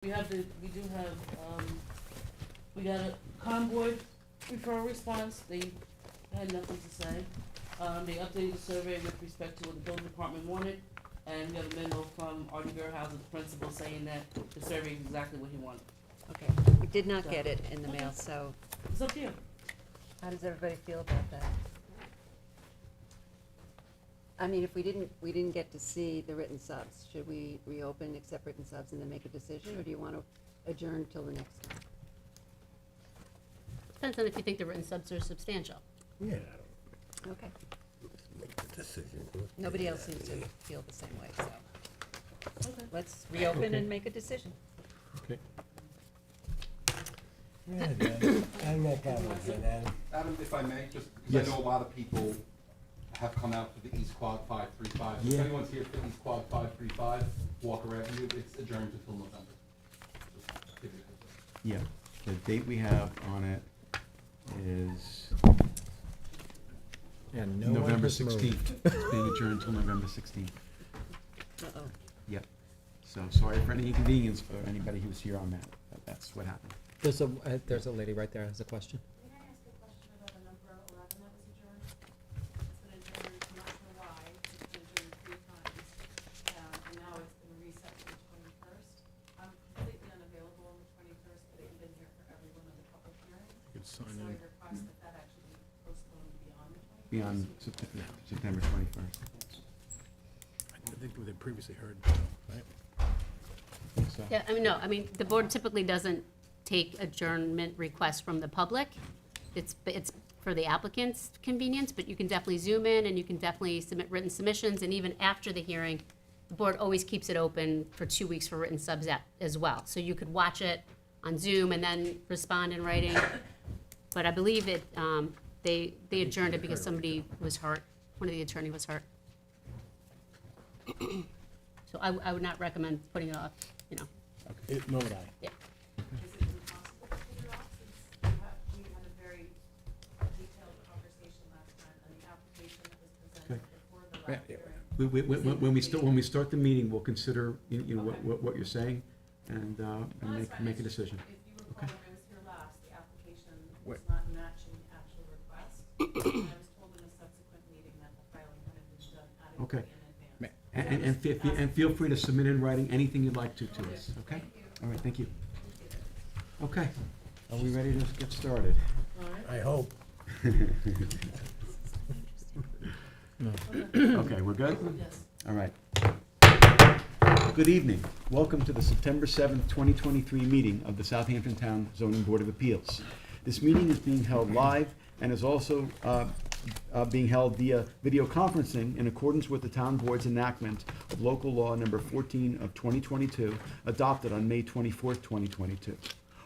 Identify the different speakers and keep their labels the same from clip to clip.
Speaker 1: We do have, we got a convoy referral response, they had nothing to say. They updated the survey with respect to what the building department wanted, and we got a memo from Artie Gerhauser, the principal, saying that the survey is exactly what he wanted.
Speaker 2: Okay, we did not get it in the mail, so
Speaker 1: It's up to you.
Speaker 2: how does everybody feel about that? I mean, if we didn't get to see the written subs, should we reopen, accept written subs, and then make a decision, or do you want to adjourn till the next time?
Speaker 3: Depends on if you think the written subs are substantial.
Speaker 4: Yeah,
Speaker 2: Okay,
Speaker 4: make the decision.
Speaker 2: nobody else seems to feel the same way, so
Speaker 1: Okay.
Speaker 2: let's reopen and make a decision.
Speaker 4: Okay. Yeah, Dan, I have no problem with that, Adam.
Speaker 5: Adam, if I may, just because
Speaker 4: Yes.
Speaker 5: I know a lot of people have come out for the East Quad 535.
Speaker 4: Yeah.
Speaker 5: If anyone's here for East Quad 535, Walker Avenue, it's adjourned until November. Just give you a heads up.
Speaker 6: Yeah, the date we have on it is
Speaker 4: And
Speaker 6: November 16th. It's being adjourned until November 16th.
Speaker 2: Uh-oh.
Speaker 6: Yep. So sorry for any inconvenience for anybody who was here on that, but that's what happened.
Speaker 7: There's a lady right there has a question.
Speaker 8: May I ask a question about the number 11 that was adjourned? It's been adjourned, I'm not sure why, it's been adjourned 3 times, and now it's been reset to the 21st. I'm completely unavailable on the 21st, but I've been here for every one of the public hearings. So I request that that actually be postponed beyond the 21st.
Speaker 6: Beyond September 21st.
Speaker 4: I think they previously heard, right?
Speaker 6: So,
Speaker 3: Yeah, I mean, the board typically doesn't take adjournment requests from the public. It's for the applicant's convenience, but you can definitely zoom in and you can definitely submit written submissions, and even after the hearing, the board always keeps it open for 2 weeks for written subs as well. So you could watch it on Zoom and then respond in writing. But I believe it, they adjourned it because somebody was hurt, one of the attorney was hurt. So I would not recommend putting it off, you know.
Speaker 4: Nor would I.
Speaker 3: Yeah.
Speaker 8: Is it impossible to put it off since we had a very detailed conversation last time on the application that was presented before the last hearing?
Speaker 6: when we start the meeting, we'll consider, you know, what you're saying and
Speaker 8: No, that's fine.
Speaker 6: make a
Speaker 8: It's just,
Speaker 6: decision.
Speaker 8: if you recall, when I was here last, the application was
Speaker 4: Wait.
Speaker 8: not matching the actual request. And I was told in a subsequent meeting that the filing hadn't been done
Speaker 6: Okay.
Speaker 8: adequately in advance.
Speaker 6: And feel free to submit in writing anything you'd like to us, okay? All right, thank you. Okay, are we ready to get started?
Speaker 1: All right.
Speaker 4: I hope.
Speaker 6: Okay, we're good?
Speaker 1: Yes.
Speaker 6: All right. Good evening. Welcome to the September 7th, 2023 meeting of the Southampton Town Zoning Board of Appeals. This meeting is being held live and is also being held via video conferencing in accordance with the Town Board's enactment of Local Law Number 14 of 2022, adopted on May 24th, 2022.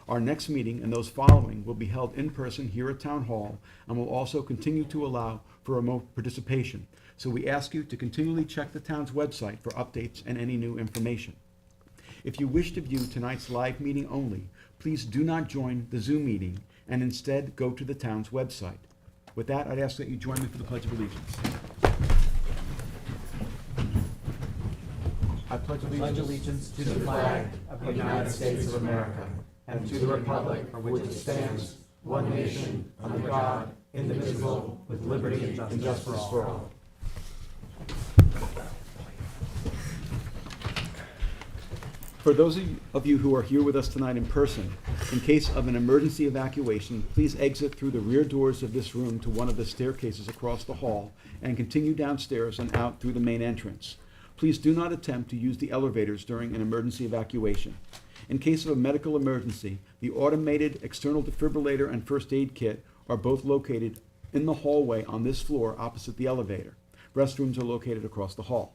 Speaker 6: Our next meeting and those following will be held in person here at Town Hall and will also continue to allow for remote participation. So we ask you to continually check the town's website for updates and any new information. If you wish to view tonight's live meeting only, please do not join the Zoom meeting and instead go to the town's website. With that, I'd ask that you join me for the Pledge of Allegiance. I pledge allegiance
Speaker 9: to the flag of the United States of America and to the republic for which it stands, one nation, under God, indivisible, with liberty and justice for all.
Speaker 6: For those of you who are here with us tonight in person, in case of an emergency evacuation, please exit through the rear doors of this room to one of the staircases across the hall and continue downstairs and out through the main entrance. Please do not attempt to use the elevators during an emergency evacuation. In case of a medical emergency, the automated external defibrillator and first aid kit are both located in the hallway on this floor opposite the elevator. Restrooms are located across the hall.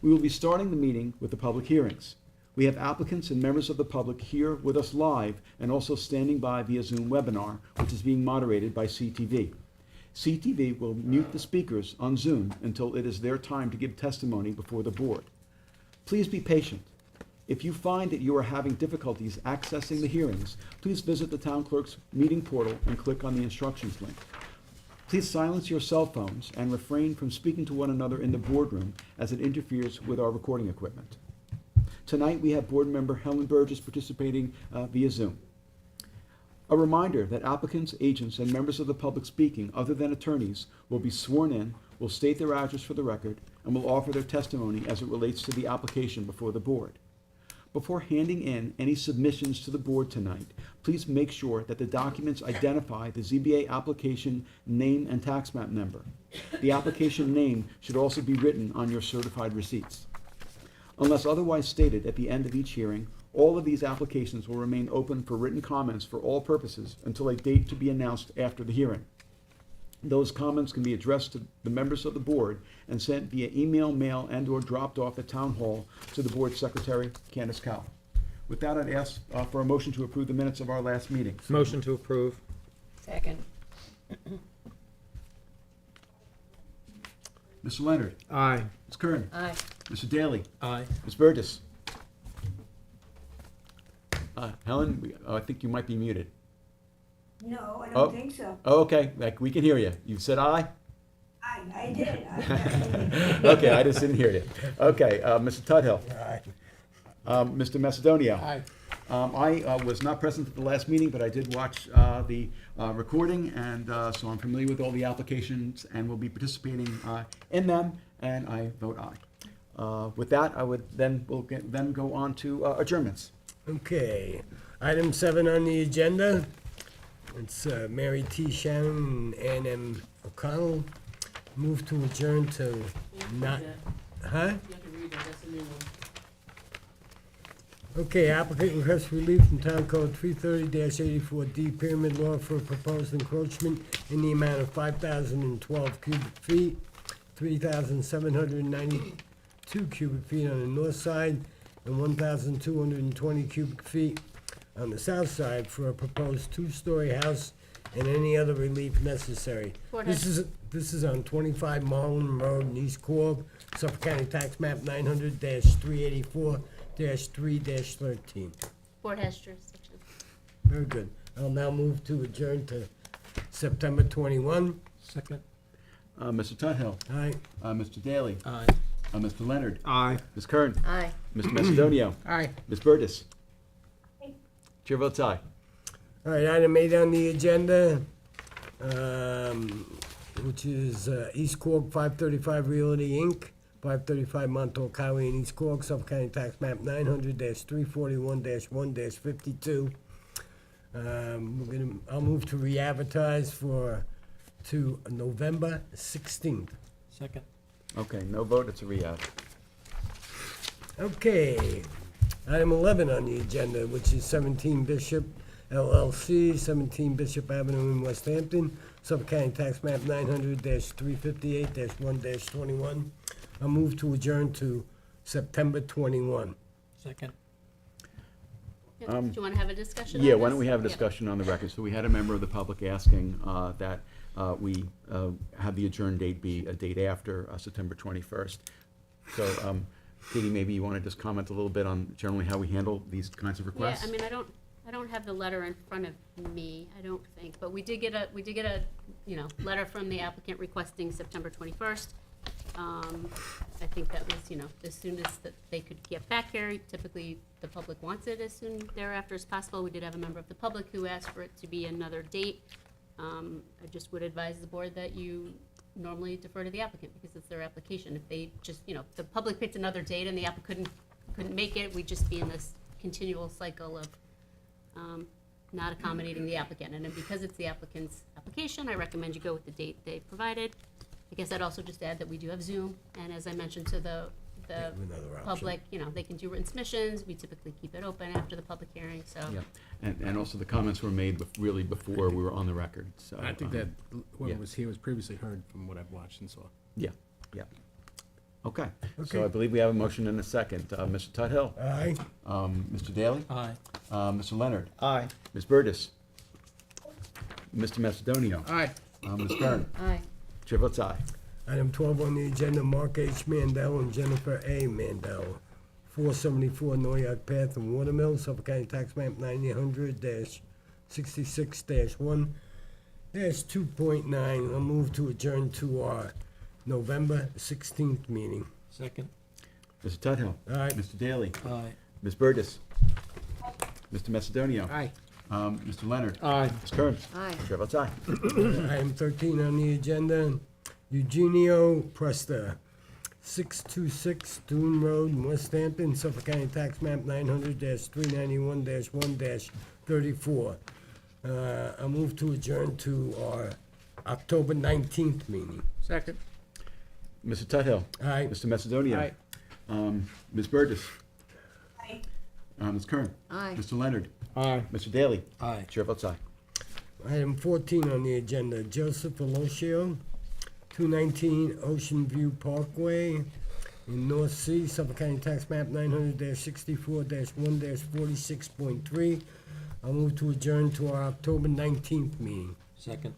Speaker 6: We will be starting the meeting with the public hearings. We have applicants and members of the public here with us live and also standing by via Zoom webinar, which is being moderated by CTV. CTV will mute the speakers on Zoom until it is their time to give testimony before the board. Please be patient. If you find that you are having difficulties accessing the hearings, please visit the town clerk's meeting portal and click on the instructions link. Please silence your cell phones and refrain from speaking to one another in the boardroom as it interferes with our recording equipment. Tonight, we have Board Member Helen Burgess participating via Zoom. A reminder that applicants, agents, and members of the public speaking, other than attorneys, will be sworn in, will state their address for the record, and will offer their testimony as it relates to the application before the board. Before handing in any submissions to the board tonight, please make sure that the documents identify the ZBA application name and tax map number. The application name should also be written on your certified receipts. Unless otherwise stated at the end of each hearing, all of these applications will remain open for written comments for all purposes until a date to be announced after the hearing. Those comments can be addressed to the members of the board and sent via email, mail, and/or dropped off at Town Hall to the board secretary, Candace Cowell. With that, I'd ask for a motion to approve the minutes of our last meeting.
Speaker 7: Motion to approve.
Speaker 2: Second.
Speaker 6: Mr. Leonard.
Speaker 7: Aye.
Speaker 6: Ms. Kern.
Speaker 2: Aye.
Speaker 6: Mr. Daly.
Speaker 7: Aye.
Speaker 6: Ms. Burgess. Helen, I think you might be muted.
Speaker 10: No, I
Speaker 6: Oh.
Speaker 10: don't think so.
Speaker 6: Oh, okay, we can hear you. You said aye?
Speaker 10: I did.
Speaker 6: Okay, I just didn't hear you. Okay, Mr. Tudhill.
Speaker 4: Aye.
Speaker 6: Mr. Macedonio.
Speaker 4: Aye.
Speaker 6: I was not present at the last meeting, but I did watch the recording, and so I'm familiar with all the applications and will be participating in them, and I vote aye. With that, we'll then go on to adjournments.
Speaker 11: Okay, item 7 on the agenda. It's Mary T. Shannon and Ann M. O'Connell. Move to adjourn to not, huh?
Speaker 1: You have to read that, that's a new one.
Speaker 11: Okay, applicant requests relief from Town Code 330-84D Pyramid Law for a proposed encroachment in the amount of 5,012 cubic feet, 3,792 cubic feet on the north side, and 1,220 cubic feet on the south side for a proposed two-story house and any other relief necessary.
Speaker 3: Board
Speaker 11: This
Speaker 3: has-
Speaker 11: is on 25 Marlin Road in East Quogue, Suffolk County Tax Map 900-384-3-13.
Speaker 3: Board has jurisdiction.
Speaker 11: Very good. I'll now move to adjourn to September 21.
Speaker 7: Second.
Speaker 6: Mr. Tudhill.
Speaker 11: Aye.
Speaker 6: Mr. Daly.
Speaker 7: Aye.
Speaker 6: Mr. Leonard.
Speaker 7: Aye.
Speaker 6: Ms. Kern.
Speaker 2: Aye.
Speaker 6: Mr. Macedonio.
Speaker 7: Aye.
Speaker 6: Ms. Burgess. Chair votes aye.
Speaker 11: All right, item 8 on the agenda, which is East Quogue 535 Realty, Inc., 535 Montauk Highway in East Quogue, Suffolk County Tax Map 900-341-1-52. I'll move to re-advertise to November 16th.
Speaker 7: Second.
Speaker 6: Okay, no vote, it's a re-ad.
Speaker 11: Okay, item 11 on the agenda, which is 17 Bishop LLC, 17 Bishop Avenue in West Hampton, Suffolk County Tax Map 900-358-1-21. I'll move to adjourn to September 21.
Speaker 7: Second.
Speaker 3: Yeah, do you want to have a discussion on
Speaker 6: Yeah,
Speaker 3: this?
Speaker 6: why don't we have a
Speaker 3: Yeah.
Speaker 6: discussion on the record? So we had a member of the public asking that we have the adjourn date be a date after September 21st. So, Katie, maybe you want to just comment a little bit on generally how we handle these kinds of
Speaker 3: Yeah,
Speaker 6: requests?
Speaker 3: I mean, I don't have the letter in front of me, I don't think, but we did get a, letter from the applicant requesting September 21st. I think that was, as soon as that they could get back here, typically the public wants it as soon thereafter as possible. We did have a member of the public who asked for it to be another date. I just would advise the board that you normally defer to the applicant because it's their application. If they just, if the public picked another date and the applicant couldn't make it, we'd just be in this continual cycle of not accommodating the applicant. And then because it's the applicant's application, I recommend you go with the date they provided. I guess I'd also just add that we do have Zoom, and as I mentioned to the
Speaker 11: Another option.
Speaker 3: public, they can do written submissions. We typically keep it open after the public hearing, so.
Speaker 6: Yeah, and also the comments were made really before we were on the record, so.
Speaker 4: I think that whoever
Speaker 6: yeah.
Speaker 4: was here was previously heard from what I've watched and saw.
Speaker 6: Yeah, yeah. Okay,
Speaker 11: Okay.
Speaker 6: so I believe we have a motion and a second. Mr. Tudhill.
Speaker 11: Aye.
Speaker 6: Mr. Daly.
Speaker 7: Aye.
Speaker 6: Mr. Leonard.
Speaker 7: Aye.
Speaker 6: Ms. Burgess. Mr. Macedonio.
Speaker 4: Aye.
Speaker 6: Ms. Kern.
Speaker 2: Aye.
Speaker 6: Chair votes aye.
Speaker 11: Item 12 on the agenda, Mark H. Mandel and Jennifer A. Mandel, 474 Noyak Path in Watermill, Suffolk County Tax Map 900-66-1-2.9. I'll move to adjourn to our November 16th meeting.
Speaker 7: Second.
Speaker 6: Mr. Tudhill.
Speaker 11: Aye.
Speaker 6: Mr. Daly.
Speaker 4: Aye.
Speaker 6: Ms. Burgess. Mr. Macedonio.
Speaker 4: Aye.
Speaker 6: Mr. Leonard.
Speaker 4: Aye.
Speaker 6: Ms. Kern.
Speaker 2: Aye.
Speaker 6: Chair votes aye.
Speaker 11: Item 13 on the agenda, Eugenio Presta, 626 Dune Road, in West Hampton, Suffolk County Tax Map 900-391-1-34. I move to adjourn to our October 19th meeting.
Speaker 4: Second.
Speaker 6: Mr. Tudhill.
Speaker 11: Aye.
Speaker 6: Mr. Macedonio.
Speaker 4: Aye.
Speaker 6: Ms. Burgess.
Speaker 10: Aye.
Speaker 6: Ms. Kern.
Speaker 2: Aye.
Speaker 6: Mr. Leonard.
Speaker 4: Aye.
Speaker 6: Mr. Daly.
Speaker 4: Aye.
Speaker 6: Chair votes aye.
Speaker 11: Item 14 on the agenda, Joseph Alosio, 219 Ocean View Parkway in North Sea, Suffolk County Tax Map 900-64-1-46.3. I'll move to adjourn to our October 19th meeting.
Speaker 4: Second.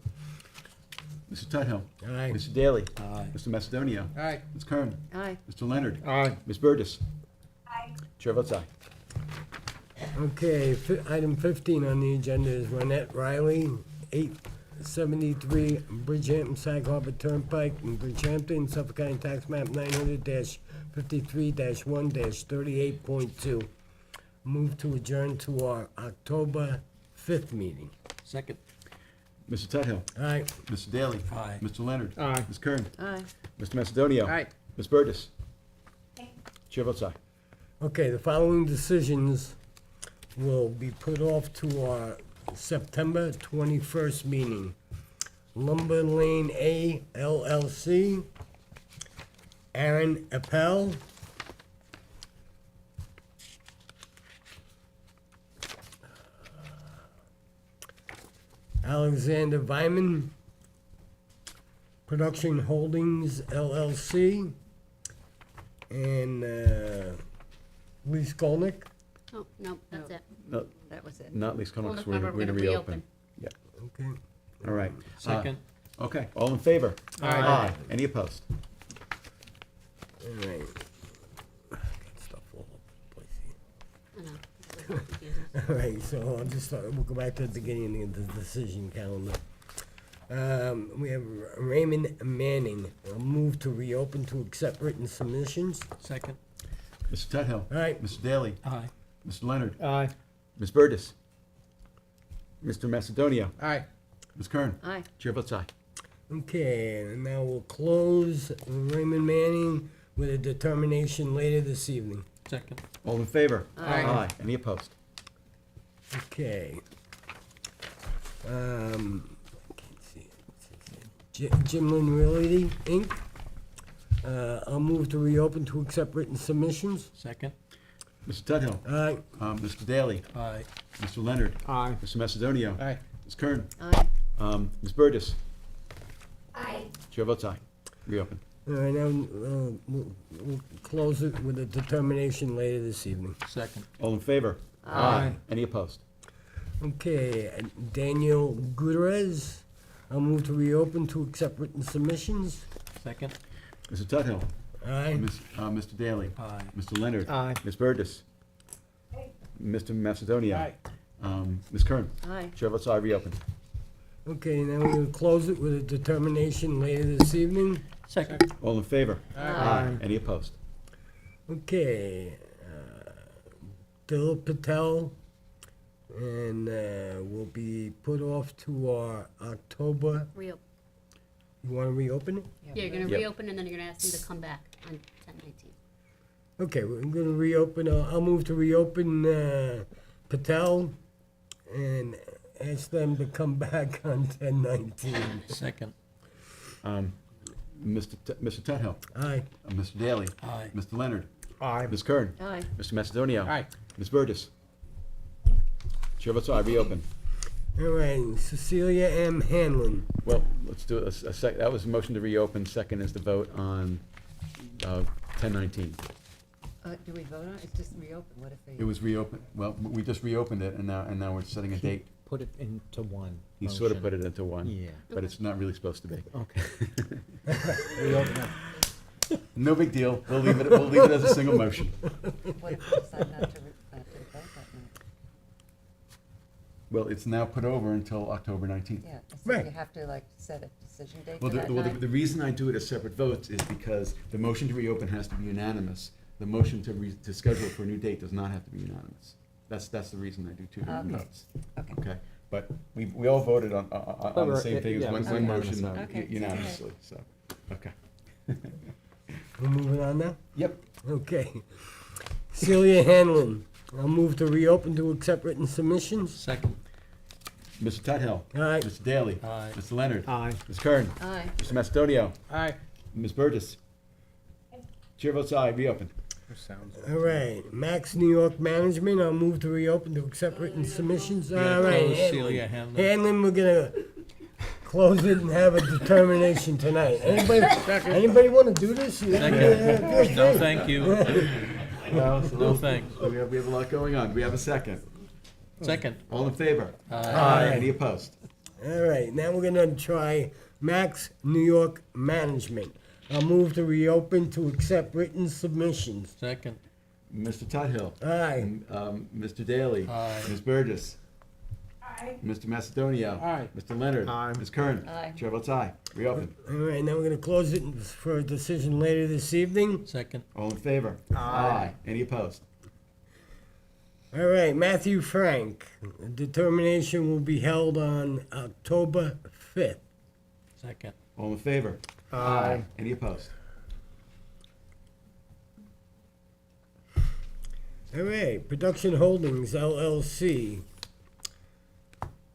Speaker 6: Mr. Tudhill.
Speaker 11: Aye.
Speaker 6: Mr. Daly.
Speaker 4: Aye.
Speaker 6: Mr. Macedonio.
Speaker 4: Aye.
Speaker 6: Ms. Kern.
Speaker 2: Aye.
Speaker 6: Mr. Leonard.
Speaker 4: Aye.
Speaker 6: Ms. Burgess.
Speaker 10: Aye.
Speaker 6: Chair votes aye.
Speaker 11: Okay, item 15 on the agenda is Ronette Riley, 873 Bridgehampton Sag Harbor Turnpike in Bridgehampton, Suffolk County Tax Map 900-53-1-38.2. Move to adjourn to our October 5th meeting.
Speaker 4: Second.
Speaker 6: Mr. Tudhill.
Speaker 11: Aye.
Speaker 6: Mr. Daly.
Speaker 4: Aye.
Speaker 6: Mr. Leonard.
Speaker 4: Aye.
Speaker 6: Ms. Kern.
Speaker 2: Aye.
Speaker 6: Mr. Macedonio.
Speaker 4: Aye.
Speaker 6: Ms. Burgess.
Speaker 10: Aye.
Speaker 6: Chair votes aye.
Speaker 11: Okay, the following decisions will be put off to our September 21st meeting. Lumber Lane A LLC, Aaron Appel, Alexander Vyman, Production Holdings LLC, and Lee Skolnick.
Speaker 3: Oh, no, that's
Speaker 2: No.
Speaker 3: it.
Speaker 6: No,
Speaker 2: That was it.
Speaker 6: not least
Speaker 3: Well,
Speaker 6: Connex,
Speaker 3: remember,
Speaker 6: we're gonna reopen. Yeah,
Speaker 11: Okay.
Speaker 6: all right.
Speaker 4: Second.
Speaker 6: Okay, all in favor?
Speaker 4: Aye.
Speaker 6: Any opposed?
Speaker 11: All right. Got stuff all over the place here.
Speaker 3: I know, it's a little confusing.
Speaker 11: All right, so I'll just start, we'll go back to the beginning of the decision calendar. We have Raymond Manning, a move to reopen to accept written submissions.
Speaker 4: Second.
Speaker 6: Mr. Tudhill.
Speaker 11: All right,
Speaker 6: Mr. Daly.
Speaker 4: Aye.
Speaker 6: Mr. Leonard.
Speaker 4: Aye.
Speaker 6: Ms. Burgess. Mr. Macedonio.
Speaker 4: Aye.
Speaker 6: Ms. Kern.
Speaker 2: Aye.
Speaker 6: Chair votes aye.
Speaker 11: okay, and now we'll close Raymond Manning with a determination later this evening.
Speaker 4: Second.
Speaker 6: All in favor?
Speaker 2: Aye.
Speaker 6: Any opposed?
Speaker 11: Okay. Can't see it. Gimlin Realty, Inc. I'll move to reopen to accept written submissions.
Speaker 4: Second.
Speaker 6: Mr. Tudhill.
Speaker 11: Aye.
Speaker 6: Mr. Daly.
Speaker 4: Aye.
Speaker 6: Mr. Leonard.
Speaker 4: Aye.
Speaker 6: Mr. Macedonio.
Speaker 4: Aye.
Speaker 6: Ms. Kern.
Speaker 2: Aye.
Speaker 6: Ms. Burgess.
Speaker 10: Aye.
Speaker 6: Chair votes aye. Reopen.
Speaker 11: All right, now, we'll close it with a determination later this evening.
Speaker 4: Second.
Speaker 6: All in favor?
Speaker 4: Aye.
Speaker 6: Any opposed?
Speaker 11: Okay, Daniel Gutierrez, I'll move to reopen to accept written submissions.
Speaker 4: Second.
Speaker 6: Mr. Tudhill.
Speaker 11: Aye.
Speaker 6: Mr. Daly.
Speaker 4: Aye.
Speaker 6: Mr. Leonard.
Speaker 4: Aye.
Speaker 6: Ms. Burgess.
Speaker 10: Aye.
Speaker 6: Mr. Macedonio.
Speaker 4: Aye.
Speaker 6: Ms. Kern.
Speaker 2: Aye.
Speaker 6: Chair votes aye. Reopen.
Speaker 11: Okay, now we're gonna close it with a determination later this evening.
Speaker 4: Second.
Speaker 6: All in favor?
Speaker 4: Aye.
Speaker 6: Any opposed?
Speaker 11: Okay, Dilip Patel, and will be put off to our October,
Speaker 3: Reopen.
Speaker 11: you wanna reopen it?
Speaker 3: Yeah, you're gonna
Speaker 6: Yep.
Speaker 3: reopen and then you're gonna ask them to come back on 10/19.
Speaker 11: Okay, we're gonna reopen, I'll move to reopen Patel and ask them to come back on 10/19.
Speaker 4: Second.
Speaker 6: Mr. Tudhill.
Speaker 11: Aye.
Speaker 6: Mr. Daly.
Speaker 4: Aye.
Speaker 6: Mr. Leonard.
Speaker 4: Aye.
Speaker 6: Ms. Kern.
Speaker 2: Aye.
Speaker 6: Mr. Macedonio.
Speaker 4: Aye.
Speaker 6: Ms. Burgess. Chair votes aye. Reopen.
Speaker 11: All right, Cecilia M. Hanlon.
Speaker 6: Well, let's do a sec, that was a motion to reopen. Second is the vote on 10/19.
Speaker 2: Do we vote on it? It's just reopen, what if they?
Speaker 6: It was reopened, well, we just reopened it, and now we're setting a date.
Speaker 7: Put it into one.
Speaker 6: He sort of
Speaker 7: motion.
Speaker 6: put it into one.
Speaker 7: Yeah.
Speaker 6: But it's not really supposed to be.
Speaker 7: Okay.
Speaker 6: No big deal. We'll leave it as a single motion.
Speaker 2: What if we decide not to vote that night?
Speaker 6: Well, it's now put over until October 19th.
Speaker 2: Yeah, so
Speaker 11: Right.
Speaker 2: you have to like set a decision date
Speaker 6: Well,
Speaker 2: for that night?
Speaker 6: the reason I do it as separate votes is because the motion to reopen has to be unanimous. the motion to schedule for a new date does not have to be unanimous. That's the reason I do two different
Speaker 2: Okay.
Speaker 6: votes.
Speaker 2: Okay.
Speaker 6: Okay, but we all voted on the
Speaker 7: we're-
Speaker 6: same thing as
Speaker 7: yeah, it
Speaker 6: one
Speaker 7: was
Speaker 6: one
Speaker 7: unanimous
Speaker 6: motion
Speaker 7: vote.
Speaker 2: Okay.
Speaker 6: unanimously, so, okay.
Speaker 11: We're moving on now?
Speaker 6: Yep.
Speaker 11: Okay. Celia Hanlon, I'll move to reopen to accept written submissions.
Speaker 7: Second.
Speaker 6: Mr. Tudhill.
Speaker 11: Aye.
Speaker 6: Mr. Daly.
Speaker 7: Aye.
Speaker 6: Mr. Leonard.
Speaker 4: Aye.
Speaker 6: Ms. Kern.
Speaker 2: Aye.
Speaker 6: Mr. Macedonia.
Speaker 4: Aye.
Speaker 6: Ms. Burgess. Chair votes aye, reopen.
Speaker 4: Sounds.
Speaker 11: All right, Max New York Management, I'll move to reopen to accept written submissions. All right, Hanlon. Hanlon, we're gonna close it and have a determination tonight. Anybody wanna do this?
Speaker 7: No, thank you.
Speaker 6: No
Speaker 7: thanks.
Speaker 6: We have a lot going on. We have a second.
Speaker 7: Second.
Speaker 6: All in favor?
Speaker 11: Aye.
Speaker 6: Any opposed?
Speaker 11: All right, now we're gonna try Max New York Management. I'll move to reopen to accept written submissions.
Speaker 7: Second.
Speaker 6: Mr. Tudhill.
Speaker 11: Aye.
Speaker 6: Mr. Daly.
Speaker 7: Aye.
Speaker 6: Ms. Burgess.
Speaker 10: Aye.
Speaker 6: Mr. Macedonio.
Speaker 4: Aye.
Speaker 6: Mr. Leonard.
Speaker 4: Aye.
Speaker 6: Ms. Kern.
Speaker 2: Aye.
Speaker 6: Chair votes aye. Reopen.
Speaker 11: All right, now we're gonna close it for a decision later this evening.
Speaker 7: Second.
Speaker 6: All in favor?
Speaker 4: Aye.
Speaker 6: Any opposed?
Speaker 11: All right, Matthew Frank, determination will be held on October 5th.
Speaker 7: Second.
Speaker 6: All in favor?
Speaker 4: Aye.
Speaker 6: Any opposed?
Speaker 11: All right, Production Holdings LLC,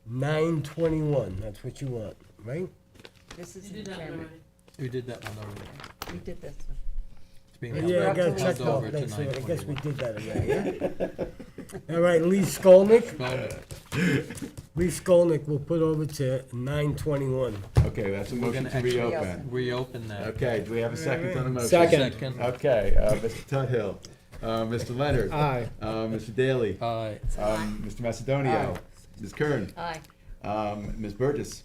Speaker 11: 921, that's what you want, right?
Speaker 2: This is
Speaker 1: You did that one
Speaker 2: chairman.
Speaker 1: already.
Speaker 7: We did that one already.
Speaker 2: We did this one.
Speaker 7: It's being
Speaker 11: Yeah, I
Speaker 2: up
Speaker 11: gotta
Speaker 2: to
Speaker 11: check
Speaker 7: held over
Speaker 11: off
Speaker 7: to
Speaker 11: next week, I guess we
Speaker 7: 9/21.
Speaker 11: did that already, yeah? All right, Lee Skolnick, Lee Skolnick will put over to 921.
Speaker 6: Okay, that's a
Speaker 7: We're
Speaker 6: motion
Speaker 7: gonna
Speaker 6: to
Speaker 7: actually
Speaker 6: reopen.
Speaker 7: reopen that.
Speaker 6: Okay, do we have a second on the motion?
Speaker 7: Second.
Speaker 6: Okay, Mr. Tudhill, Mr. Leonard.
Speaker 4: Aye.
Speaker 6: Mr. Daly.
Speaker 7: Aye.
Speaker 6: Mr. Macedonio.
Speaker 4: Aye.
Speaker 6: Ms. Kern.
Speaker 2: Aye.
Speaker 6: Ms. Burgess.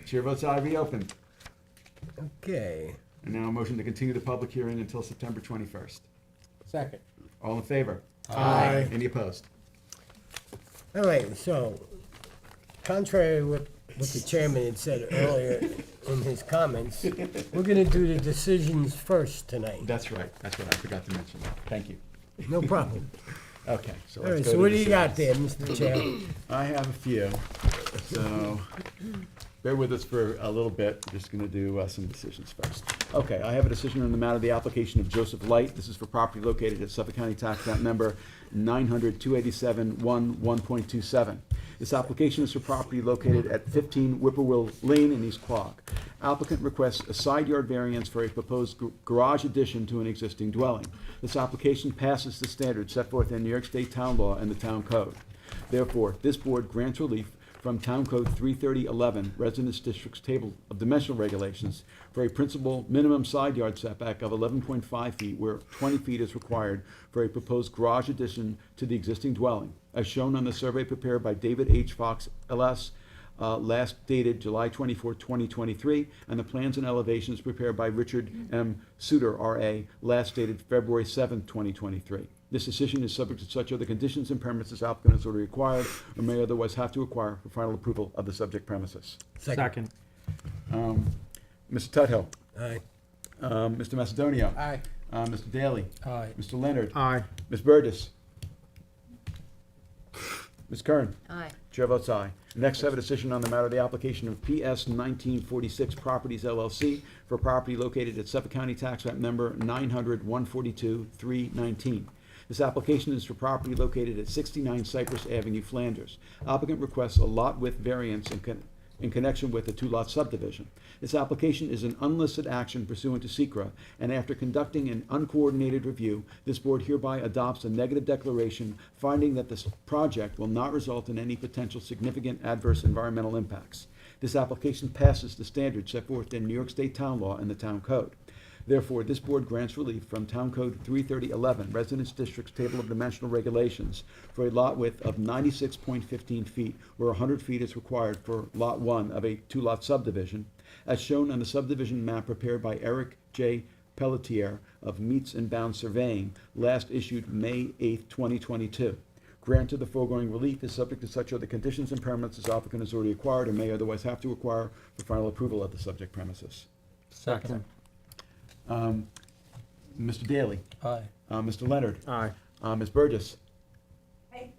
Speaker 6: Chair votes aye, reopen.
Speaker 11: Okay,
Speaker 6: And now a motion to continue the public hearing until September 21st.
Speaker 4: Second.
Speaker 6: All in favor?
Speaker 4: Aye.
Speaker 6: Any opposed?
Speaker 11: all right, so, contrary to what the chairman had said earlier in his comments, we're gonna do the decisions first tonight.
Speaker 6: That's right, I forgot to mention that. Thank you.
Speaker 11: No problem.
Speaker 6: Okay, so
Speaker 11: All
Speaker 6: let's
Speaker 11: right,
Speaker 6: go
Speaker 11: so
Speaker 6: to
Speaker 11: what do you got
Speaker 6: decisions.
Speaker 11: there, Mr. Chair?
Speaker 6: I have a few, so bear with us for a little bit. I'm just gonna do some decisions first. Okay, I have a decision on the matter of the application of Joseph Light. This is for property located at Suffolk County Tax Map Number 900-287-1-1.27. This application is for property located at 15 Whippoorwill Lane in East Quogue. Applicant requests a side yard variance for a proposed garage addition to an existing dwelling. This application passes the standards set forth in New York State Town Law and the Town Code. Therefore, this board grants relief from Town Code 33011, Residence District's Table of Dimensional Regulations, for a principal minimum side yard setback of 11.5 feet where 20 feet is required for a proposed garage addition to the existing dwelling, as shown on the survey prepared by David H. Fox, LS, last dated July 24, 2023, and the plans and elevations prepared by Richard M. Suter, R.A., last dated February 7, 2023. This decision is subject to such other conditions and permits as applicant has already required or may otherwise have to acquire for final approval of the subject premises.
Speaker 11: Second.
Speaker 6: Mr. Tudhill.
Speaker 11: Aye.
Speaker 6: Mr. Macedonio.
Speaker 4: Aye.
Speaker 6: Mr. Daly.
Speaker 7: Aye.
Speaker 6: Mr. Leonard.
Speaker 4: Aye.
Speaker 6: Ms. Burgess. Ms. Kern.
Speaker 2: Aye.
Speaker 6: Chair votes aye. Next, I have a decision on the matter of the application of PS 1946 Properties LLC for property located at Suffolk County Tax Map Number 900-142-319. This application is for property located at 69 Cypress Avenue, Flanders. Applicant requests a lot width variance in connection with a two-lot subdivision. This application is an unlisted action pursuant to SECRA, and after conducting an uncoordinated review, this board hereby adopts a negative declaration finding that this project will not result in any potential significant adverse environmental impacts. This application passes the standards set forth in New York State Town Law and the Town Code. Therefore, this board grants relief from Town Code 33011, Residence District's Table of Dimensional Regulations, for a lot width of 96.15 feet, where 100 feet is required for Lot 1 of a two-lot subdivision, as shown on the subdivision map prepared by Eric J. Pelletier of Meets and Bounds Surveying, last issued May 8, 2022. Grant of the foregoing relief is subject to such other conditions and permits as applicant has already acquired or may otherwise have to acquire for final approval of the subject premises.
Speaker 7: Second.
Speaker 6: Mr. Daly,
Speaker 7: Aye.
Speaker 6: Mr. Leonard,
Speaker 4: Aye.
Speaker 6: Ms. Burgess,
Speaker 10: Aye.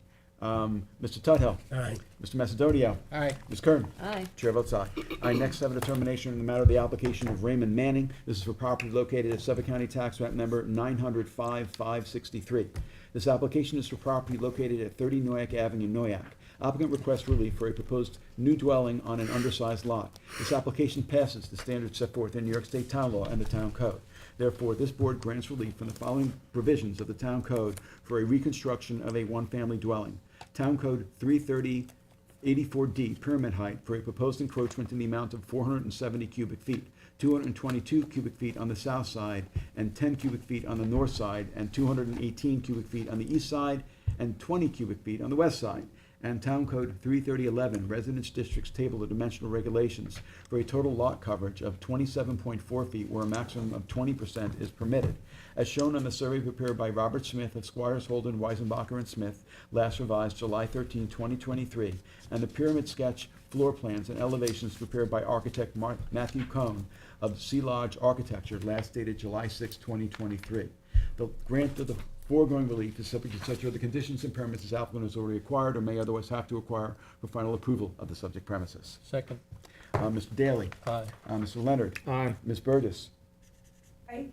Speaker 6: Mr. Tudhill,
Speaker 11: Aye.
Speaker 6: Mr. Macedonio,
Speaker 4: Aye.
Speaker 6: Ms. Kern.
Speaker 2: Aye.
Speaker 6: Chair votes aye. I next have a determination in the matter of the application of Raymond Manning. This is for property located at Suffolk County Tax Map Number 905-563. This application is for property located at 30 Noyak Avenue, Noyak. Applicant requests relief for a proposed new dwelling on an undersized lot. This application passes the standards set forth in New York State Town Law and the Town Code. Therefore, this board grants relief from the following provisions of the Town Code for a reconstruction of a one-family dwelling. Town Code 330-84D, pyramid height for a proposed encroachment in the amount of 470 cubic feet, 222 cubic feet on the south side, and 10 cubic feet on the north side, and 218 cubic feet on the east side, and 20 cubic feet on the west side. And Town Code 33011, Residence Districts Table of Dimensional Regulations, for a total lot coverage of 27.4 feet, where a maximum of 20% is permitted. As shown on the survey prepared by Robert Smith of Squires Holden, Weisenbacher, and Smith, last revised July 13, 2023, and the pyramid sketch, floor plans, and elevations prepared by architect Matthew Cohn of Sea Lodge Architecture, last dated July 6, 2023. The grant of the foregoing relief is subject to such other conditions and permits as applicant has already acquired or may otherwise have to acquire for final approval of the subject premises.
Speaker 7: Second.
Speaker 6: Mr. Daly,
Speaker 7: Aye.
Speaker 6: Mr. Leonard,
Speaker 4: Aye.
Speaker 6: Ms. Burgess,
Speaker 10: Aye.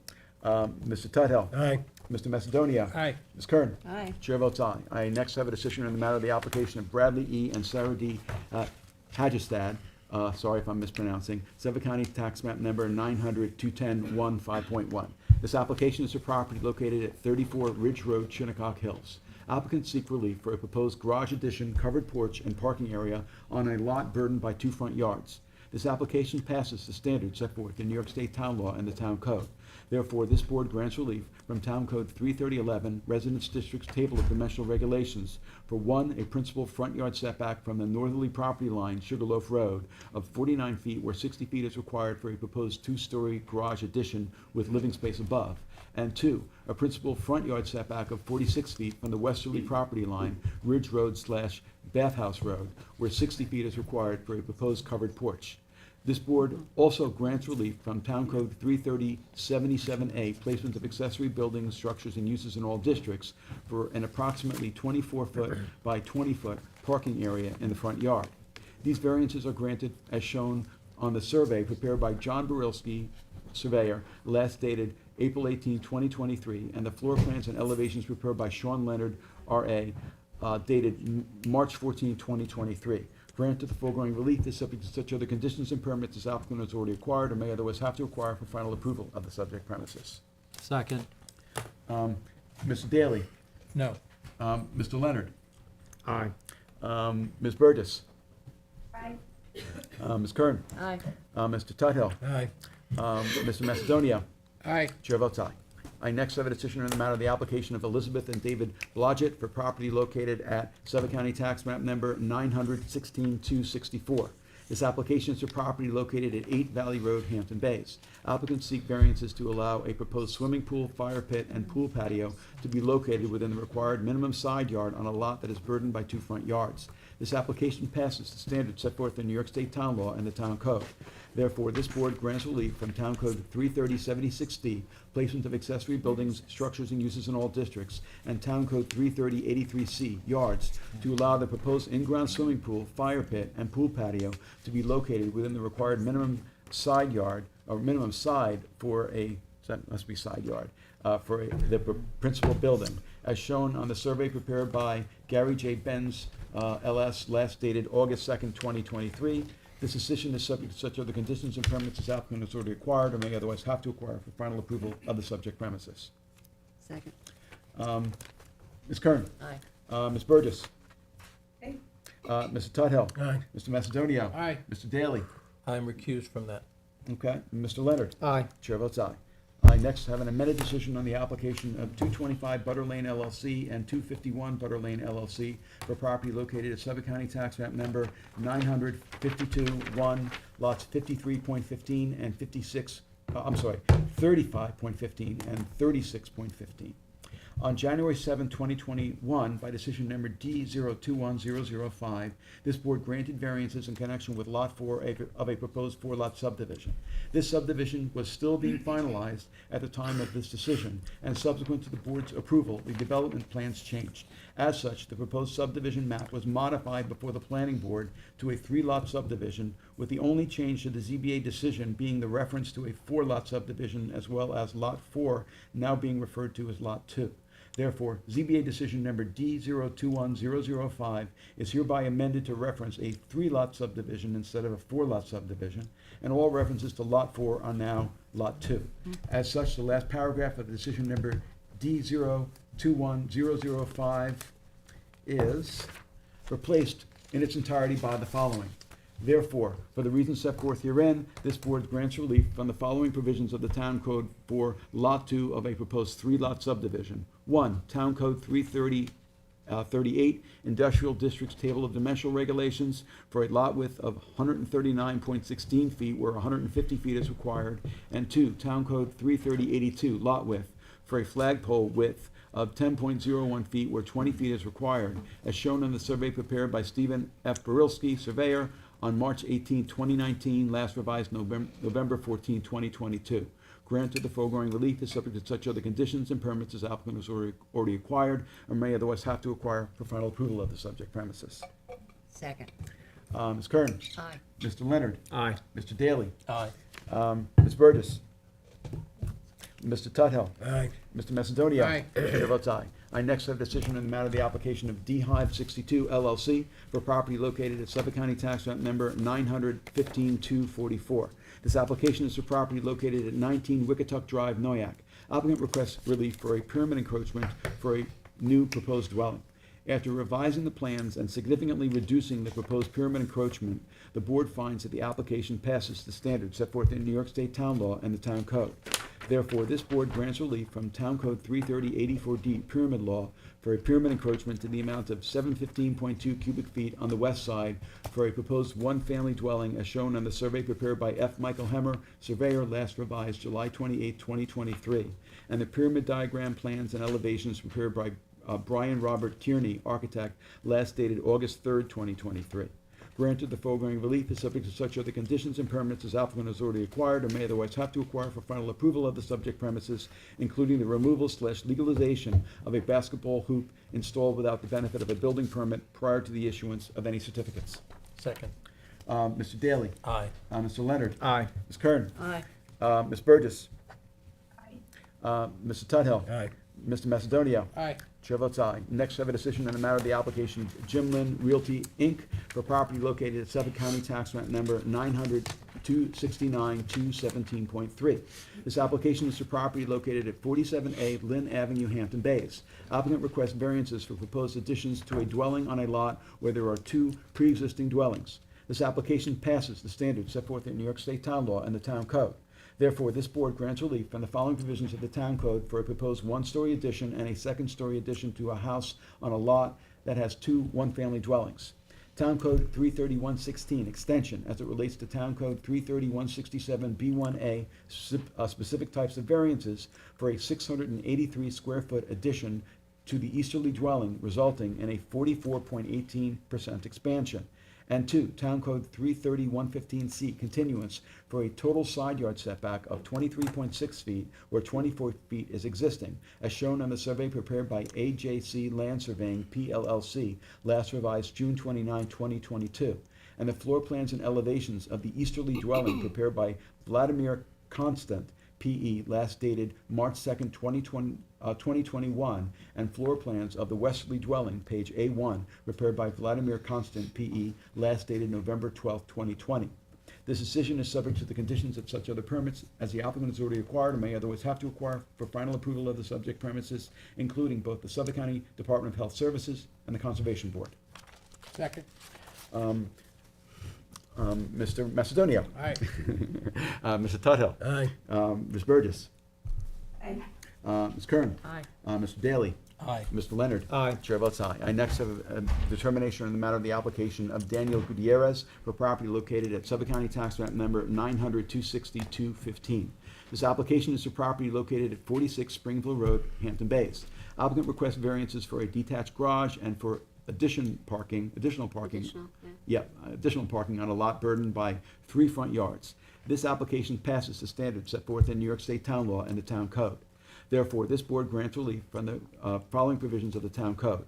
Speaker 6: Mr. Tudhill,
Speaker 11: Aye.
Speaker 6: Mr. Macedonia,
Speaker 4: Aye.
Speaker 6: Ms. Kern.
Speaker 2: Aye.
Speaker 6: Chair votes aye. I next have a decision on the matter of the application of Bradley E. and Sarah D. Hagestad, sorry if I'm mispronouncing, Suffolk County Tax Map Number 900-210-1-5.1. This application is for property located at 34 Ridge Road, Shinnecock Hills. Applicants seek relief for a proposed garage addition, covered porch, and parking area on a lot burdened by 2 front yards. This application passes the standards set forth in New York State Town Law and the Town Code. Therefore, this board grants relief from Town Code 33011, Residence Districts Table of Dimensional Regulations, for 1, a principal front yard setback from the northerly property line, Sugarloaf Road, of 49 feet, where 60 feet is required for a proposed 2-story garage addition with living space above, and 2, a principal front yard setback of 46 feet from the westerly property line, Ridge Road/Bathhouse Road, where 60 feet is required for a proposed covered porch. This board also grants relief from Town Code 330-77A, placement of accessory buildings, structures, and uses in all districts, for an approximately 24-foot by 20-foot parking area in the front yard. These variances are granted as shown on the survey prepared by John Barilski, surveyor, last dated April 18, 2023, and the floor plans and elevations prepared by Sean Leonard, R.A., dated March 14, 2023. Grant of the foregoing relief is subject to such other conditions and permits as applicant has already acquired or may otherwise have to acquire for final approval of the subject premises.
Speaker 7: Second.
Speaker 6: Mr. Daly,
Speaker 7: No.
Speaker 6: Mr. Leonard,
Speaker 4: Aye.
Speaker 6: Ms. Burgess,
Speaker 10: Aye.
Speaker 6: Ms. Kern,
Speaker 2: Aye.
Speaker 6: Mr. Tudhill,
Speaker 11: Aye.
Speaker 6: Mr. Macedonia.
Speaker 4: Aye.
Speaker 6: Chair votes aye. I next have a decision in the matter of the application of Elizabeth and David Blodgett for property located at Suffolk County Tax Map Number 900-16-264. This application is for property located at 8 Valley Road, Hampton Bays. Applicants seek variances to allow a proposed swimming pool, fire pit, and pool patio to be located within the required minimum side yard on a lot that is burdened by 2 front yards. This application passes the standards set forth in New York State Town Law and the Town Code. Therefore, this board grants relief from Town Code 330-76D, placement of accessory buildings, structures, and uses in all districts, and Town Code 330-83C, yards, to allow the proposed in-ground swimming pool, fire pit, and pool patio to be located within the required minimum side yard, or minimum side for a, that must be side yard, for the principal building, as shown on the survey prepared by Gary J. Benz, LS, last dated August 2nd, 2023. This decision is subject to such other conditions and permits as applicant has already acquired or may otherwise have to acquire for final approval of the subject premises.
Speaker 2: Second.
Speaker 6: Ms. Kern.
Speaker 2: Aye.
Speaker 6: Ms. Burgess.
Speaker 10: Aye.
Speaker 6: Mr. Tudhill.
Speaker 11: Aye.
Speaker 6: Mr. Macedonia.
Speaker 4: Aye.
Speaker 6: Mr. Daly.
Speaker 7: I'm recused from that.
Speaker 6: Okay. And Mr. Leonard.
Speaker 4: Aye.
Speaker 6: Chair votes aye. I next have an amended decision on the application of 225 Butter Lane LLC and 251 Butter Lane LLC for property located at Suffolk County Tax Map Number 952-1, lots 53.15 and 35.15 and 36.15. On January 7, 2021, by decision number D021005, this board granted variances in connection with Lot 4 of a proposed 4-lot subdivision. This subdivision was still being finalized at the time of this decision, and subsequent to the board's approval, the development plans changed. As such, the proposed subdivision map was modified before the planning board to a 3-lot subdivision, with the only change to the ZBA decision being the reference to a 4-lot subdivision, as well as Lot 4 now being referred to as Lot 2. Therefore, ZBA decision number D021005 is hereby amended to reference a 3-lot subdivision instead of a 4-lot subdivision, and all references to Lot 4 are now Lot 2. As such, the last paragraph of the decision number D021005 is replaced in its entirety by the following. Therefore, for the reasons set forth herein, this board grants relief from the following provisions of the Town Code for Lot 2 of a proposed 3-lot subdivision. 1. Town Code 338, Industrial Districts Table of Dimensional Regulations, for a lot width of 139.16 feet where 150 feet is required. And 2. Town Code 33082, lot width, for a flagpole width of 10.01 feet where 20 feet is required, as shown on the survey prepared by Stephen F. Barilski, surveyor, on March 18, 2019, last revised November 14, 2022. Granted, the foregoing relief is subject to such other conditions and permits as applicant has already acquired or may otherwise have to acquire for final approval of the subject premises.
Speaker 2: Second.
Speaker 6: Ms. Kern.
Speaker 2: Aye.
Speaker 6: Mr. Leonard.
Speaker 7: Aye.
Speaker 6: Mr. Daly.
Speaker 7: Aye.
Speaker 6: Ms. Burgess. Mr. Tudhill.
Speaker 11: Aye.
Speaker 6: Mr. Macedonia.
Speaker 4: Aye.
Speaker 6: Chair votes aye. I next have a decision in the matter of the application of D Hive 62 LLC for property located at Suffolk County Tax Map Number 915-244. This application is for property located at 19 Wickatuck Drive, Noyak. Applicant requests relief for a pyramid encroachment for a new proposed dwelling. After revising the plans and significantly reducing the proposed pyramid encroachment, the board finds that the application passes the standards set forth in New York State Town Law and the Town Code. Therefore, this board grants relief from Town Code 330-84D Pyramid Law for a pyramid encroachment to the amount of 715.2 cubic feet on the west side for a proposed one-family dwelling as shown on the survey prepared by F. Michael Hemmer, surveyor, last revised July 28, 2023, and the pyramid diagram plans and elevations prepared by Brian Robert Tierney, architect, last dated August 3rd, 2023. Granted, the foregoing relief is subject to such other conditions and permits as applicant has already acquired or may otherwise have to acquire for final approval of the subject premises, including the removal/legalization of a basketball hoop installed without the benefit of a building permit prior to the issuance of any certificates.
Speaker 7: Second.
Speaker 6: Mr. Daly.
Speaker 7: Aye.
Speaker 6: Mr. Leonard.
Speaker 4: Aye.
Speaker 6: Ms. Kern.
Speaker 2: Aye.
Speaker 6: Ms. Burgess.
Speaker 10: Aye.
Speaker 6: Mr. Tudhill.
Speaker 11: Aye.
Speaker 6: Mr. Macedonia.
Speaker 4: Aye.
Speaker 6: Chair votes aye. Next, I have a decision on the matter of the application of Jim Lynn Realty, Inc. for property located at Suffolk County Tax Map Number 900-269-217.3. This application is for property located at 47A Lynn Avenue, Hampton Bays. Applicant requests variances for proposed additions to a dwelling on a lot where there are 2 pre-existing dwellings. This application passes the standards set forth in New York State Town Law and the Town Code. Therefore, this board grants relief from the following provisions of the Town Code for a proposed 1-story addition and a 2nd-story addition to a house on a lot that has 2 one-family dwellings. Town Code 33116, extension as it relates to Town Code 33167B1A, specific types of variances for a 683 square foot addition to the easterly dwelling, resulting in a 44.18% expansion. And 2, Town Code 33115C, continuance for a total side yard setback of 23.6 feet where 24 feet is existing, as shown on the survey prepared by AJC Land Surveying, PLLC, last revised June 29, 2022, and the floor plans and elevations of the easterly dwelling prepared by Vladimir Constant, P.E., last dated March 2nd, 2021, and floor plans of the westerly dwelling, page A1, prepared by Vladimir Constant, P.E., last dated November 12th, 2020. This decision is subject to the conditions of such other permits as the applicant has already acquired or may otherwise have to acquire for final approval of the subject premises, including both the Suffolk County Department of Health Services and the Conservation Board.
Speaker 4: Second.
Speaker 6: Mr. Macedonia.
Speaker 4: Aye.
Speaker 6: Mr. Tudhill.
Speaker 11: Aye.
Speaker 6: Ms. Burgess.
Speaker 10: Aye.
Speaker 6: Ms. Kern.
Speaker 2: Aye.
Speaker 6: Mr. Daly.
Speaker 7: Aye.
Speaker 6: Mr. Leonard.
Speaker 7: Aye.
Speaker 6: Chair votes aye. I next have a determination on the matter of the application of Daniel Gutierrez for property located at Suffolk County Tax Map Number 900-260-215. This application is for property located at 46 Springville Road, Hampton Bays. Applicant requests variances for a detached garage and for additional parking.
Speaker 3: Additional, yeah.
Speaker 6: Additional parking on a lot burdened by 3 front yards. This application passes the standards set forth in New York State Town Law and the Town Code. Therefore, this board grants relief from the following provisions of the Town Code.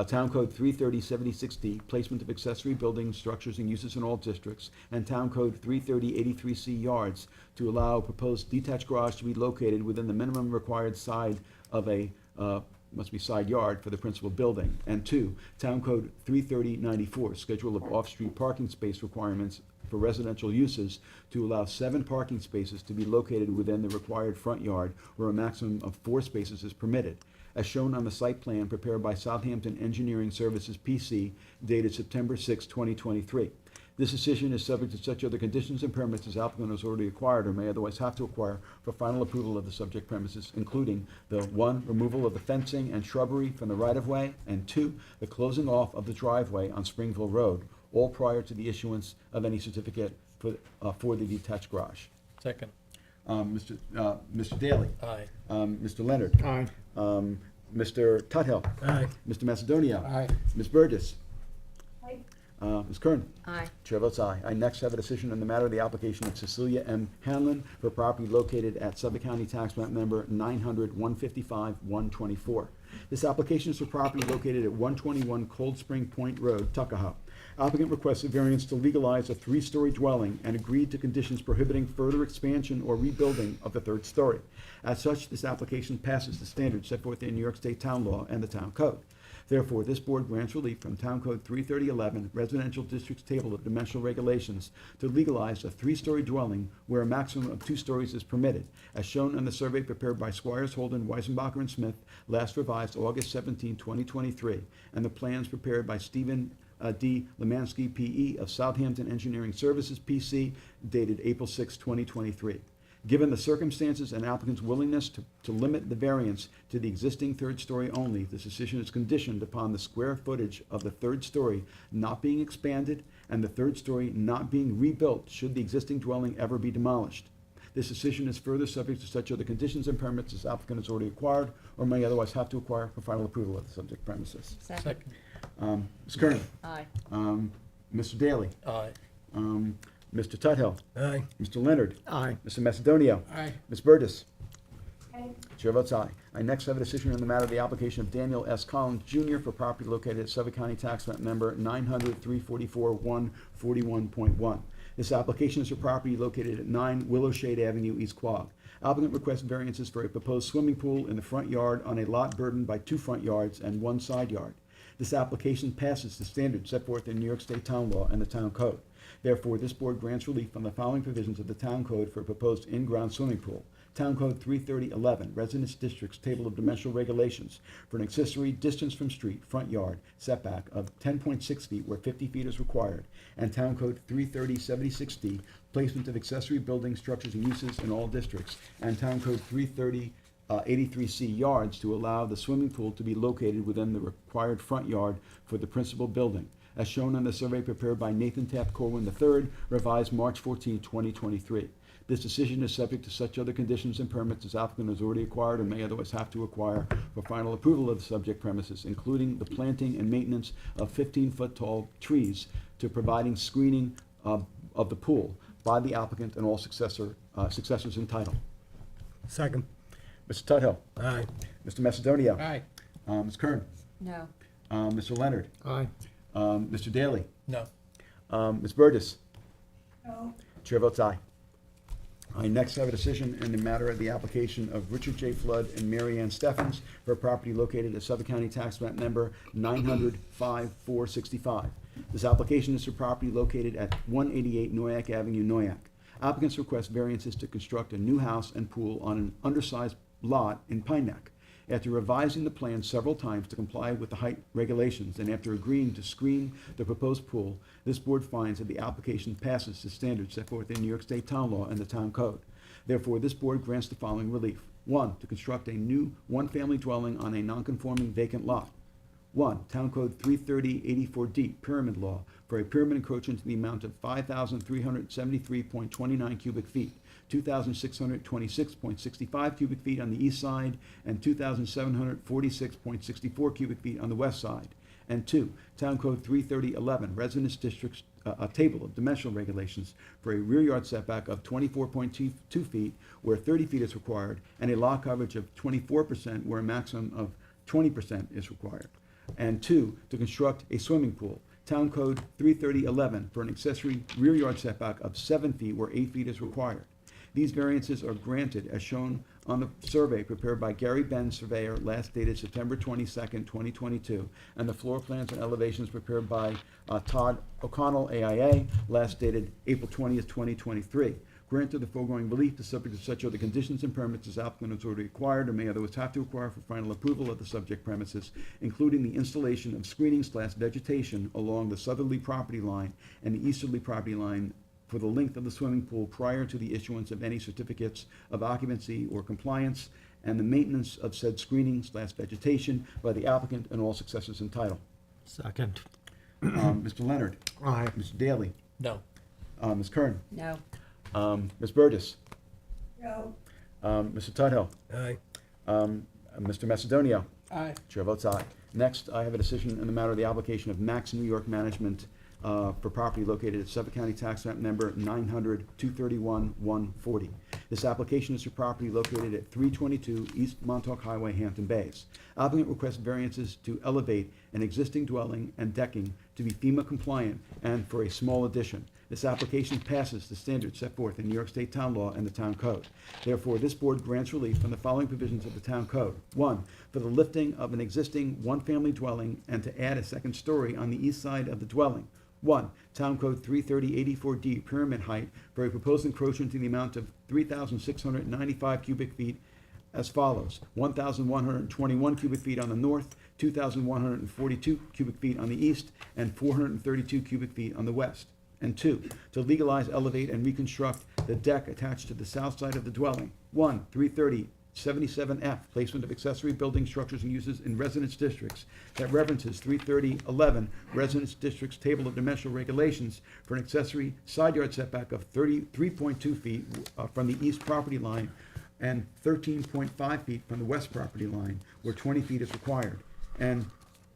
Speaker 6: Town Code 330-76D, placement of accessory buildings, structures, and uses in all districts, and Town Code 330-83C yards to allow proposed detached garage to be located within the minimum required side of a must be side yard for the principal building. And 2, Town Code 330-94, schedule of off-street parking space requirements for residential uses to allow 7 parking spaces to be located within the required front yard where a maximum of 4 spaces is permitted, as shown on the site plan prepared by Southampton Engineering Services PC dated September 6, 2023. This decision is subject to such other conditions and permits as applicant has already acquired or may otherwise have to acquire for final approval of the subject premises, including the 1, removal of the fencing and shrubbery from the right-of-way, and 2, the closing off of the driveway on Springville Road, all prior to the issuance of any certificate for the detached garage.
Speaker 7: Second.
Speaker 6: Mr. Daly.
Speaker 7: Aye.
Speaker 6: Mr. Leonard.
Speaker 4: Aye.
Speaker 6: Mr. Tuthill.
Speaker 11: Aye.
Speaker 6: Mr. Macedonio.
Speaker 4: Aye.
Speaker 6: Ms. Burgess.
Speaker 10: Aye.
Speaker 6: Ms. Kern.
Speaker 2: Aye.
Speaker 6: Chair votes aye. I next have a decision on the matter of the application of Cecilia M. Hanlon for property located at Suffolk County Tax Map Number 900-155-124. This application is for property located at 121 Cold Spring Point Road, Tuckahoe. Applicant requests a variance to legalize a 3-story dwelling and agreed to conditions prohibiting further expansion or rebuilding of the 3rd story. As such, this application passes the standards set forth in New York State Town Law and the Town Code. Therefore, this board grants relief from Town Code 33011, Residential Districts Table of Dimensional Regulations, to legalize a 3-story dwelling where a maximum of 2 stories is permitted, as shown on the survey prepared by Squires, Holden, Weisenbacher, and Smith, last revised August 17, 2023, and the plans prepared by Stephen D. Lemansky, P.E. of Southampton Engineering Services, P.C., dated April 6, 2023. Given the circumstances and applicant's willingness to limit the variance to the existing 3rd story only, this decision is conditioned upon the square footage of the 3rd story not being expanded and the 3rd story not being rebuilt should the existing dwelling ever be demolished. This decision is further subject to such other conditions and permits as applicant has already acquired or may otherwise have to acquire for final approval of the subject premises.
Speaker 7: Second.
Speaker 6: Ms. Kernan.
Speaker 2: Aye.
Speaker 6: Mr. Daly.
Speaker 7: Aye.
Speaker 6: Mr. Tuthill.
Speaker 11: Aye.
Speaker 6: Mr. Leonard.
Speaker 4: Aye.
Speaker 6: Mr. Macedonio.
Speaker 4: Aye.
Speaker 6: Ms. Burgess.
Speaker 10: Aye.
Speaker 6: Chair votes aye. I next have a decision on the matter of the application of Daniel S. Collins Jr. for property located at Suffolk County Tax Map Number 900-344-141.1. This application is for property located at 9 Willow Shade Avenue, East Quogue. Applicant requests variances for a proposed swimming pool in the front yard on a lot burdened by 2 front yards and 1 side yard. This application passes the standards set forth in New York State Town Law and the Town Code. Therefore, this board grants relief from the following provisions of the Town Code for a proposed in-ground swimming pool. Town Code 33011, Residence Districts Table of Dimensional Regulations, for an accessory distance from street, front yard, setback of 10.6 feet where 50 feet is required, and Town Code 33076D, placement of accessory buildings, structures, and uses in all districts, and Town Code 33083C yards to allow the swimming pool to be located within the required front yard for the principal building, as shown on the survey prepared by Nathan Taft Corwin III, revised March 14, 2023. This decision is subject to such other conditions and permits as applicant has already acquired or may otherwise have to acquire for final approval of the subject premises, including the planting and maintenance of 15-foot tall trees to providing screening of the pool by the applicant and all successors entitled.
Speaker 11: Second.
Speaker 6: Mr. Tuthill.
Speaker 11: Aye.
Speaker 6: Mr. Macedonio.
Speaker 4: Aye.
Speaker 6: Ms. Kern.
Speaker 2: No.
Speaker 6: Mr. Leonard.
Speaker 4: Aye.
Speaker 6: Mr. Daly.
Speaker 7: No.
Speaker 6: Ms. Burgess.
Speaker 10: No.
Speaker 6: Chair votes aye. I next have a decision in the matter of the application of Richard J. Flood and Mary Ann Steffens for a property located at Suffolk County Tax Map Number 900-5465. This application is for property located at 188 Noyak Avenue, Noyak. Applicants request variances to construct a new house and pool on an undersized lot in Pine Neck. After revising the plan several times to comply with the height regulations and after agreeing to screen the proposed pool, this board finds that the application passes the standards set forth in New York State Town Law and the Town Code. Therefore, this board grants the following relief. 1, to construct a new one-family dwelling on a non-conforming vacant lot. One, Town Code 330-84D, Pyramid Law, for a pyramid encroachment to the amount of 5,373.29 cubic feet, 2,626.65 cubic feet on the east side, and 2,746.64 cubic feet on the west side. And two, Town Code 330-11, Residence Districts, a table of dimensional regulations for a rear yard setback of 24.2 feet where 30 feet is required, and a lot coverage of 24% where a maximum of 20% is required. And two, to construct a swimming pool, Town Code 330-11, for an accessory rear yard setback of 7 feet where 8 feet is required. These variances are granted as shown on the survey prepared by Gary Ben, surveyor, last dated September 22nd, 2022, and the floor plans and elevations prepared by Todd O'Connell, AIA, last dated April 20th, 2023. Granted the foregoing relief is subject to such other conditions and permits as applicant has already acquired or may otherwise have to acquire for final approval of the subject premises, including the installation of screening/vegetation along the southerly property line and the easterly property line for the length of the swimming pool prior to the issuance of any certificates of occupancy or compliance, and the maintenance of said screening/vegetation by the applicant and all successors in title.
Speaker 7: Second.
Speaker 6: Mr. Leonard.
Speaker 11: Aye.
Speaker 6: Mr. Daly.
Speaker 7: No.
Speaker 6: Ms. Kern.
Speaker 2: No.
Speaker 6: Ms. Burgess.
Speaker 10: no,
Speaker 6: Mr. Tudhill.
Speaker 11: Aye.
Speaker 6: Mr. Macedonio.
Speaker 4: Aye.
Speaker 6: Chair votes aye. Next, I have a decision in the matter of the application of Max New York Management for property located at Suffolk County Tax Map Number 900-231-140. This application is for property located at 322 East Montauk Highway, Hampton Bays. Applicant requests variances to elevate an existing dwelling and decking to be FEMA compliant and for a small addition. This application passes the standards set forth in New York State Town Law and the Town Code. Therefore, this board grants relief from the following provisions of the Town Code. One, for the lifting of an existing one-family dwelling and to add a second story on the east side of the dwelling. One, Town Code 330-84D, pyramid height for a proposed encroachment to the amount of 3,695 cubic feet as follows: 1,121 cubic feet on the north, 2,142 cubic feet on the east, and 432 cubic feet on the west. And two, to legalize, elevate, and reconstruct the deck attached to the south side of the dwelling. One, 330-77F, placement of accessory building structures and uses in residence districts that references 330-11, residence districts table of dimensional regulations for an accessory side yard setback of 33.2 feet from the east property line and 13.5 feet from the west property line, where 20 feet is required. And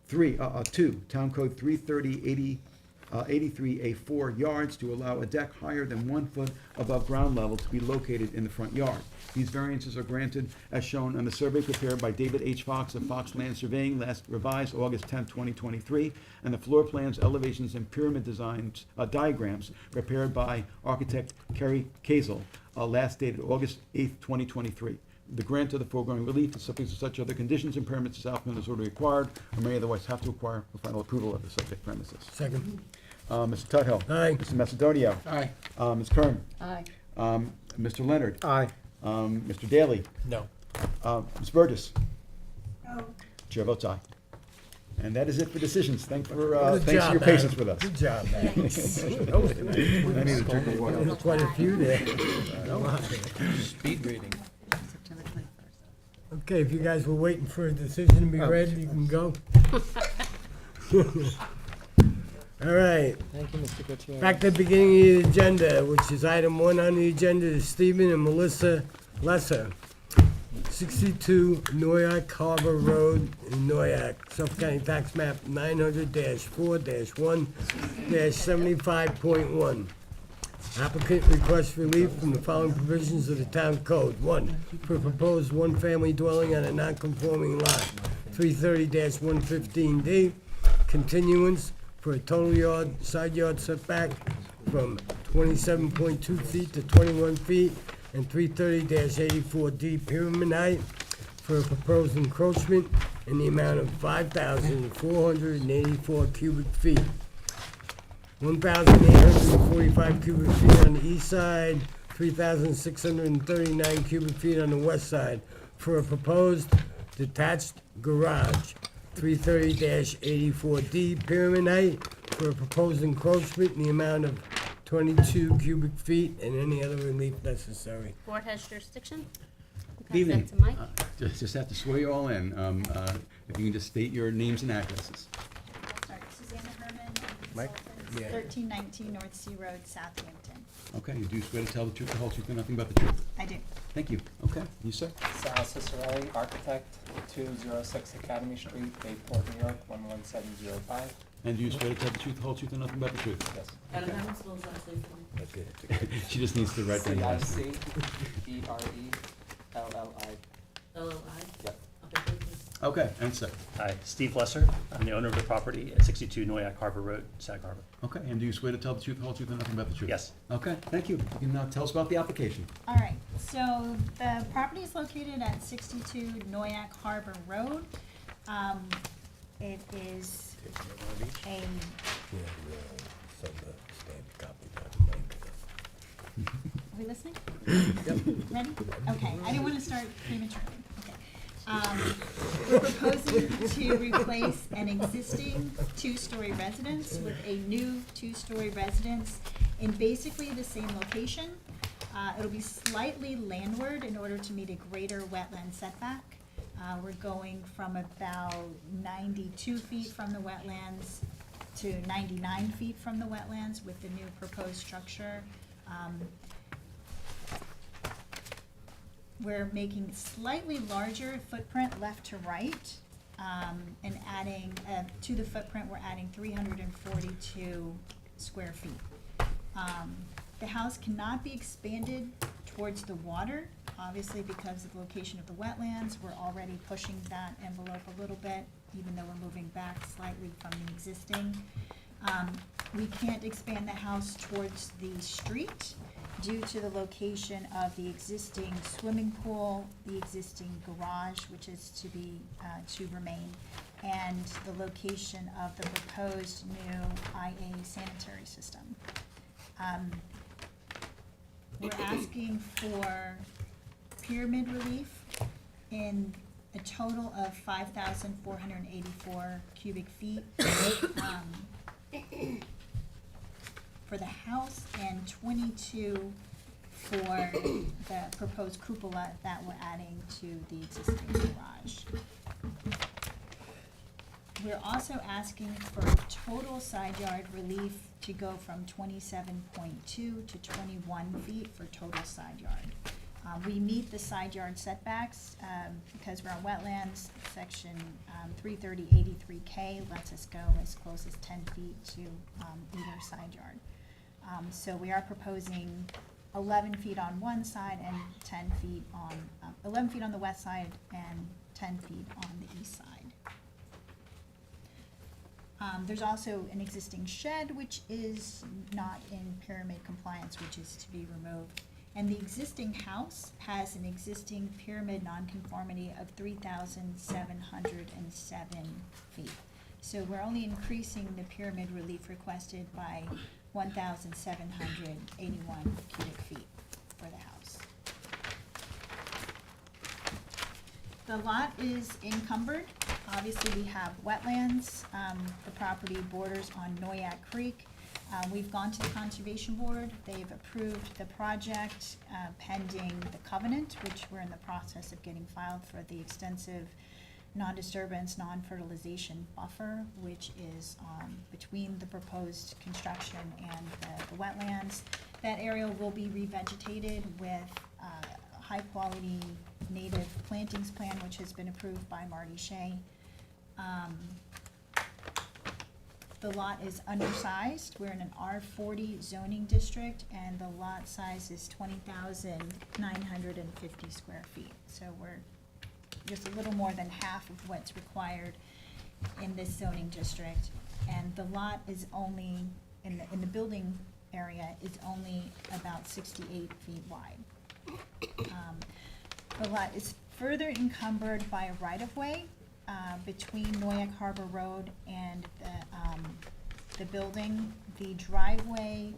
Speaker 6: two, Town Code 330-83A4, yards to allow a deck higher than 1 foot above ground level to be located in the front yard. These variances are granted as shown on the survey prepared by David H. Fox of Fox Land Surveying, last revised August 10, 2023, and the floor plans, elevations, and pyramid designs, diagrams prepared by architect Kerry Kazel, last dated August 8, 2023. The grant of the foregoing relief is subject to such other conditions and permits as applicant has already acquired or may otherwise have to acquire for final approval of the subject premises.
Speaker 11: Second.
Speaker 6: Mr. Tudhill.
Speaker 11: Aye.
Speaker 6: Mr. Macedonio.
Speaker 4: Aye.
Speaker 6: Ms. Kern.
Speaker 2: Aye.
Speaker 6: Mr. Leonard.
Speaker 7: Aye.
Speaker 6: Mr. Daly.
Speaker 7: No.
Speaker 6: Ms. Burgess.
Speaker 10: no.
Speaker 6: Chair votes aye. And that is it for decisions. Thanks for
Speaker 11: Good
Speaker 6: your
Speaker 11: job,
Speaker 6: patience
Speaker 11: Adam.
Speaker 6: with us.
Speaker 11: Good job, man.
Speaker 6: I need a drink of water.
Speaker 11: There's quite a few there.
Speaker 7: Speed reading.
Speaker 2: September 21st.
Speaker 11: Okay, if you guys were waiting for a decision to be read, you can go. All right,
Speaker 7: Thank you, Mr. Gutierrez.
Speaker 11: back to the beginning of the agenda, which is item 1 on the agenda, is Stephen and Melissa Lesser, 62 Noyak Harbor Road in Noyak, Suffolk County Tax Map 900-4-1-75.1. Applicant requests relief from the following provisions of the Town Code. 1, for a proposed one-family dwelling on a non-conforming lot, 330-115D, continuance for a total side yard setback from 27.2 feet to 21 feet, and 330-84D pyramid height for a proposed encroachment in the amount of 5,484 cubic feet. 1,845 cubic feet on the east side, 3,639 cubic feet on the west side, for a proposed detached garage. 330-84D pyramid height for a proposed encroachment in the amount of 22 cubic feet and any other relief necessary.
Speaker 3: Board has jurisdiction?
Speaker 6: Good evening.
Speaker 3: Pass that to Mike.
Speaker 6: Just have to swear you all in. If you can just state your names and addresses.
Speaker 12: Sorry, Susanna Herman,
Speaker 7: Mike?
Speaker 12: consultant,
Speaker 7: Yeah.
Speaker 12: 1319 North Sea Road, Southampton.
Speaker 6: Okay, you do swear to tell the truth, the whole truth, and nothing but the truth?
Speaker 12: I do.
Speaker 6: Thank you. Okay, you, sir?
Speaker 9: Sal Cicerelli, architect, 206 Academy Street, Bayport, New York, 11705.
Speaker 6: And do you swear to tell the truth, the whole truth, and nothing but the truth?
Speaker 9: Yes.
Speaker 1: Adam, how do you spell his last name for me?
Speaker 6: She just needs to write down the last name.
Speaker 9: C-I-C-E-R-E-L-L-I.
Speaker 1: L-L-I?
Speaker 9: Yep.
Speaker 1: Okay, thank you.
Speaker 6: Okay, and sir?
Speaker 13: Hi, Steve Lesser. I'm the owner of the property at 62 Noyak Harbor Road, Sag Harbor.
Speaker 6: Okay, and do you swear to tell the truth, the whole truth, and nothing but the truth?
Speaker 13: Yes.
Speaker 6: Okay, thank you. You can tell us about the application.
Speaker 12: All right, so the property is located at 62 Noyak Harbor Road. It is a, are we listening? Ready? Okay, I didn't want to start prematurely. Okay. We're proposing to replace an existing two-story residence with a new two-story residence in basically the same location. It'll be slightly landward in order to meet a greater wetland setback. We're going from about 92 feet from the wetlands to 99 feet from the wetlands with the new proposed structure. We're making slightly larger footprint left to right, and adding, to the footprint, we're adding 342 square feet. The house cannot be expanded towards the water, obviously because of the location of the wetlands. We're already pushing that envelope a little bit, even though we're moving back slightly from the existing. We can't expand the house towards the street due to the location of the existing swimming pool, the existing garage, which is to be, to remain, and the location of the proposed new IA sanitary system. We're asking for pyramid relief in a total of 5,484 cubic feet for the house and 22 for the proposed cupola that we're adding to the existing garage. We're also asking for total side yard relief to go from 27.2 to 21 feet for total side yard. We meet the side yard setbacks because we're on wetlands. Section 330-83K lets us go as close as 10 feet to either side yard. So we are proposing 11 feet on one side and 10 feet on, 11 feet on the west side and 10 feet on the east side. There's also an existing shed which is not in pyramid compliance, which is to be removed. And the existing house has an existing pyramid nonconformity of 3,707 feet. So we're only increasing the pyramid relief requested by 1,781 cubic feet for the house. The lot is encumbered. Obviously, we have wetlands. The property borders on Noyak Creek. We've gone to the Conservation Board. They've approved the project pending the covenant, which we're in the process of getting filed for the extensive non-disturbance, non-fertilization buffer, which is between the proposed construction and the wetlands. That area will be revegetated with high-quality native plantings plan, which has been approved by Marty Shea. The lot is undersized. We're in an R40 zoning district, and the lot size is 20,950 square feet. So we're just a little more than half of what's required in this zoning district. And the lot is only, in the building area, is only about 68 feet wide. The lot is further encumbered by a right-of-way between Noyak Harbor Road and the building. The driveway,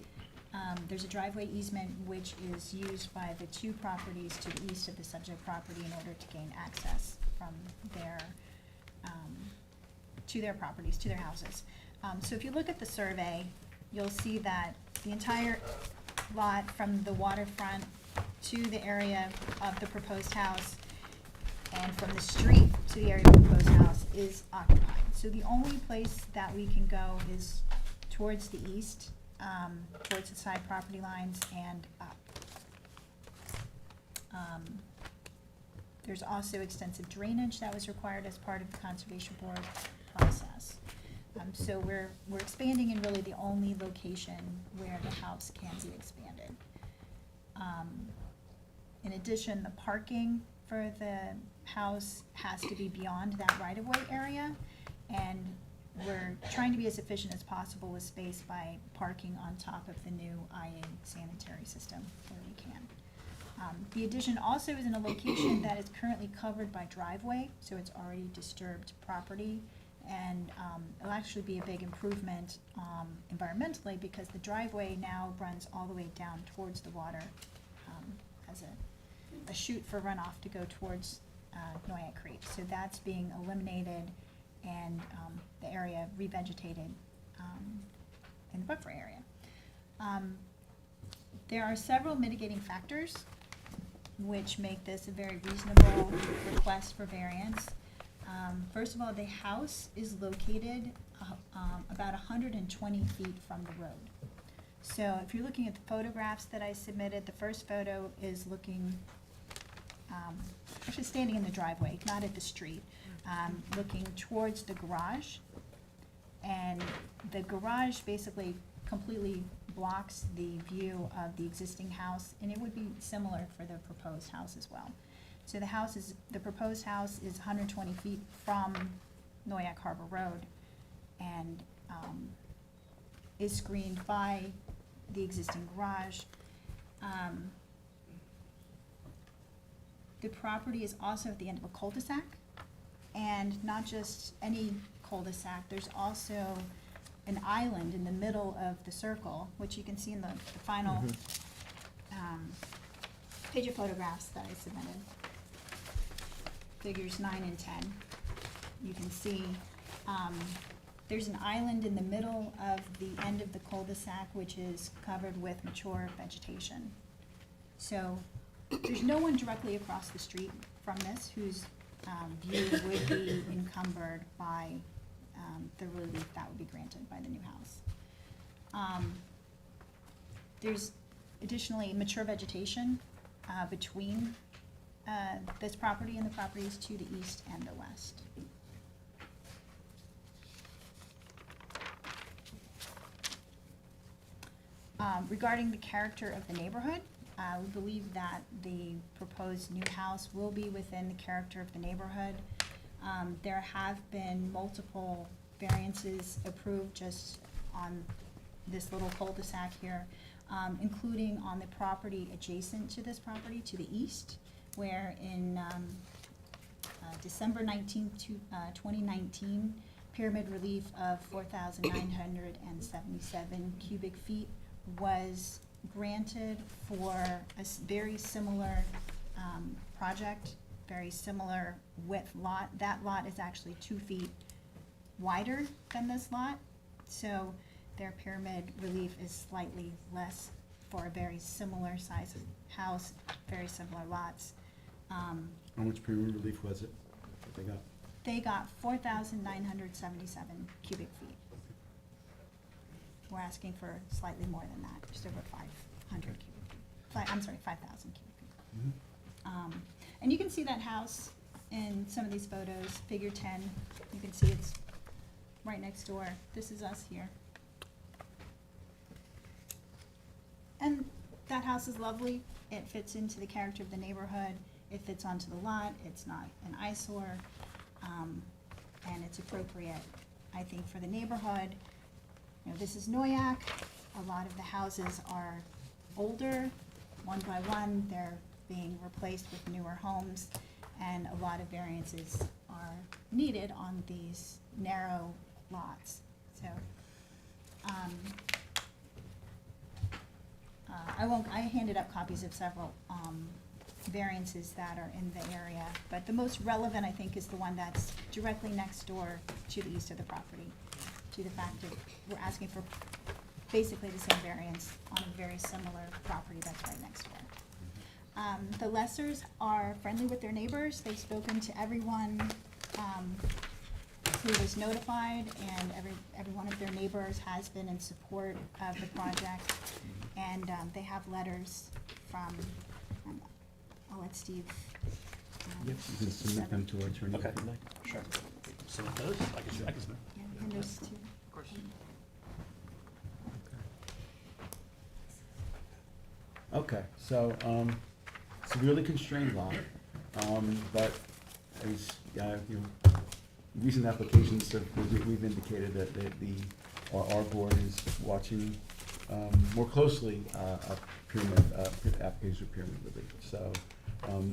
Speaker 12: there's a driveway easement which is used by the two properties to the east of the subject property in order to gain access from their, to their properties, to their houses. So if you look at the survey, you'll see that the entire lot from the waterfront to the area of the proposed house and from the street to the area of the proposed house is occupied. So the only place that we can go is towards the east, towards the side property lines and up. There's also extensive drainage that was required as part of the Conservation Board process. So we're expanding in really the only location where the house can be expanded. In addition, the parking for the house has to be beyond that right-of-way area, and we're trying to be as efficient as possible with space by parking on top of the new IA sanitary system where we can. The addition also is in a location that is currently covered by driveway, so it's already disturbed property, and it'll actually be a big improvement environmentally because the driveway now runs all the way down towards the water as a chute for runoff to go towards Noyak Creek. So that's being eliminated and the area revegetated in the buffer area. There are several mitigating factors which make this a very reasonable request for variance. First of all, the house is located about 120 feet from the road. So if you're looking at the photographs that I submitted, the first photo is looking, actually standing in the driveway, not at the street, looking towards the garage. And the garage basically completely blocks the view of the existing house, and it would be similar for the proposed house as well. So the proposed house is 120 feet from Noyak Harbor Road and is screened by the existing garage. The property is also at the end of a cul-de-sac, and not just any cul-de-sac, there's also an island in the middle of the circle, which you can see in the final page of photographs that I submitted. Figures 9 and 10. You can see there's an island in the middle of the end of the cul-de-sac, which is covered with mature vegetation. So there's no one directly across the street from this whose view would be encumbered by the relief that would be granted by the new house. There's additionally mature vegetation between this property and the properties to the east and the west. Regarding the character of the neighborhood, we believe that the proposed new house will be within the character of the neighborhood. There have been multiple variances approved just on this little cul-de-sac here, including on the property adjacent to this property to the east, where in December 19th, 2019, pyramid relief of 4,977 cubic feet was granted for a very similar project, very similar width lot. That lot is actually 2 feet wider than this lot, so their pyramid relief is slightly less for a very similar size house, very similar lots.
Speaker 6: How much pyramid relief was it that they got?
Speaker 12: They got 4,977 cubic feet. We're asking for slightly more than that, just over 500 cubic feet. I'm sorry, 5,000 cubic feet. And you can see that house in some of these photos, figure 10. You can see it's right next door. This is us here. And that house is lovely. It fits into the character of the neighborhood. It fits onto the lot. It's not an eyesore. And it's appropriate, I think, for the neighborhood. You know, this is Noyak. A lot of the houses are older. One by one, they're being replaced with newer homes, and a lot of variances are needed on these narrow lots. So, I handed out copies of several variances that are in the area, but the most relevant, I think, is the one that's directly next door to the east of the property, to the fact that we're asking for basically the same variance on a very similar property that's right next door. The lessers are friendly with their neighbors. They've spoken to everyone crew was notified, and every one of their neighbors has been in support of the project. And they have letters from, I'll let Steve.
Speaker 6: Yep, you can submit them to our attorney if
Speaker 13: Okay.
Speaker 6: you'd like.
Speaker 13: Sure. So those, I can submit.
Speaker 12: Yeah, and there's two.
Speaker 13: Of course.
Speaker 6: Okay, so, severely constrained lot, but as, you know, recent applications have, we've indicated that our board is watching, more closely, a pyramid, application of pyramid relief. So,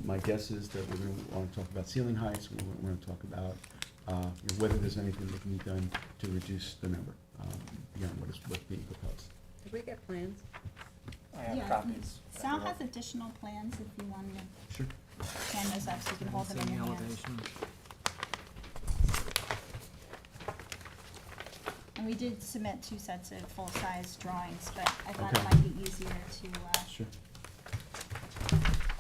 Speaker 6: my guess is that we're gonna wanna talk about ceiling heights, we're gonna talk about, you know, whether there's anything that can be done to reduce the number, beyond what's being proposed.
Speaker 2: Did we get plans?
Speaker 8: I have
Speaker 12: Yeah,
Speaker 8: copies.
Speaker 12: Sal has additional plans if you want to
Speaker 6: Sure.
Speaker 12: scan those up so you can hold them in your hands. And we did submit 2 sets of full-size drawings, but I thought it
Speaker 6: Okay.
Speaker 12: might be easier to,
Speaker 6: Sure.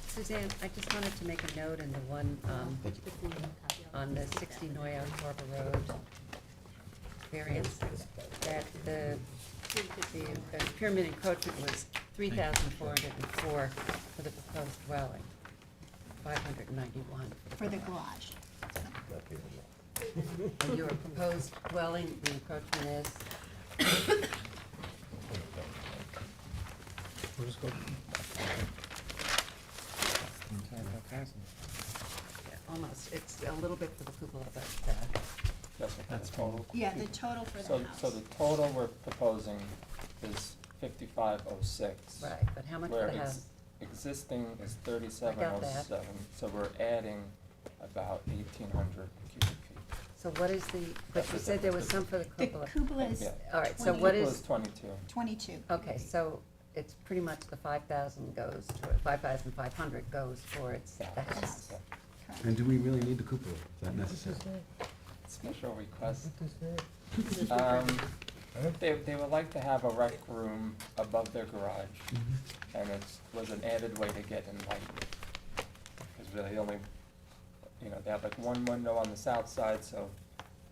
Speaker 2: Suzanne, I just wanted to make a note in the one, on the 60 Noyak Harbor Road variance, that the pyramid encroachment was 3,404 for the proposed dwelling, 591.
Speaker 12: for the garage.
Speaker 2: And your proposed dwelling, the encroachment is?
Speaker 7: We'll just go.
Speaker 2: Yeah, almost, it's a little bit for the cupola, but,
Speaker 8: That's total.
Speaker 12: Yeah, the total for the
Speaker 8: So
Speaker 12: house.
Speaker 8: the total we're proposing is 5506.
Speaker 2: right, but how much for
Speaker 8: Where
Speaker 2: the house?
Speaker 8: existing is
Speaker 2: I got that.
Speaker 8: 3707, so we're adding about 1,800 cubic feet.
Speaker 2: So what is the, but you said there was some for the
Speaker 12: The
Speaker 2: cupola.
Speaker 12: cupola is
Speaker 8: Yeah.
Speaker 2: All right, so
Speaker 12: 20.
Speaker 2: what
Speaker 8: Cupola
Speaker 2: is,
Speaker 8: 22.
Speaker 12: 22.
Speaker 2: okay, so it's pretty much the 5,000 goes to, 5,500 goes towards the house.
Speaker 8: Yeah.
Speaker 12: Correct.
Speaker 6: And do we really need the cupola? Is that necessary?
Speaker 8: Special request. They would like to have a rec room above their garage, and it was an added way to get in light. Because really only, you know, they have like one window on the south side, so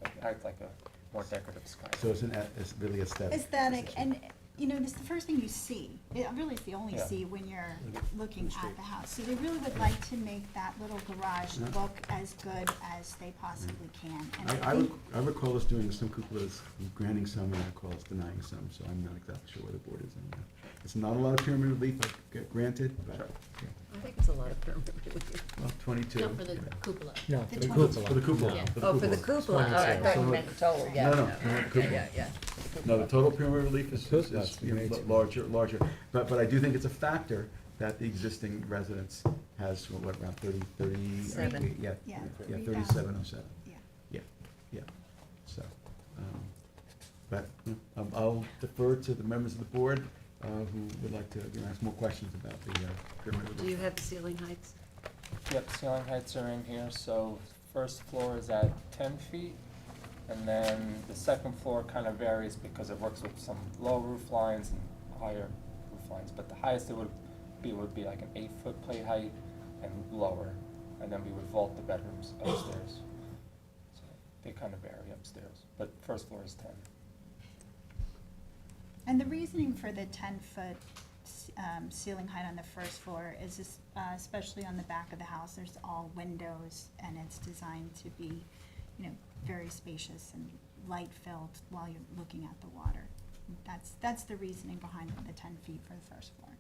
Speaker 8: it acts like a more decorative sky.
Speaker 6: So it's really aesthetic.
Speaker 12: Aesthetic, and, you know, this is the first thing you see. It really is the only
Speaker 8: Yeah.
Speaker 12: see when you're looking at the house. So they really would like to make that little garage
Speaker 6: Yeah.
Speaker 12: look as good as they possibly can. And
Speaker 6: I
Speaker 12: think,
Speaker 6: I recall us doing some cupolas, granting some, and I recall us denying some, so I'm not exactly sure where the board is on that. It's not a lot of pyramid relief, granted, but,
Speaker 8: Sure.
Speaker 6: yeah.
Speaker 2: I think it's a lot of pyramid relief.
Speaker 6: Well, 22.
Speaker 3: Not for the
Speaker 6: yeah.
Speaker 3: cupola.
Speaker 7: No,
Speaker 12: The
Speaker 7: for the
Speaker 12: 20.
Speaker 7: cupola.
Speaker 6: For the cupola.
Speaker 3: Yeah.
Speaker 2: Oh, for the cupola, oh, I thought you meant the total, yeah.
Speaker 6: No, no,
Speaker 2: Yeah,
Speaker 6: cupola.
Speaker 2: yeah.
Speaker 6: No, the total pyramid relief is,
Speaker 7: This
Speaker 6: yes,
Speaker 7: is
Speaker 6: you know,
Speaker 7: amazing.
Speaker 6: larger, but I do think it's a factor that the existing residence has, what, around 30,
Speaker 2: Seven.
Speaker 6: yeah,
Speaker 12: Yeah,
Speaker 6: 3707.
Speaker 12: yeah.
Speaker 6: Yeah, so, but, I'll defer to the members of the board, who would like to, you know, ask more questions about the, pyramid relief.
Speaker 2: Do you have the ceiling heights?
Speaker 8: Yep, ceiling heights are in here, so first floor is at 10 feet, and then the second floor kind of varies because it works with some low roof lines and higher roof lines, but the highest it would be like an 8-foot plate height and lower, and then we would vault the bedrooms upstairs. So they kind of vary upstairs, but first floor is 10.
Speaker 12: And the reasoning for the 10-foot ceiling height on the first floor is especially on the back of the house, there's all windows, and it's designed to be, you know, very spacious and light-filled while you're looking at the water. That's the reasoning behind the 10 feet for the first floor.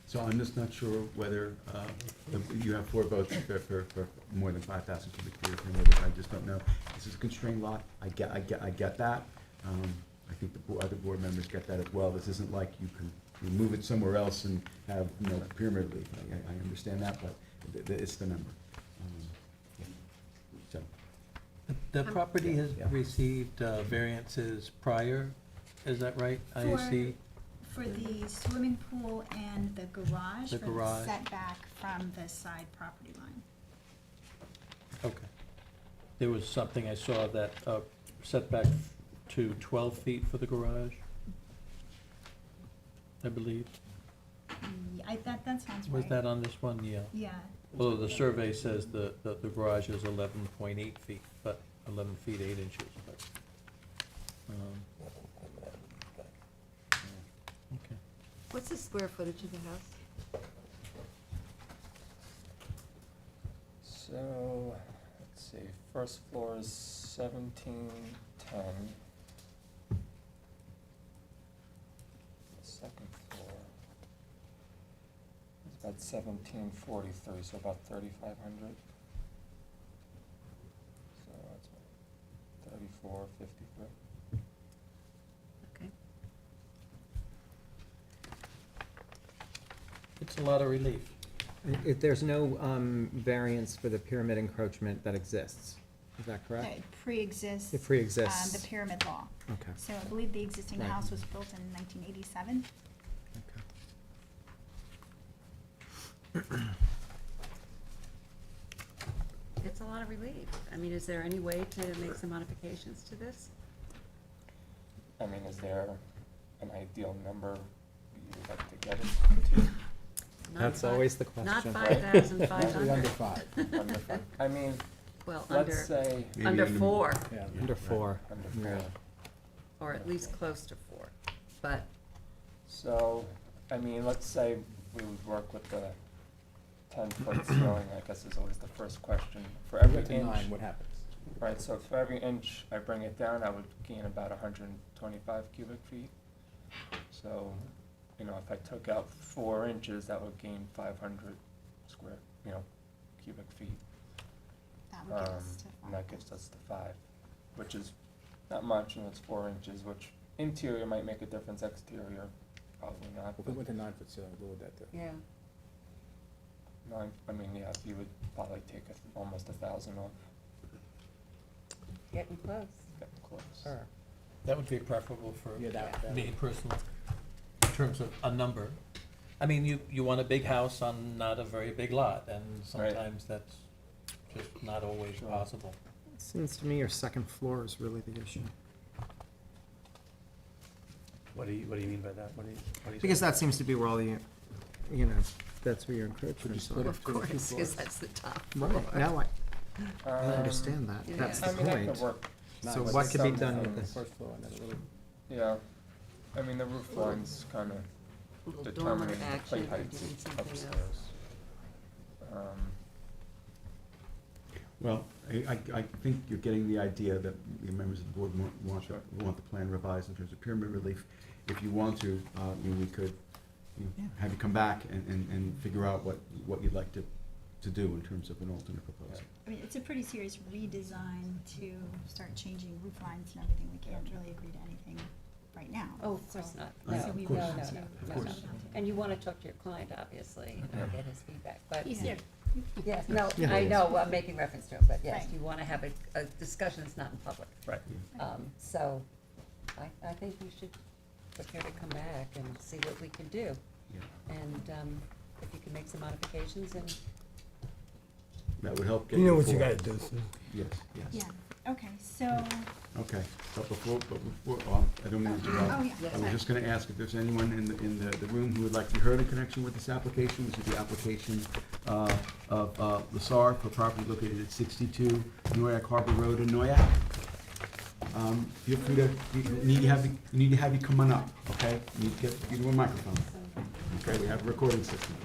Speaker 6: So I'm just not sure whether, you have 4 votes for more than 5,000 cubic feet, and whether, I just don't know. This is a constrained lot, I get that. I think the other board members get that as well. This isn't like you can move it somewhere else and have, you know, pyramid relief. I understand that, but it's the number. Yeah. So,
Speaker 7: The property has
Speaker 6: Yeah.
Speaker 7: received variances prior, is that right? I see.
Speaker 12: For the swimming pool and the garage,
Speaker 7: The
Speaker 12: for the
Speaker 7: garage.
Speaker 12: setback from the side property line.
Speaker 7: Okay. There was something I saw that setback to 12 feet for the garage, I believe.
Speaker 12: That sounds right.
Speaker 7: Was that on this one? Yeah.
Speaker 12: Yeah,
Speaker 7: Although the survey says the garage is 11.8 feet, but 11 feet 8 inches, but, okay.
Speaker 2: What's the square footage of the house?
Speaker 9: So, let's see, first floor is 1710. The second floor is about 1743, so about 3,500. So that's what, 3453.
Speaker 2: Okay.
Speaker 7: It's a lot of relief.
Speaker 14: If there's no variance for the pyramid encroachment that exists, is that correct?
Speaker 12: It pre-exists.
Speaker 14: It pre-exists.
Speaker 12: The pyramid law.
Speaker 14: Okay.
Speaker 12: So I believe the existing
Speaker 14: Right.
Speaker 12: house was built in 1987.
Speaker 2: It's a lot of relief. I mean, is there any way to make some modifications to this?
Speaker 9: I mean, is there an ideal number you'd like to get it to?
Speaker 2: Not
Speaker 14: That's
Speaker 2: fi-
Speaker 14: always the
Speaker 2: Not
Speaker 14: question.
Speaker 2: 5,500.
Speaker 4: Under 5.
Speaker 9: Under five? I mean,
Speaker 2: Well, under,
Speaker 9: let's say
Speaker 2: under 4,
Speaker 4: Yeah.
Speaker 14: Under 4.
Speaker 9: under
Speaker 14: Yeah.
Speaker 9: 4.
Speaker 2: or at least close to 4. But,
Speaker 9: So, I mean, let's say we would work with the 10-foot ceiling, I guess is always the first question. For every
Speaker 4: Up to
Speaker 9: inch,
Speaker 4: 9, what happens?
Speaker 9: right, so for every inch I bring it down, I would gain about 125 cubic feet. So, you know, if I took out 4 inches, that would gain 500 square, cubic feet.
Speaker 12: That would get us to
Speaker 9: And that gets us to 5, which is not much, it's 4 inches, which interior might make a difference, exterior probably not.
Speaker 4: If we went to 9-foot ceiling, what would that do?
Speaker 2: yeah,
Speaker 9: You would probably take almost 1,000 off,
Speaker 2: getting close.
Speaker 9: getting close.
Speaker 2: Sure.
Speaker 7: That would be preferable for
Speaker 4: Yeah, that
Speaker 7: me personally, in terms of a number. I mean, you want a big house on not a very big lot, and sometimes that's just not always
Speaker 9: Sure.
Speaker 7: possible.
Speaker 14: Seems to me your second floor is really the issue.
Speaker 13: What do you mean by that? What do you
Speaker 14: Because
Speaker 13: say?
Speaker 14: that seems to be where all the, that's where your encroachments
Speaker 4: split
Speaker 14: are.
Speaker 4: it
Speaker 2: Of
Speaker 4: between the two
Speaker 2: course, because
Speaker 4: floors?
Speaker 2: that's the top floor.
Speaker 14: Right, now I understand that,
Speaker 2: Yeah.
Speaker 14: that's
Speaker 9: I
Speaker 14: the
Speaker 9: mean, that could
Speaker 14: point.
Speaker 9: work.
Speaker 14: So
Speaker 4: Nine,
Speaker 14: what
Speaker 4: but
Speaker 14: could be
Speaker 4: some
Speaker 14: done
Speaker 4: on
Speaker 14: with
Speaker 4: the
Speaker 14: this?
Speaker 4: First floor and then a little,
Speaker 9: Yeah, I mean, the roof line's kind of
Speaker 2: Little dormer
Speaker 9: determining the
Speaker 2: action,
Speaker 9: plate
Speaker 2: or
Speaker 9: heights
Speaker 2: doing something else.
Speaker 9: upstairs.
Speaker 6: Well, I think you're getting the idea that the members of the board
Speaker 9: Sure.
Speaker 6: want the plan revised in terms of pyramid relief. If you want to, we could have you come back and figure out what you'd like to do in terms of an alternate proposal.
Speaker 12: I mean, it's a pretty serious redesign to start changing roof lines and everything. We can't really agree to anything right now.
Speaker 2: Oh, of course
Speaker 12: So-
Speaker 2: not.
Speaker 6: Of
Speaker 2: No,
Speaker 6: course.
Speaker 2: no, no,
Speaker 6: Of
Speaker 2: no,
Speaker 6: Of
Speaker 2: no,
Speaker 6: course.
Speaker 2: no. And you want to talk to your client, obviously, and get his feedback, but.
Speaker 3: He's here.
Speaker 2: Yes, no,
Speaker 14: Yeah.
Speaker 2: I know, I'm making reference to him, but yes,
Speaker 12: Right.
Speaker 2: you want to have a discussion that's not in public.
Speaker 13: Right.
Speaker 2: So, I think we should prepare to come back and see what we can do.
Speaker 6: Yeah.
Speaker 2: And, if you can make some modifications and,
Speaker 6: That would help get
Speaker 11: You know what you
Speaker 6: forward.
Speaker 11: gotta do, Sue.
Speaker 6: Yes, yes.
Speaker 12: Yeah, okay, so,
Speaker 6: Okay, but before, I don't mean to interrupt.
Speaker 12: oh, yeah.
Speaker 6: I was just gonna ask if there's anyone in the room who would like to be heard in connection with this application. This is the application of Lassar for property located at 62 Noyak Harbor Road in Noyak. Feel free to, you need to have you come on up, okay? You need to get you to a microphone. Okay, we have a recording system.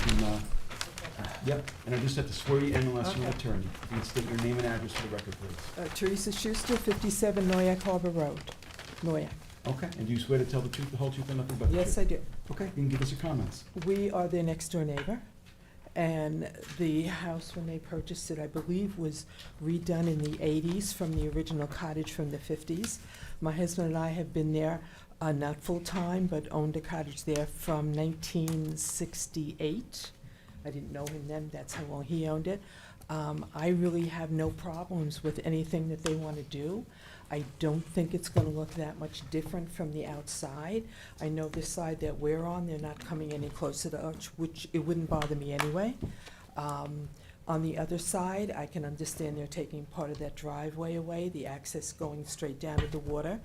Speaker 6: And, yep, and I just have to swear you in unless you're an attorney. You can state your name and address for the record, please.
Speaker 15: Teresa Schuster, 57 Noyak Harbor Road, Noyak.
Speaker 6: Okay, and do you swear to tell the truth, the whole truth, and nothing but the truth?
Speaker 15: Yes, I do.
Speaker 6: Okay, you can give us your comments.
Speaker 15: We are their next-door neighbor, and the house, when they purchased it, I believe, was redone in the 80s from the original cottage from the 50s. My husband and I have been there, not full-time, but owned a cottage there from 1968. I didn't know him then, that's how long he owned it. I really have no problems with anything that they want to do. I don't think it's gonna look that much different from the outside. I know this side that we're on, they're not coming any closer to us, which it wouldn't bother me anyway. On On the other side, I can understand they're taking part of that driveway away, the access going straight down to the water.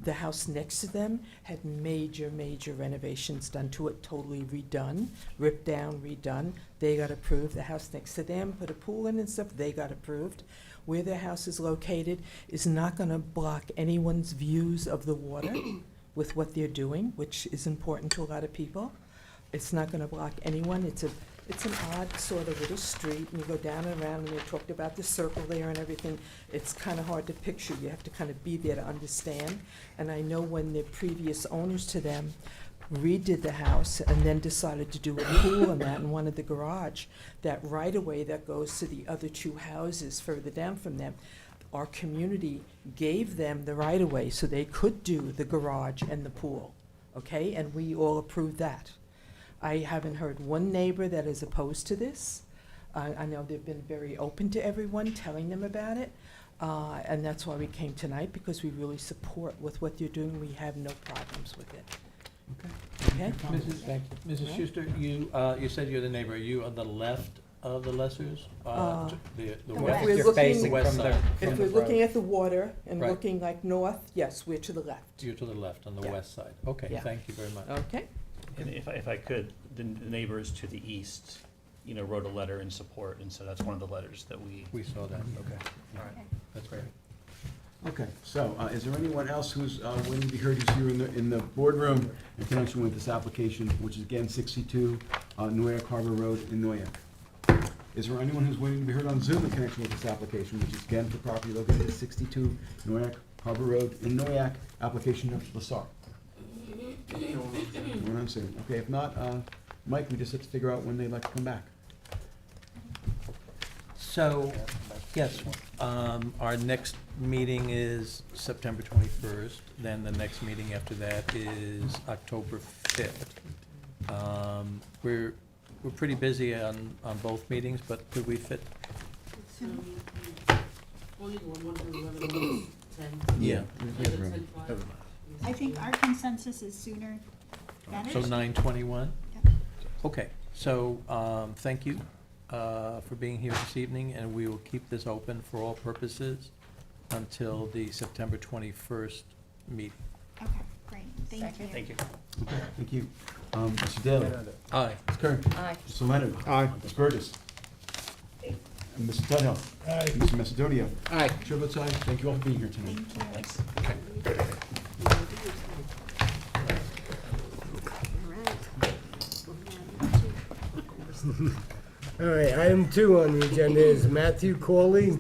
Speaker 15: The house next to them had major, major renovations done to it, totally redone, ripped down, redone. They got approved. The house next to them put a pool in and stuff, they got approved. Where their house is located is not gonna block anyone's views of the water with what they're doing, which is important to a lot of people. It's not gonna block anyone. It's an odd sort of little street, and you go down and around, and they talked about the circle there and everything. It's kind of hard to picture. You have to kind of be there to understand. And I know when the previous owners to them redid the house and then decided to do a pool in that and wanted the garage, that right-of-way that goes to the other two houses further down from them, our community gave them the right-of-way so they could do the garage and the pool, okay? And we all approved that. I haven't heard one neighbor that is opposed to this. I know they've been very open to everyone, telling them about it. And that's why we came tonight, because we really support with what you're doing. We have no problems with it. Okay?
Speaker 7: Mrs. Schuster, you said you're the neighbor. Are you on the left of the Lessers? The west?
Speaker 15: we're
Speaker 14: You're
Speaker 15: looking-
Speaker 14: facing
Speaker 7: West
Speaker 14: from the,
Speaker 7: side.
Speaker 14: from
Speaker 15: If
Speaker 14: the
Speaker 15: we're
Speaker 14: road.
Speaker 15: looking at the water and
Speaker 7: Right.
Speaker 15: looking like north, yes, we're to the left.
Speaker 7: You're to the left, on the
Speaker 15: Yeah.
Speaker 7: west side. Okay,
Speaker 15: Yeah.
Speaker 7: thank you very much.
Speaker 15: Okay?
Speaker 13: And if I could, the neighbors to the east, wrote a letter in support, and so that's one of the letters that we.
Speaker 7: We saw that, okay.
Speaker 13: All right.
Speaker 7: That's great.
Speaker 6: Okay, so, is there anyone else who's waiting to be heard, who's here in the boardroom in connection with this application, which is again 62 Noyak Harbor Road in Noyak? Is there anyone who's waiting to be heard on Zoom in connection with this application, which is again for property located at 62 Noyak Harbor Road in Noyak, application of Lassar? We're on Zoom. Okay, if not, Mike, we just have to figure out when they'd like to come back.
Speaker 7: So, yes, our next meeting is September 21st, then the next meeting after that is October 5th. We're pretty busy on both meetings, but could we fit?
Speaker 1: Only one to 11, 10.
Speaker 7: Yeah.
Speaker 1: Like a 10, 5.
Speaker 12: I think our consensus is sooner better.
Speaker 7: So 9:21?
Speaker 12: Yep.
Speaker 7: Okay, so, thank you for being here this evening, and we will keep this open for all purposes until the September 21st meeting.
Speaker 12: Okay, great, thank you.
Speaker 13: Thank you.
Speaker 6: Okay, thank you. Mr. Daly?
Speaker 7: Aye.
Speaker 6: Ms. Kern?
Speaker 2: Aye.
Speaker 6: Mr. Leonard? Aye. Ms. Burgess? And Mr. Tudhill?
Speaker 11: Aye.
Speaker 6: Mr. Macedonia?
Speaker 4: Aye.
Speaker 6: Chair votes aye. Thank you all for being here tonight.
Speaker 12: Thank you.
Speaker 11: All right, item 2 on the agenda is Matthew Corley,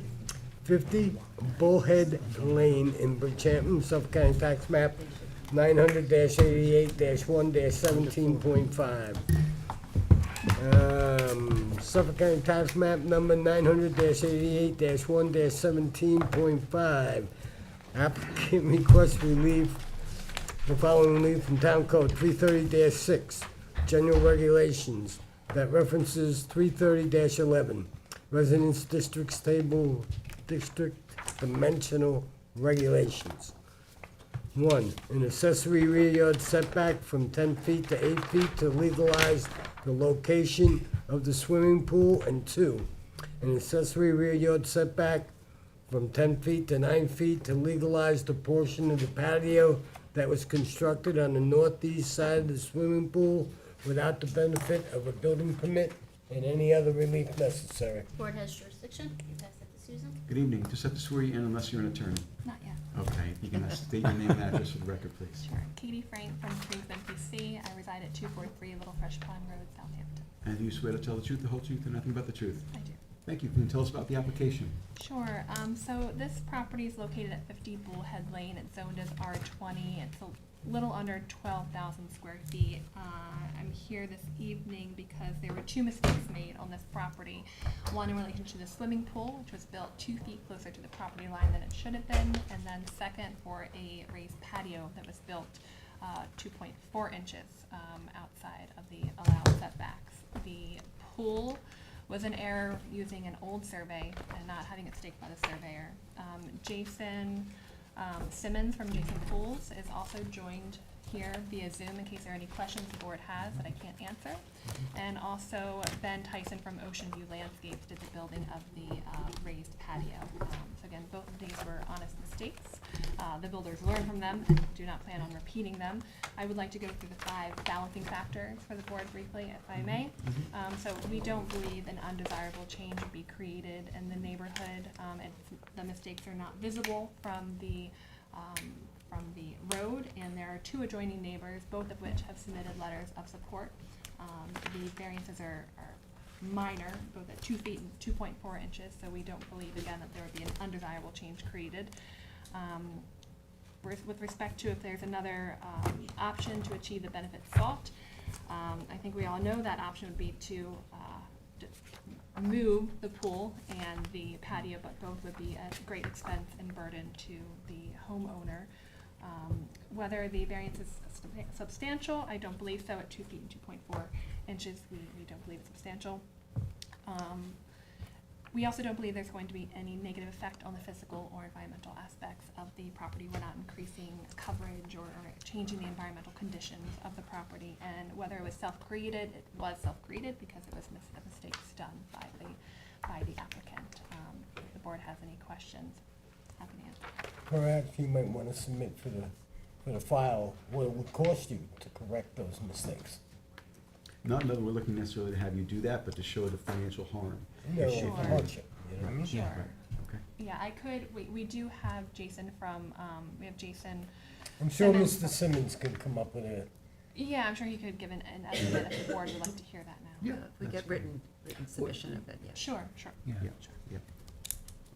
Speaker 11: 50 Bullhead Lane in Bridgehampton, Suffolk County Tax Map 900-88-1-17.5. Suffolk County Tax Map number 900-88-1-17.5. Applicant requests relief, the following relief from Town Code 330-6, General Regulations, that references 330-11, Residence Districts Table, District Dimensional Regulations. 1, an accessory rear yard setback from 10 feet to 8 feet to legalize the location of the swimming pool. And 2, an accessory rear yard setback from 10 feet to 9 feet to legalize the portion of the patio that was constructed on the northeast side of the swimming pool without the benefit of a building permit and any other relief necessary.
Speaker 3: Board has jurisdiction. You pass that to Susan.
Speaker 6: Good evening. Just have to swear you in unless you're an attorney.
Speaker 8: Not yet.
Speaker 6: Okay, you can state your name and address for the record, please.
Speaker 8: Sure. Katie Frank from Queensland, PC. I reside at 243 Little Fresh Pond Road, Southampton.
Speaker 6: And do you swear to tell the truth, the whole truth, and nothing but the truth?
Speaker 8: I do.
Speaker 6: Thank you. Can you tell us about the application?
Speaker 8: Sure. So this property is located at 50 Bullhead Lane. It's zoned as R20. It's a little under 12,000 square feet. I'm here this evening because there were 2 mistakes made on this property. One in relation to the swimming pool, which was built 2 feet closer to the property line than it should have been. And then second, for a raised patio that was built 2.4 inches outside of the allowed setbacks. The pool was an error using an old survey and not having it staked by the surveyor. Jason Simmons from Jason Pools is also joined here via Zoom in case there are any questions the board has that I can't answer. And also Ben Tyson from Ocean View Landscapes did the building of the raised patio. So again, both of these were honest mistakes. The builders learned from them and do not plan on repeating them. I would like to go through the 5 balancing factors for the board briefly, if I may. So we don't believe an undesirable change would be created in the neighborhood. The mistakes are not visible from the road, and there are 2 adjoining neighbors, both of which have submitted letters of support. The variances are minor, both at 2 feet and 2.4 inches, so we don't believe, again, that there would be an undesirable change created. With respect to if there's another option to achieve the benefits sought, I think we all know that option would be to move the pool and the patio, but both would be at great expense and burden to the homeowner. Whether the variance is substantial, I don't believe so. At 2 feet and 2.4 inches, we don't believe it's substantial. We also don't believe there's going to be any negative effect on the physical or environmental aspects of the property. We're not increasing coverage or changing the environmental conditions of the property. And whether it was self-created, it was self-created because it was mistakes done by the applicant. If the board has any questions, happy to answer.
Speaker 11: Perhaps you might want to submit for the file what it would cost you to correct those mistakes.
Speaker 6: Not that we're looking necessarily to have you do that, but to show the financial harm.
Speaker 11: No,
Speaker 8: Sure.
Speaker 11: hardship, you know what I mean?
Speaker 8: Sure.
Speaker 6: Okay.
Speaker 8: Yeah, I could, we do have Jason from, we have Jason.
Speaker 11: I'm sure
Speaker 8: Simmons.
Speaker 11: Mr. Simmons can come up with a,
Speaker 8: Yeah, I'm sure he could give an estimate if the board would like to hear that now.
Speaker 6: Yeah,
Speaker 2: If we
Speaker 6: that's
Speaker 2: get written submission of it, yeah.
Speaker 8: Sure, sure.
Speaker 6: Yeah,
Speaker 8: Sure.
Speaker 6: yeah.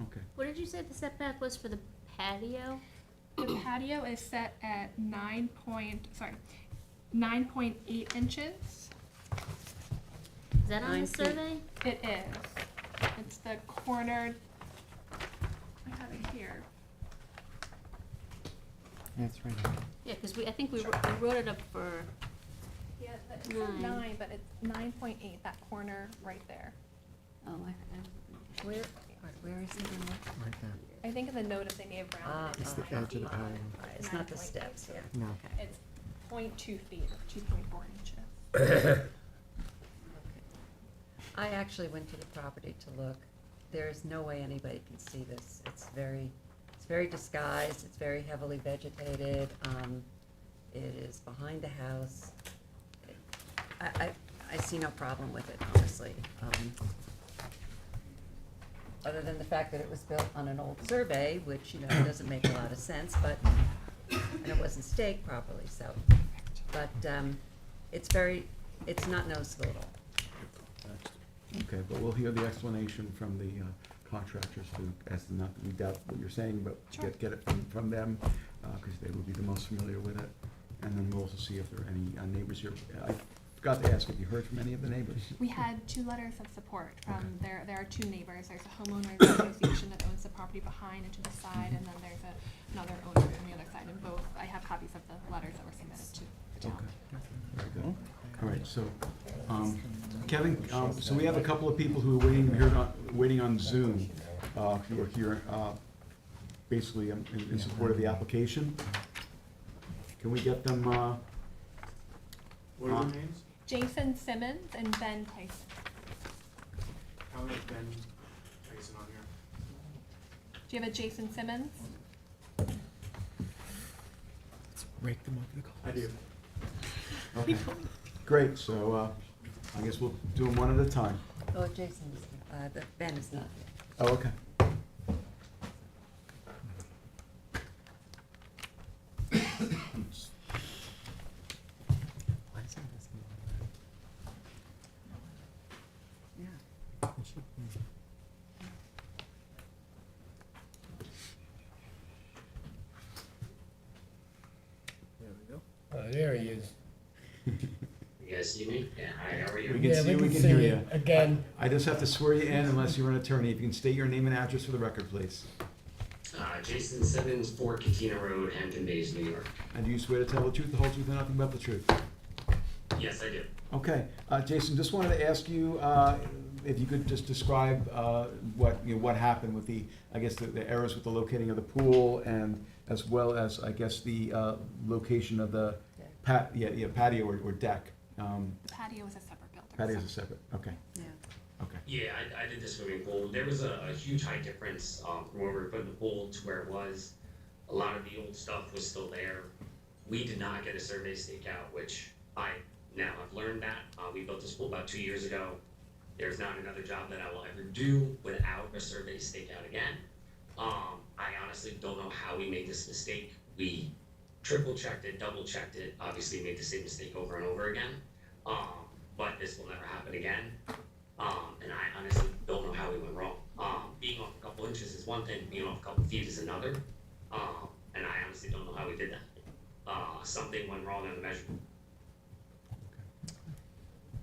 Speaker 6: Okay.
Speaker 3: What did you say the setback was for the patio?
Speaker 8: The patio is set at 9.8 inches.
Speaker 3: Is that on
Speaker 2: 9
Speaker 3: the
Speaker 2: feet.
Speaker 3: survey?
Speaker 8: It is. It's the cornered, I have it here.
Speaker 14: That's right.
Speaker 3: Yeah, because I think we wrote it up for,
Speaker 8: Yeah, it says
Speaker 3: 9.
Speaker 8: 9, but it's 9.8, that corner right there.
Speaker 3: oh,
Speaker 2: Where is it in there?
Speaker 14: Right there.
Speaker 8: I think in the notice they may have rounded it.
Speaker 14: It's the
Speaker 8: to
Speaker 14: edge of the
Speaker 8: 9
Speaker 14: patio.
Speaker 8: feet.
Speaker 2: It's not the
Speaker 8: 9.8,
Speaker 2: steps, yeah.
Speaker 14: No.
Speaker 8: It's 0.2 feet, 2.4 inches.
Speaker 2: I actually went to the property to look. There's no way anybody can see this. It's very disguised, it's very heavily vegetated. It is behind the house. I see no problem with it, honestly. Other than the fact that it was built on an old survey, which, you know, doesn't make a lot of sense, but, and it wasn't staked properly, so. But, it's not noticeable at all.
Speaker 6: Okay, but we'll hear the explanation from the contractors to, as to not that we doubt what you're saying, but
Speaker 8: Sure.
Speaker 6: get it from them, because they would be the most familiar with it. And then we'll also see if there are any neighbors here. I forgot to ask if you heard from any of the neighbors.
Speaker 8: We had 2 letters of support from,
Speaker 6: Okay.
Speaker 8: there are 2 neighbors. There's a homeowners association that owns the property behind and to the side, and then there's another owner on the other side, and both, I have copies of the letters that were submitted to the town.
Speaker 6: Okay, very good. All right, so, Kevin, so we have a couple of people who are waiting on Zoom, who are here, basically in support of the application. Can we get them,
Speaker 4: What are their names?
Speaker 8: Jason Simmons and Ben Tyson.
Speaker 4: How is Ben Tyson on here?
Speaker 8: Do you have a Jason Simmons?
Speaker 14: Rake them over the coals.
Speaker 4: I do.
Speaker 6: okay, great, so, I guess we'll do them one at a time.
Speaker 2: Oh, Jason's, Ben is not here.
Speaker 6: Oh, okay.
Speaker 14: Why isn't this in
Speaker 2: Yeah.
Speaker 14: It should be.
Speaker 4: There we go.
Speaker 11: there he is.
Speaker 16: You guys see me? Yeah, hi, how are you?
Speaker 6: We can
Speaker 11: Yeah,
Speaker 6: see you, we can
Speaker 11: see
Speaker 6: hear
Speaker 11: you
Speaker 6: you.
Speaker 11: again.
Speaker 6: I just have to swear you in unless you're an attorney. If you can state your name and address for the record, please.
Speaker 16: Jason Simmons, 4 Katina Road, Hampton Bays, New York.
Speaker 6: And do you swear to tell the truth, the whole truth, and nothing but the truth?
Speaker 16: Yes, I do.
Speaker 6: Okay, Jason, just wanted to ask you if you could just describe what happened with the errors with the locating of the pool, and as well as, I guess, the location of the patio or deck.
Speaker 8: The patio is a separate building.
Speaker 6: Patio's a separate, okay,
Speaker 2: Yeah.
Speaker 6: okay.
Speaker 16: Yeah, I did the swimming pool. There was a huge height difference from where we put the pool to where it was. A lot of the old stuff was still there. We did not get a survey stakeout, which I've learned that. We built this pool about 2 years ago. There's not another job that I will ever do without a survey stakeout again. I honestly don't know how we made this mistake. We triple checked it, double checked it, obviously made the same mistake over and over again. But this will never happen again. And I honestly don't know how we went wrong. Being off a couple inches is one thing, being off a couple feet is another. And I honestly don't know how we did that. Something went wrong on the measurement.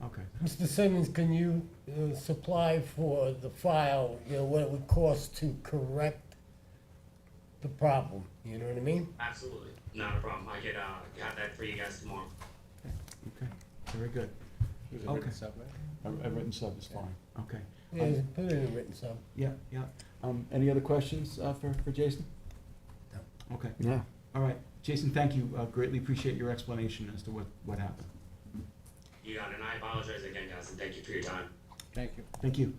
Speaker 6: Okay.
Speaker 11: Mr. Simmons, can you supply for the file, what it would cost to correct the problem? You know what I mean?
Speaker 16: Absolutely, not a problem. I could have that for you guys tomorrow.
Speaker 6: Okay, very good.
Speaker 9: There's a
Speaker 6: Okay.
Speaker 9: written sub, right?
Speaker 6: A written sub is fine, okay.
Speaker 11: Yeah, put it in a written sub.
Speaker 6: Yeah, yeah. Any other questions for Jason? No. Okay.
Speaker 14: Yeah.
Speaker 6: All right, Jason, thank you. Greatly appreciate your explanation as to what happened.
Speaker 16: You got it, and I apologize again, guys, and thank you for your time.
Speaker 9: Thank you.
Speaker 6: Thank you.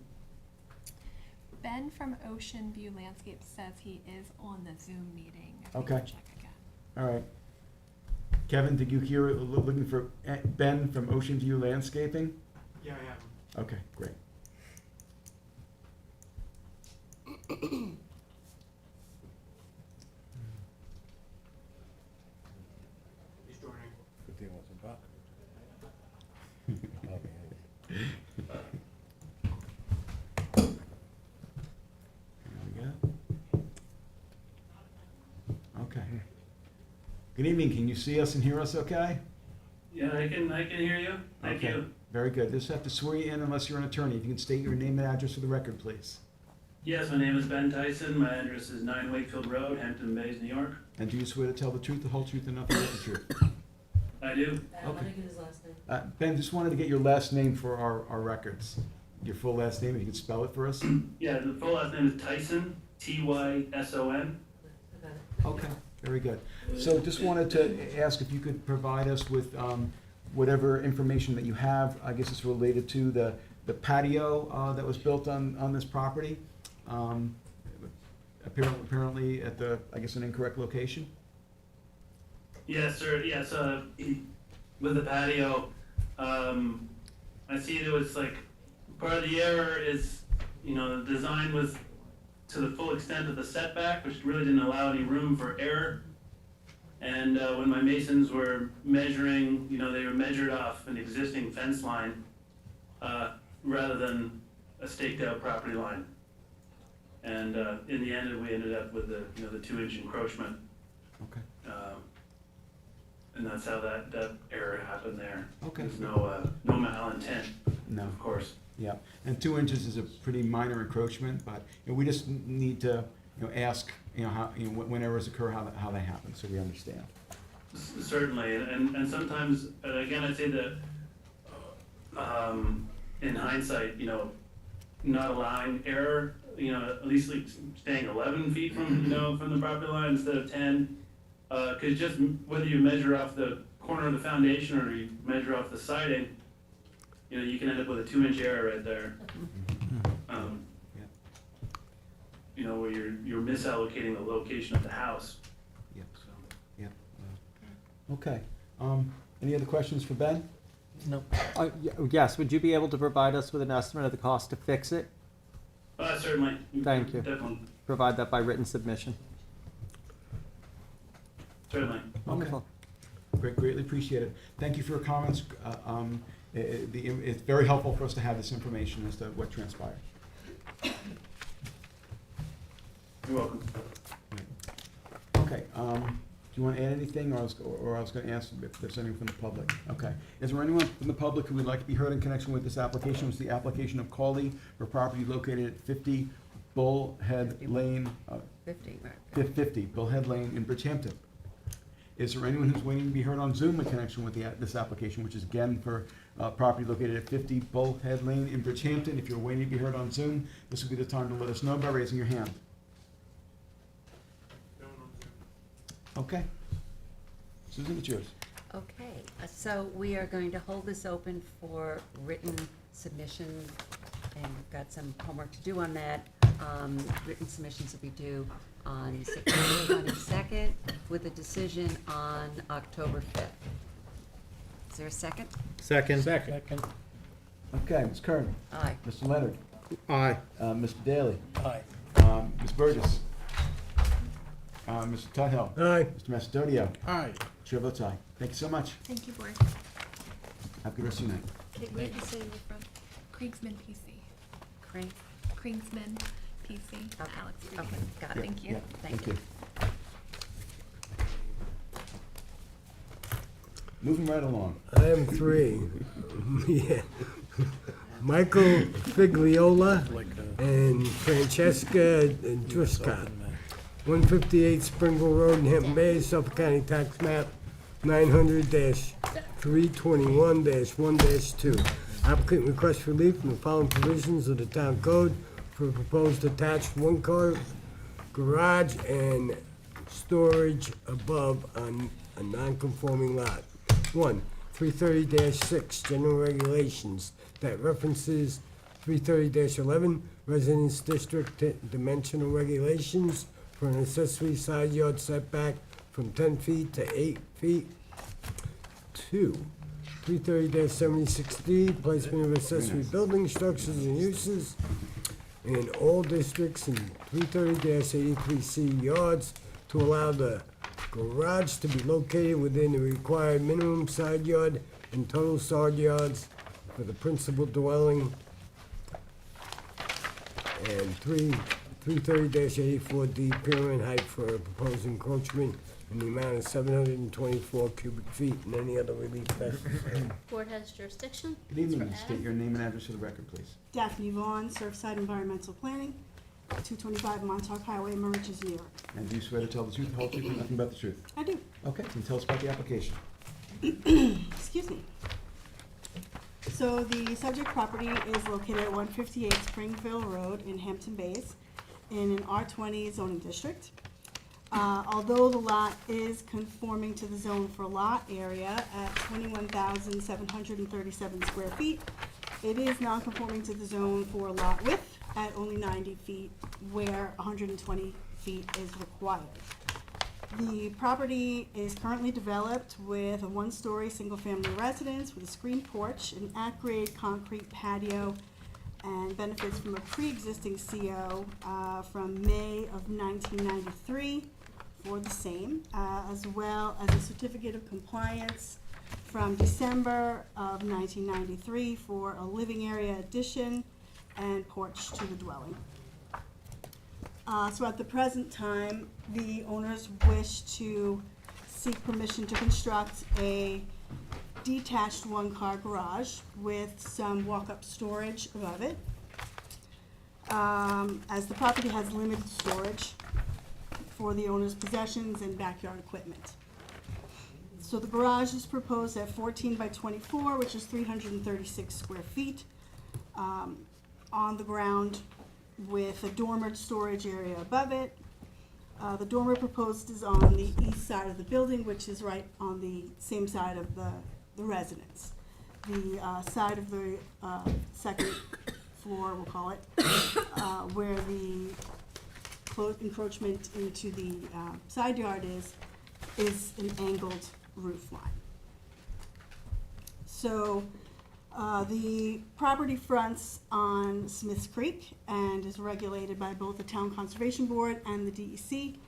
Speaker 8: Ben from Ocean View Landscape says he is on the Zoom meeting. If we
Speaker 6: Okay.
Speaker 8: can check again.
Speaker 6: All right. Kevin, did you hear, looking for Ben from Ocean View Landscaping?
Speaker 4: Yeah, I have them.
Speaker 6: Okay, great.
Speaker 4: He's joining.
Speaker 9: Good thing it wasn't Buck.
Speaker 6: There we go. Okay. Good evening, can you see us and hear us okay?
Speaker 17: Yeah, I can hear you. Thank
Speaker 6: Okay,
Speaker 17: you.
Speaker 6: very good. Just have to swear you in unless you're an attorney. If you can state your name and address for the record, please.
Speaker 17: Yes, my name is Ben Tyson. My address is 9 Wakefield Road, Hampton Bays, New York.
Speaker 6: And do you swear to tell the truth, the whole truth, and nothing but the truth?
Speaker 17: I do.
Speaker 1: I want to get his last name.
Speaker 6: Ben, just wanted to get your last name for our records. Your full last name, if you could spell it for us?
Speaker 17: Yeah, the full last name is Tyson, Tyson.
Speaker 1: I got it.
Speaker 6: Okay, very good. So just wanted to ask if you could provide us with whatever information that you have. I guess it's related to the patio that was built on this property. Apparently at I guess, an incorrect location?
Speaker 17: Yes, sir. Yes, with the patio, I see there was like, part of the error is, the design was to the full extent of the setback, which really didn't allow any room for error. And when my masons were measuring, they were measured off an existing fence line rather than a staked out property line. And in the end, we ended up with the 2-inch encroachment.
Speaker 6: Okay.
Speaker 17: And that's how that error happened there.
Speaker 6: Okay.
Speaker 17: There's no malintent,
Speaker 6: No.
Speaker 17: of course.
Speaker 6: Yeah, and 2 inches is a pretty minor encroachment, but we just need to, ask, how, when errors occur, how they happen, so we understand.
Speaker 17: Certainly, and sometimes, again, I'd say that in hindsight, not allowing error, at least like staying 11 feet from the property line instead of 10, because just whether you measure off the corner of the foundation or you measure off the siding, you can end up with a 2-inch error right there. Where you're misallocating the location of the house.
Speaker 6: Yep. Yep. Okay. Any other questions for Ben?
Speaker 14: No. Yes, would you be able to provide us with an estimate of the cost to fix it?
Speaker 17: Certainly.
Speaker 14: Thank you.
Speaker 17: Definitely.
Speaker 14: Provide that by written submission.
Speaker 17: Certainly.
Speaker 14: Wonderful.
Speaker 6: Greatly appreciate it. Thank you for your comments. It's very helpful for us to have this information as to what transpired.
Speaker 17: You're welcome.
Speaker 6: Okay, do you want to add anything, or I was going to ask if there's anyone from the public? Okay. Is there anyone from the public who would like to be heard in connection with this application? It's the application of Cawley for property located at 50 Bullhead Lane.
Speaker 2: 50, right.
Speaker 6: 50 Bullhead Lane in Bridgehampton. Is there anyone who's waiting to be heard on Zoom in connection with this application, which is again for property located at 50 Bullhead Lane in Bridgehampton? If you're waiting to be heard on Zoom, this would be the time to let us know by raising your hand. Okay. Susan, it's yours.
Speaker 2: Okay, so we are going to hold this open for written submission, and we've got some homework to do on that. Written submissions will be due on September 22nd, with a decision on October 5th. Is there a second?
Speaker 7: Second.
Speaker 4: Second.
Speaker 6: Okay, Ms. Kern.
Speaker 2: Aye.
Speaker 6: Mr. Leonard.
Speaker 4: Aye.
Speaker 6: Mr. Daly.
Speaker 7: Aye.
Speaker 6: Ms. Burgess. Mr. Tuthill.
Speaker 11: Aye.
Speaker 6: Mr. Macedonia.
Speaker 4: Aye.
Speaker 6: Chair votes aye. Thank you so much.
Speaker 8: Thank you, board.
Speaker 6: Have a good rest of your night.
Speaker 2: Okay, where did you say you were from?
Speaker 8: Kriegsman PC.
Speaker 2: Crank?
Speaker 8: Kringsman PC.
Speaker 2: Okay.
Speaker 8: Alex.
Speaker 2: Okay, got it.
Speaker 8: Thank you.
Speaker 6: Yeah,
Speaker 2: Thank you.
Speaker 6: Moving right along.
Speaker 11: Item 3. Yeah. Michael Figliola
Speaker 7: Like
Speaker 11: and Francesca Driscott, 158 Springville Road in Hampton Bays, Suffolk County Tax Map 900-321-1-2. Applicant requests relief from the following provisions of the town code for a proposed attached one-car garage and storage above on a non-conforming lot. 1, 330-6, general regulations that references 330-11, residence district dimensional regulations for an accessory side yard setback from 10 feet to 8 feet. 2, 330-76D, placement of accessory building structures and uses in all districts, and 330-83C yards to allow the garage to be located within the required minimum side yard and total side yards for the principal dwelling. And 330-84D, pyramid height for a proposed encroachment in the amount of 724 cubic feet, and any other relief necessary.
Speaker 3: Board has jurisdiction.
Speaker 6: Good evening. State your name and address for the record, please.
Speaker 8: Daphne Vaughn, Surfside Environmental Planning, 225 Montauk Highway, Mauritius, New York.
Speaker 6: And do you swear to tell the truth, the whole truth, and nothing but the truth?
Speaker 8: I do.
Speaker 6: Okay, can you tell us about the application?
Speaker 8: Excuse me. So the subject property is located at 158 Springville Road in Hampton Bays in an R20 zoning district. Although the lot is conforming to the zone for lot area at 21,737 square feet, it is non-conforming to the zone for lot width at only 90 feet, where 120 feet is required. The property is currently developed with a one-story single-family residence with a screen porch, an at-grade concrete patio, and benefits from a pre-existing CO from May of 1993 for the same, as well as a certificate of compliance from December of 1993 for a living area addition and porch to the dwelling. So at the present time, the owners wish to seek permission to construct a detached one-car garage with some walk-up storage above it. As the property has limited storage for the owner's possessions and backyard equipment. So the garage is proposed at 14 by 24, which is 336 square feet, on the ground, with a dormer storage area above it. The dormer proposed is on the east side of the building, which is right on the same side of the residence. The side of the second floor, we'll call it, where the encroachment into the side yard is an angled roof line. So the property fronts on Smiths Creek and is regulated by both the Town Conservation Board and the DEC.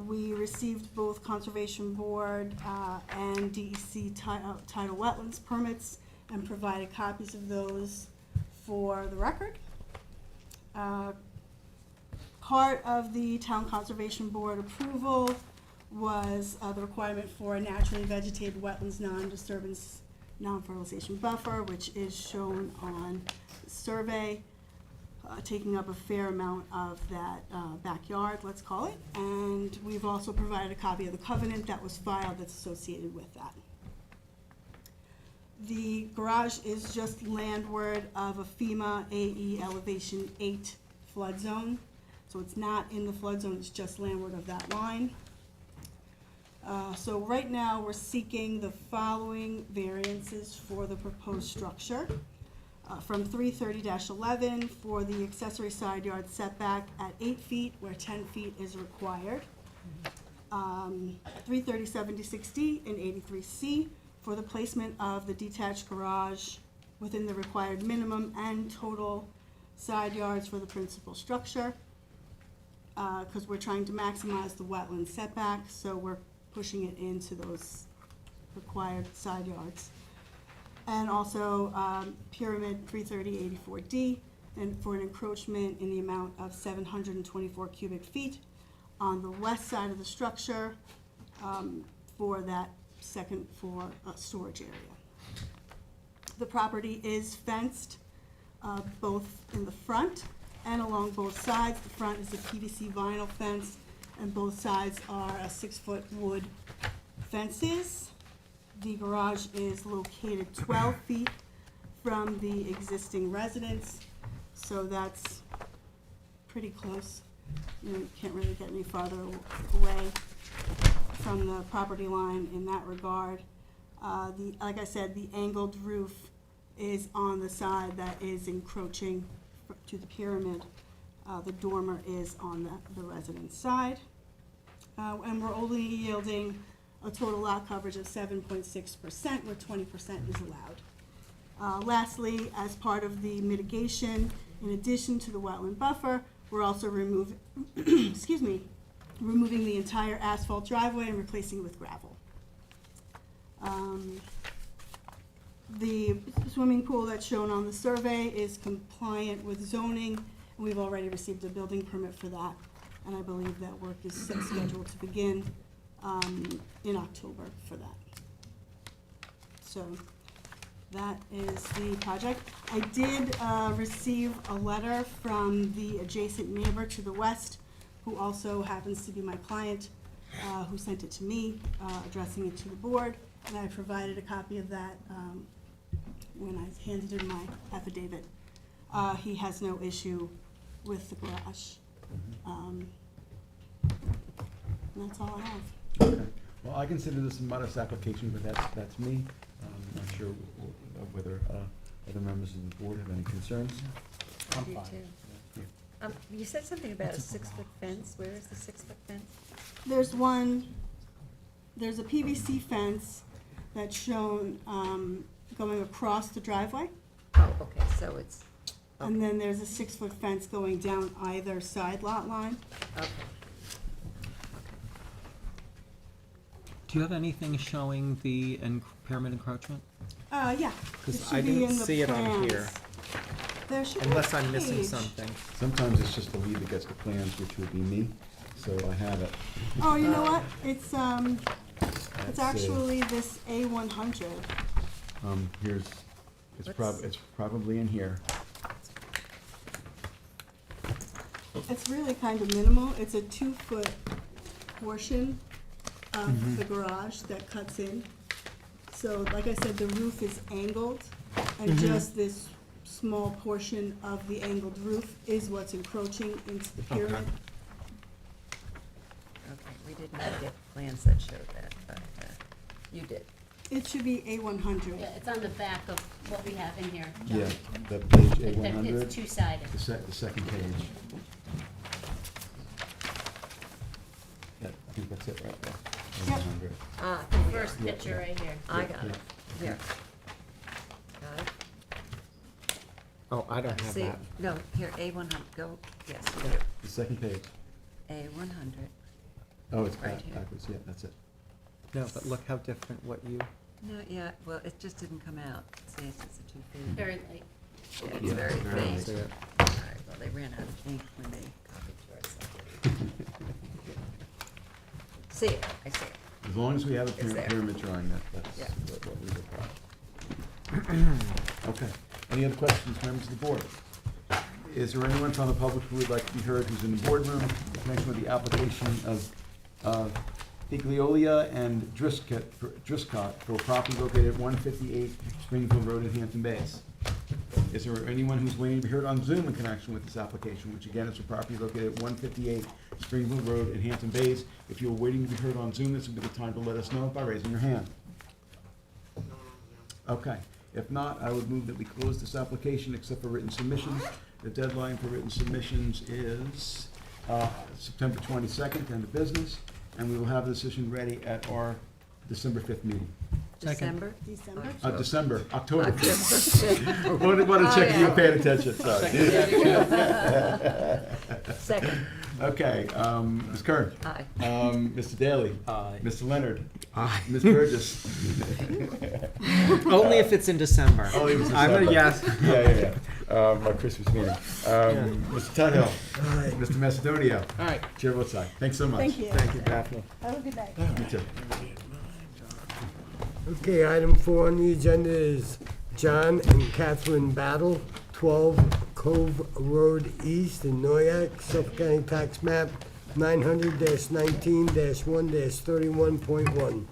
Speaker 8: We received both Conservation Board and DEC tidal wetlands permits and provided copies of those for the record. Part of the Town Conservation Board approval was the requirement for a naturally vegetated wetlands non-disturbance non-fertilization buffer, which is shown on the survey, taking up a fair amount of that backyard, let's call it. And we've also provided a copy of the covenant that was filed that's associated with that. The garage is just landward of a FEMA AE elevation 8 flood zone. So it's not in the flood zone, it's just landward of that line.
Speaker 18: So right now, we're seeking the following variances for the proposed structure. From 330-11 for the accessory side yard setback at 8 feet where 10 feet is required. 330-76D and 83C for the placement of the detached garage within the required minimum and total side yards for the principal structure. Because we're trying to maximize the wetland setback, so we're pushing it into those required side yards. And also Pyramid 330-84D, and for an encroachment in the amount of 724 cubic feet on the west side of the structure for that second floor storage area. The property is fenced both in the front and along both sides. The front is a PVC vinyl fence, and both sides are 6-foot wood fences. The garage is located 12 feet from the existing residence, so that's pretty close. You can't really get any farther away from the property line in that regard. Like I said, the angled roof is on the side that is encroaching to the pyramid. The dormer is on the residence side. And we're only yielding a total lot coverage of 7.6%, where 20% is allowed. Lastly, as part of the mitigation, in addition to the wetland buffer, we're also removing the entire asphalt driveway and replacing it with gravel. The swimming pool that's shown on the survey is compliant with zoning, and we've already received a building permit for that, and I believe that work is scheduled to begin in October for that. So that is the project. I did receive a letter from the adjacent neighbor to the west, who also happens to be my client, who sent it to me, addressing it to the board, and I provided a copy of that when I handed in my affidavit. He has no issue with the garage. And that's all I have.
Speaker 6: Okay. Well, I consider this a modest application, but that's me. I'm not sure whether other members of the board have any concerns.
Speaker 2: I do too. You said something about a 6-foot fence. Where is the 6-foot fence?
Speaker 18: There's a PVC fence that's shown going across the driveway.
Speaker 2: Oh, okay, so it's,
Speaker 18: And then there's a 6-foot fence going down either side lot line.
Speaker 2: okay.
Speaker 14: Do you have anything showing the pyramid encroachment?
Speaker 18: Yeah. It
Speaker 14: Because
Speaker 18: should
Speaker 14: I
Speaker 18: be
Speaker 14: didn't
Speaker 18: in the
Speaker 14: see it on
Speaker 18: plans.
Speaker 14: here,
Speaker 18: There should be
Speaker 14: unless
Speaker 18: a
Speaker 14: I'm missing
Speaker 18: page.
Speaker 14: something.
Speaker 6: Sometimes it's just the lead that gets the plans, which would be me, so I have it.
Speaker 18: Oh, you know what? It's
Speaker 6: Let's see.
Speaker 18: actually this A100.
Speaker 6: It's probably in here.
Speaker 18: It's really kind of minimal. It's a 2-foot portion of the garage that cuts in. So, like I said, the roof is angled, and just this small portion of the angled roof is what's encroaching into the pyramid.
Speaker 2: Okay, we did not get plans that showed that, but you did.
Speaker 18: It should be A100.
Speaker 3: Yeah, it's on the back of what we have in here, John.
Speaker 6: Yeah, the page
Speaker 3: It-
Speaker 6: A100.
Speaker 3: It's two-sided.
Speaker 6: The second page. Yeah, I think that's it right there.
Speaker 18: Yep.
Speaker 6: A100.
Speaker 2: Ah,
Speaker 3: The
Speaker 2: here we
Speaker 3: first
Speaker 2: are.
Speaker 3: picture right here.
Speaker 2: I got it. Here. Got it?
Speaker 14: Oh, I don't have
Speaker 2: See,
Speaker 14: that.
Speaker 2: no, here, A100, go, yes, you do.
Speaker 6: The second page.
Speaker 2: A100.
Speaker 6: Oh, it's
Speaker 2: Right here.
Speaker 6: backwards, yeah, that's it.
Speaker 14: No, but look how different what you,
Speaker 2: Not yet, well, it just didn't come out. See, it's just a 2 feet.
Speaker 3: Very light.
Speaker 2: Yeah, it's
Speaker 6: Yeah,
Speaker 2: very
Speaker 6: it's very
Speaker 2: faint.
Speaker 14: see it.
Speaker 2: All right, well, they ran out of ink when they copied yours. See it, I see it.
Speaker 6: As long as we have a
Speaker 2: It's there.
Speaker 6: pyramid drawing, that's
Speaker 2: Yeah.
Speaker 6: what we require. Okay, any other questions, members of the board? Is there anyone from the public who would like to be heard who's in the boardroom in connection with the application of Pigliolia and Driscott for a property located at 158 Springfield Road in Hampton Bays? Is there anyone who's waiting to be heard on Zoom in connection with this application, which again is for property located at 158 Springville Road in Hampton Bays? If you're waiting to be heard on Zoom, this would be the time to let us know by raising your hand. Okay. If not, I would move that we close this application except for written submissions. The deadline for written submissions is September 22nd, end of business, and we will have the decision ready at our December 5th meeting.
Speaker 2: December?
Speaker 6: December, October 5th. Want to check if you paid attention, sorry.
Speaker 2: Second.
Speaker 6: Okay, Ms. Kern.
Speaker 2: Aye.
Speaker 6: Mr. Daly.
Speaker 7: Aye.
Speaker 6: Mr. Leonard.
Speaker 14: Aye.
Speaker 6: Ms. Burgess.
Speaker 14: Only if it's in December.
Speaker 6: Only if it's
Speaker 14: I'm a
Speaker 6: December.
Speaker 14: yes.
Speaker 6: Yeah. My Christmas meeting. Mr. Tudhill.
Speaker 11: Aye.
Speaker 6: Mr. Macedonia.
Speaker 4: Aye.
Speaker 6: Chair votes aye. Thanks so much.
Speaker 18: Thank you.
Speaker 6: Thank you, Daphne.
Speaker 18: Have a good night.
Speaker 6: You too.
Speaker 11: Okay, item 4 on the agenda is John and Catherine Battle, 12 Cove Road East in Noyak, Suffolk County Tax Map 900-19-1-31.1.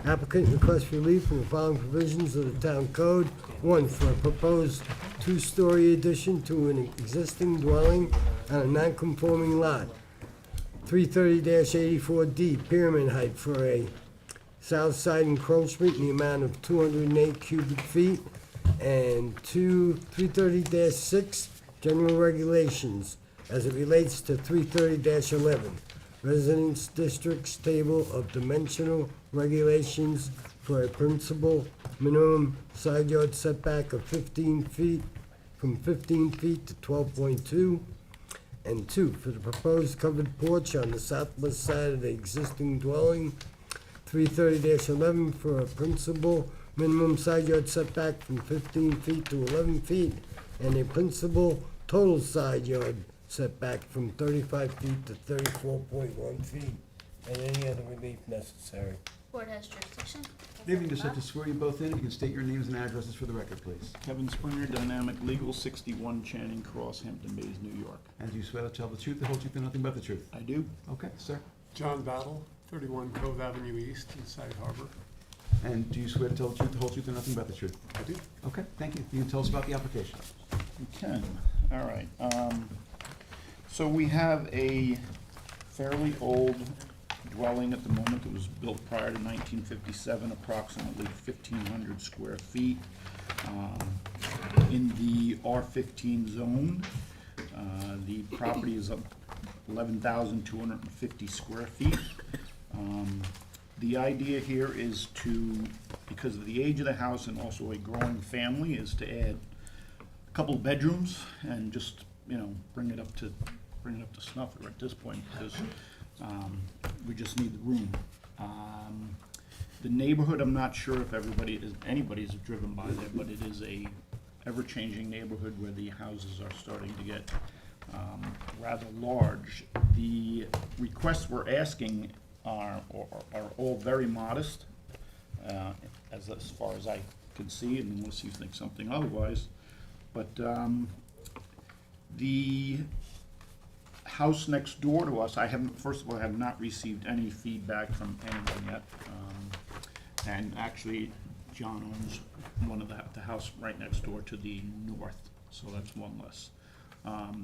Speaker 11: Applicant requests relief from the following provisions of the town code. 1, for a proposed 2-story addition to an existing dwelling on a non-conforming lot. 330-84D, pyramid height for a south side encroachment in the amount of 208 cubic feet. And 330-6, general regulations as it relates to 330-11, residence districts table of dimensional regulations for a principal minimum side yard setback of 15 feet, from 15 feet to 12.2. And 2, for the proposed covered porch on the southwest side of the existing dwelling, 330-11 for a principal minimum side yard setback from 15 feet to 11 feet, and a principal total side yard setback from 35 feet to 34.1 feet, and any other relief necessary.
Speaker 3: Board has jurisdiction.
Speaker 6: Good evening, just have to swear you both in. You can state your names and addresses for the record, please.
Speaker 19: Kevin Springer, Dynamic Legal, 61 Channing Cross, Hampton Bays, New York.
Speaker 6: And do you swear to tell the truth, the whole truth, and nothing but the truth?
Speaker 19: I do.
Speaker 6: Okay, sir.
Speaker 4: John Battle, 31 Cove Avenue East in Sag Harbor.
Speaker 6: And do you swear to tell the truth, the whole truth, and nothing but the truth?
Speaker 19: I do.
Speaker 6: Okay, thank you. You can tell us about the application.
Speaker 19: You can. All right. So we have a fairly old dwelling at the moment. It was built prior to 1957, approximately 1,500 square feet in the R15 zone. The property is 11,250 square feet. The idea here is to, because of the age of the house and also a growing family, is to add a couple of bedrooms and just, bring it up to snuff at this point, because we just need the room. The neighborhood, I'm not sure if anybody's driven by there, but it is a ever-changing neighborhood where the houses are starting to get rather large. The requests we're asking are all very modest, as far as I can see, and unless you think something otherwise. But the house next door to us, first of all, I have not received any feedback from anyone yet. And actually, John owns one of the house right next door to the north, so that's one less.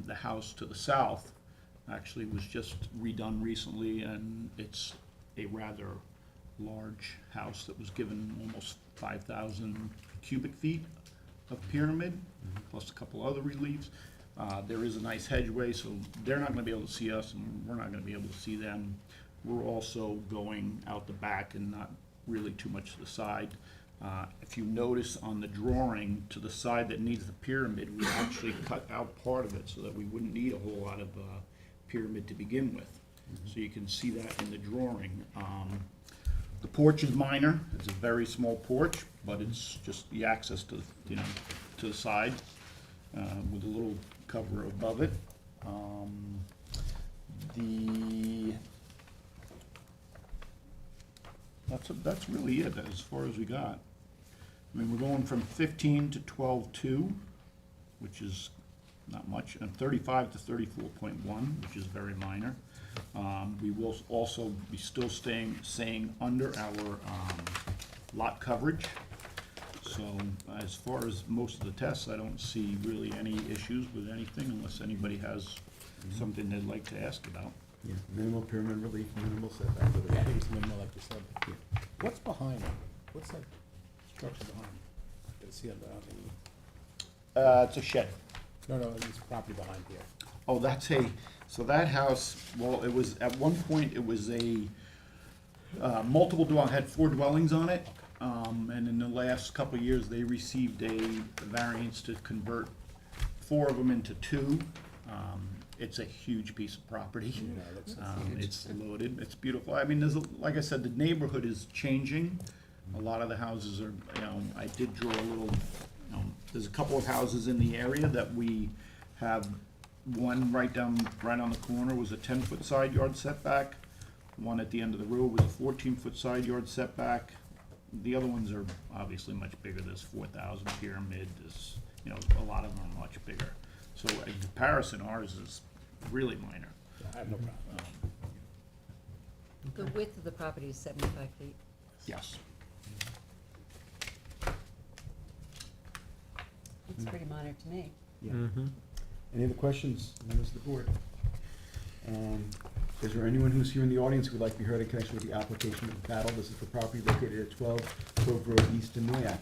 Speaker 19: The house to the south actually was just redone recently, and it's a rather large house that was given almost 5,000 cubic feet of pyramid, plus a couple other reliefs. There is a nice hedgeway, so they're not gonna be able to see us, and we're not gonna be able to see them. We're also going out the back and not really too much to the side. If you notice on the drawing, to the side that needs the pyramid, we actually cut out part of it so that we wouldn't need a whole lot of pyramid to begin with. So you can see that in the drawing. The porch is minor. It's a very small porch, but it's just the access to to the side with a little cover above it. That's really it as far as we got. I mean, we're going from 15 to 12.2, which is not much, and 35 to 34.1, which is very minor. We will also be still staying under our lot coverage. So as far as most of the tests, I don't see really any issues with anything unless anybody has something they'd like to ask about.
Speaker 6: Yeah, minimal pyramid relief, minimal setback.
Speaker 4: Yeah, I think it's minimal, like you said. What's behind it? What's that structure behind it? Did I see it
Speaker 19: It's a shed.
Speaker 4: No, it's property behind here.
Speaker 19: Oh, so that house, well, it was, at one point, it was a, multiple dwelling, had 4 dwellings on it. And in the last couple of years, they received a variance to convert 4 of them into 2. It's a huge piece of property. It's loaded, it's beautiful. I mean, like I said, the neighborhood is changing. A lot of the houses are, I did draw a little, there's a couple of houses in the area that we have. One right on the corner was a 10-foot side yard setback. One at the end of the road was a 14-foot side yard setback. The other ones are obviously much bigger. There's 4,000 Pyramid, there's, a lot of them are much bigger. So in comparison, ours is really minor.
Speaker 4: I have no problem.
Speaker 2: The width of the property is 75 feet.
Speaker 19: Yes.
Speaker 2: It's pretty minor to me.
Speaker 6: Yeah. Any other questions, members of the board? Is there anyone who's here in the audience who would like to be heard in connection with the application of battle? This is for property located at 12 Cove Road East in Noyak.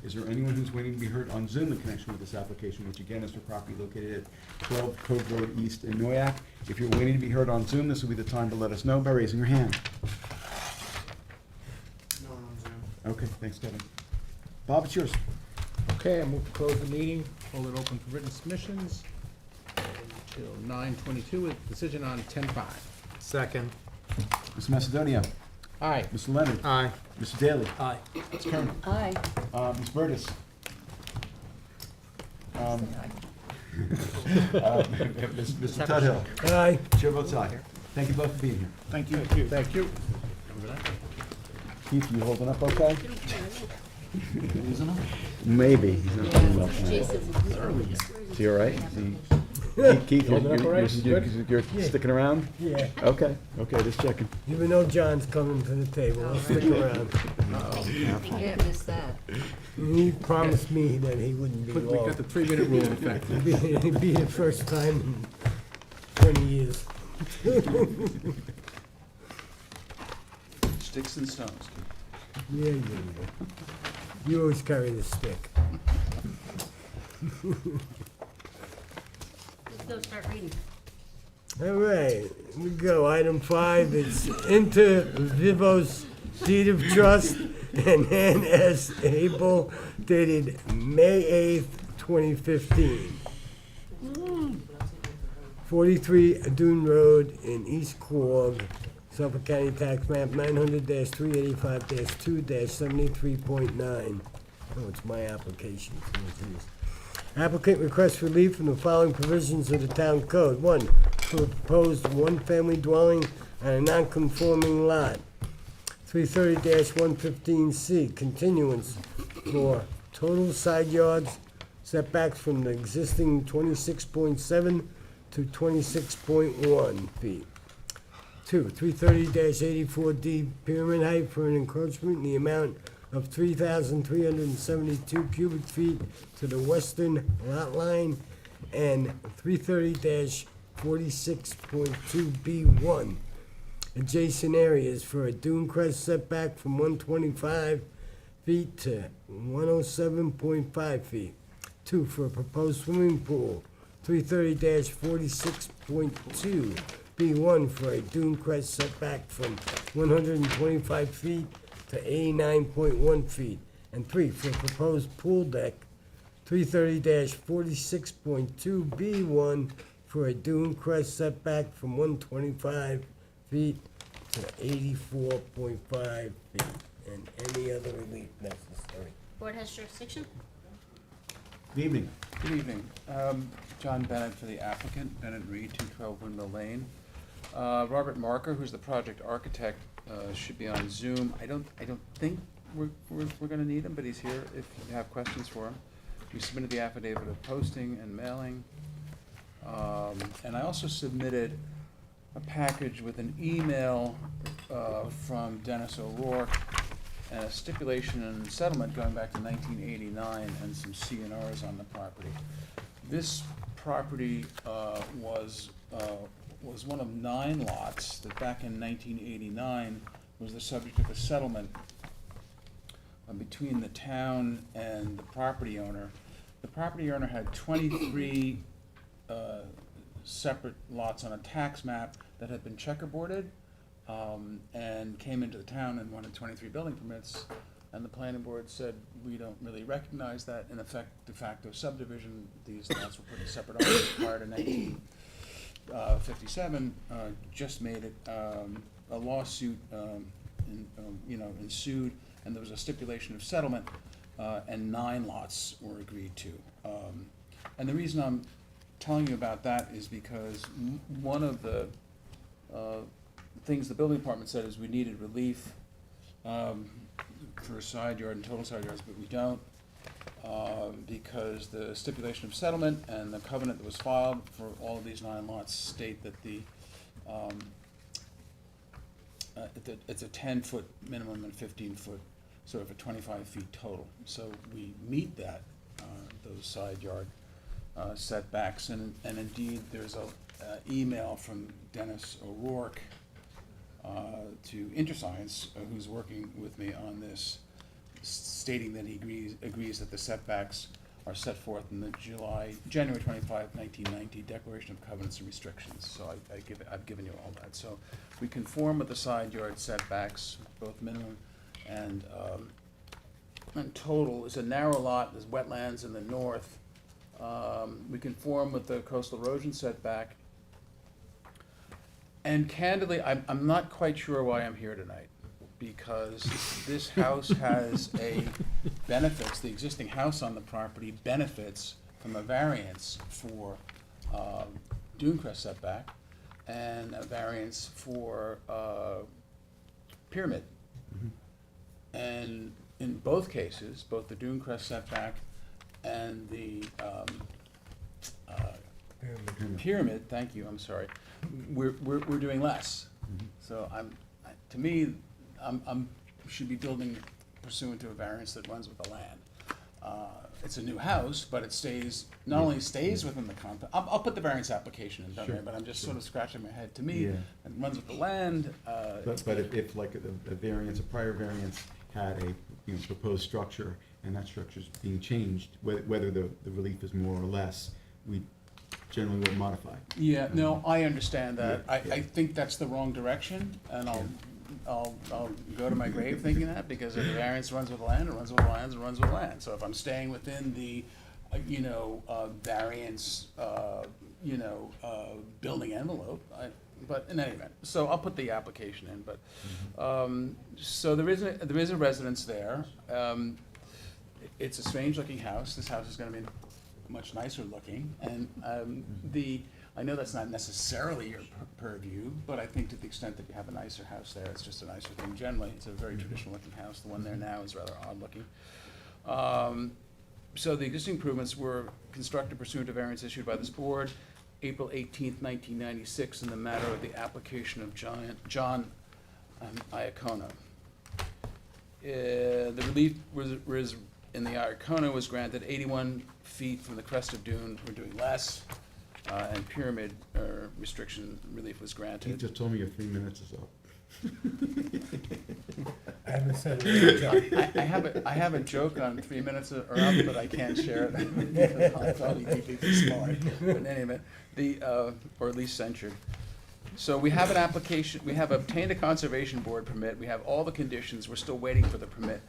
Speaker 6: Is there anyone who's waiting to be heard on Zoom in connection with this application, which again is for property located at 12 Cove Road East in Noyak? If you're waiting to be heard on Zoom, this will be the time to let us know by raising your hand.
Speaker 4: No one on Zoom.
Speaker 6: Okay, thanks, Kevin. Bob, it's yours.
Speaker 4: Okay, I move to close the meeting, hold it open for written submissions until 9:22 with decision on 10-5.
Speaker 14: Second.
Speaker 6: Mr. Macedonia.
Speaker 4: Aye.
Speaker 6: Mr. Leonard.
Speaker 14: Aye.
Speaker 6: Mr. Daly.
Speaker 4: Aye.
Speaker 6: Ms. Kern.
Speaker 2: Aye.
Speaker 6: Ms. Burgess. Mr. Tudhill.
Speaker 11: Aye.
Speaker 6: Chair votes aye. Thank you both for being here.
Speaker 19: Thank you.
Speaker 4: Thank you.
Speaker 6: Keith, you holding up okay? Maybe. He's not doing well tonight. Is he all right? Keith,
Speaker 11: Holding up all right?
Speaker 6: you're sticking around?
Speaker 11: Yeah.
Speaker 6: Okay, just checking.
Speaker 11: Even though John's coming to the table, I'll stick around.
Speaker 2: Can't miss that.
Speaker 11: He promised me that he wouldn't be
Speaker 4: We
Speaker 11: long.
Speaker 4: got the 3-minute rule in effect.
Speaker 11: It'd be the first time in 20 years.
Speaker 20: Sticks and stones.
Speaker 11: Yeah. You always carry the stick.
Speaker 3: Let's go start reading.
Speaker 11: All right, here we go. Item 5, it's Inter Vivos Deed of Trust and N. S. Abel dated May 8th, 2015. 43 Dune Road in East Quogue, Suffolk County Tax Map 900-385-2-73.9. Oh, it's my application. Applicant requests relief from the following provisions of the town code. 1, for a proposed one-family dwelling on a non-conforming lot. 330-115C, continuance for total side yards setbacks from the existing 26.7 to 26.1 feet. 2, 330-84D, pyramid height for an encroachment in the amount of 3,372 cubic feet to the western lot line, and 330-46.2B1, adjacent areas for a dune crest setback from 125 feet to 107.5 feet. 2, for a proposed swimming pool, 330-46.2 B1 for a dune crest setback from 125 feet to 89.1 feet. And 3, for a proposed pool deck, 330-46.2 B1 for a dune crest setback from 125 feet to 84.5 feet, and any other relief necessary.
Speaker 3: Board has jurisdiction?
Speaker 6: Good evening.
Speaker 20: Good evening. John Bennett for the applicant, Bennett Reed, 212 Windmill Lane. Robert Marker, who's the project architect, should be on Zoom. I don't think we're gonna need him, but he's here if you have questions for him. We submitted the affidavit of posting and mailing. And I also submitted a package with an email from Dennis O'Rourke and a stipulation and settlement going back to 1989 and some CNRs on the property. This property was one of 9 lots that back in 1989 was the subject of a settlement between the town and the property owner. The property owner had 23 separate lots on a tax map that had been checkerboarded, and came into the town and wanted 23 building permits, and the planning board said, we don't really recognize that. In effect, de facto subdivision, these lots were put in separate owners prior to 1957, just made it, a lawsuit, ensued, and there was a stipulation of settlement, and 9 lots were agreed to. And the reason I'm telling you about that is because one of the things the building department said is we needed relief for a side yard and total side yards, but we don't, because the stipulation of settlement and the covenant that was filed for all of these 9 lots state that it's a 10-foot minimum and 15-foot, sort of a 25 feet total. So we meet that, those side yard setbacks, and indeed there's a email from Dennis O'Rourke to InterScience, who's working with me on this, stating that he agrees that the setbacks are set forth in the January 25, 1990 Declaration of Covenants and Restrictions. So I've given you all that. So we conform with the side yard setbacks, both minimum and total. It's a narrow lot, there's wetlands in the north. We conform with the coastal erosion setback. And candidly, I'm not quite sure why I'm here tonight, because this house has benefits, the existing house on the property benefits from a variance for dune crest setback and a variance for pyramid. And in both cases, both the dune crest setback and the pyramid, thank you, I'm sorry, we're doing less. So to me, I'm should be building pursuant to a variance that runs with the land. It's a new house, but it not only stays within the context. I'll put the variance application in there, but I'm just sort of scratching my head. To me, it runs with the land.
Speaker 6: But if like a variance, a prior variance had a proposed structure, and that structure's being changed, whether the relief is more or less, we generally will modify.
Speaker 20: Yeah, no, I understand that. I think that's the wrong direction, and I'll go to my grave thinking that, because if the variance runs with land, it runs with land, it runs with land. So if I'm staying within the, variance, building envelope, but in any event, so I'll put the application in, but, so there is a residence there. It's a strange looking house. This house is gonna be much nicer looking, and I know that's not necessarily your purview, but I think to the extent that you have a nicer house there, it's just a nicer thing generally. It's a very traditional looking house. The one there now is rather odd looking. So the existing improvements were constructed pursuant to variance issued by this board April 18th, 1996, in the matter of the application of John Iacono. The relief was in the Iacono was granted 81 feet from the crest of dune. We're doing less. And pyramid restriction relief was granted.
Speaker 6: You just told me your 3 minutes is up.
Speaker 11: I haven't said it, John.
Speaker 20: I have a joke on 3 minutes or up, but I can't share it because I'll probably be deeply smart. But in any event, or at least censured. So we have an application. We have obtained a conservation board permit. We have all the conditions. We're still waiting for the permit.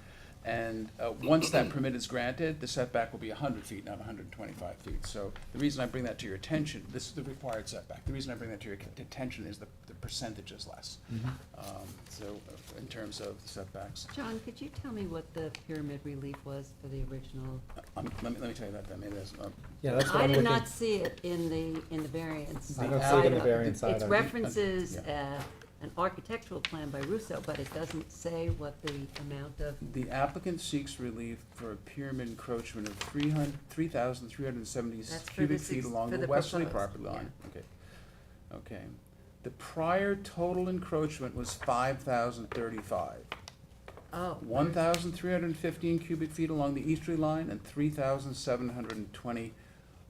Speaker 20: And once that permit is granted, the setback will be 100 feet, not 125 feet. So the reason I bring that to your attention, this is the required setback. The reason I bring that to your attention is the percentage is less. So in terms of the setbacks.
Speaker 2: John, could you tell me what the pyramid relief was for the original?
Speaker 20: Let me tell you that. Maybe that's
Speaker 14: that's what
Speaker 2: I
Speaker 14: I'm
Speaker 2: did
Speaker 14: looking.
Speaker 2: not see it in the variance.
Speaker 14: I don't see it in the variance
Speaker 2: It
Speaker 14: either.
Speaker 2: references an architectural plan by Russo, but it doesn't say what the amount of.
Speaker 20: The applicant seeks relief for a pyramid encroachment of 3,370 cubic feet along the westerly property line. Okay. The prior total encroachment was 5,035.
Speaker 2: Oh.
Speaker 20: 1,315 cubic feet along the easterly line and 3,720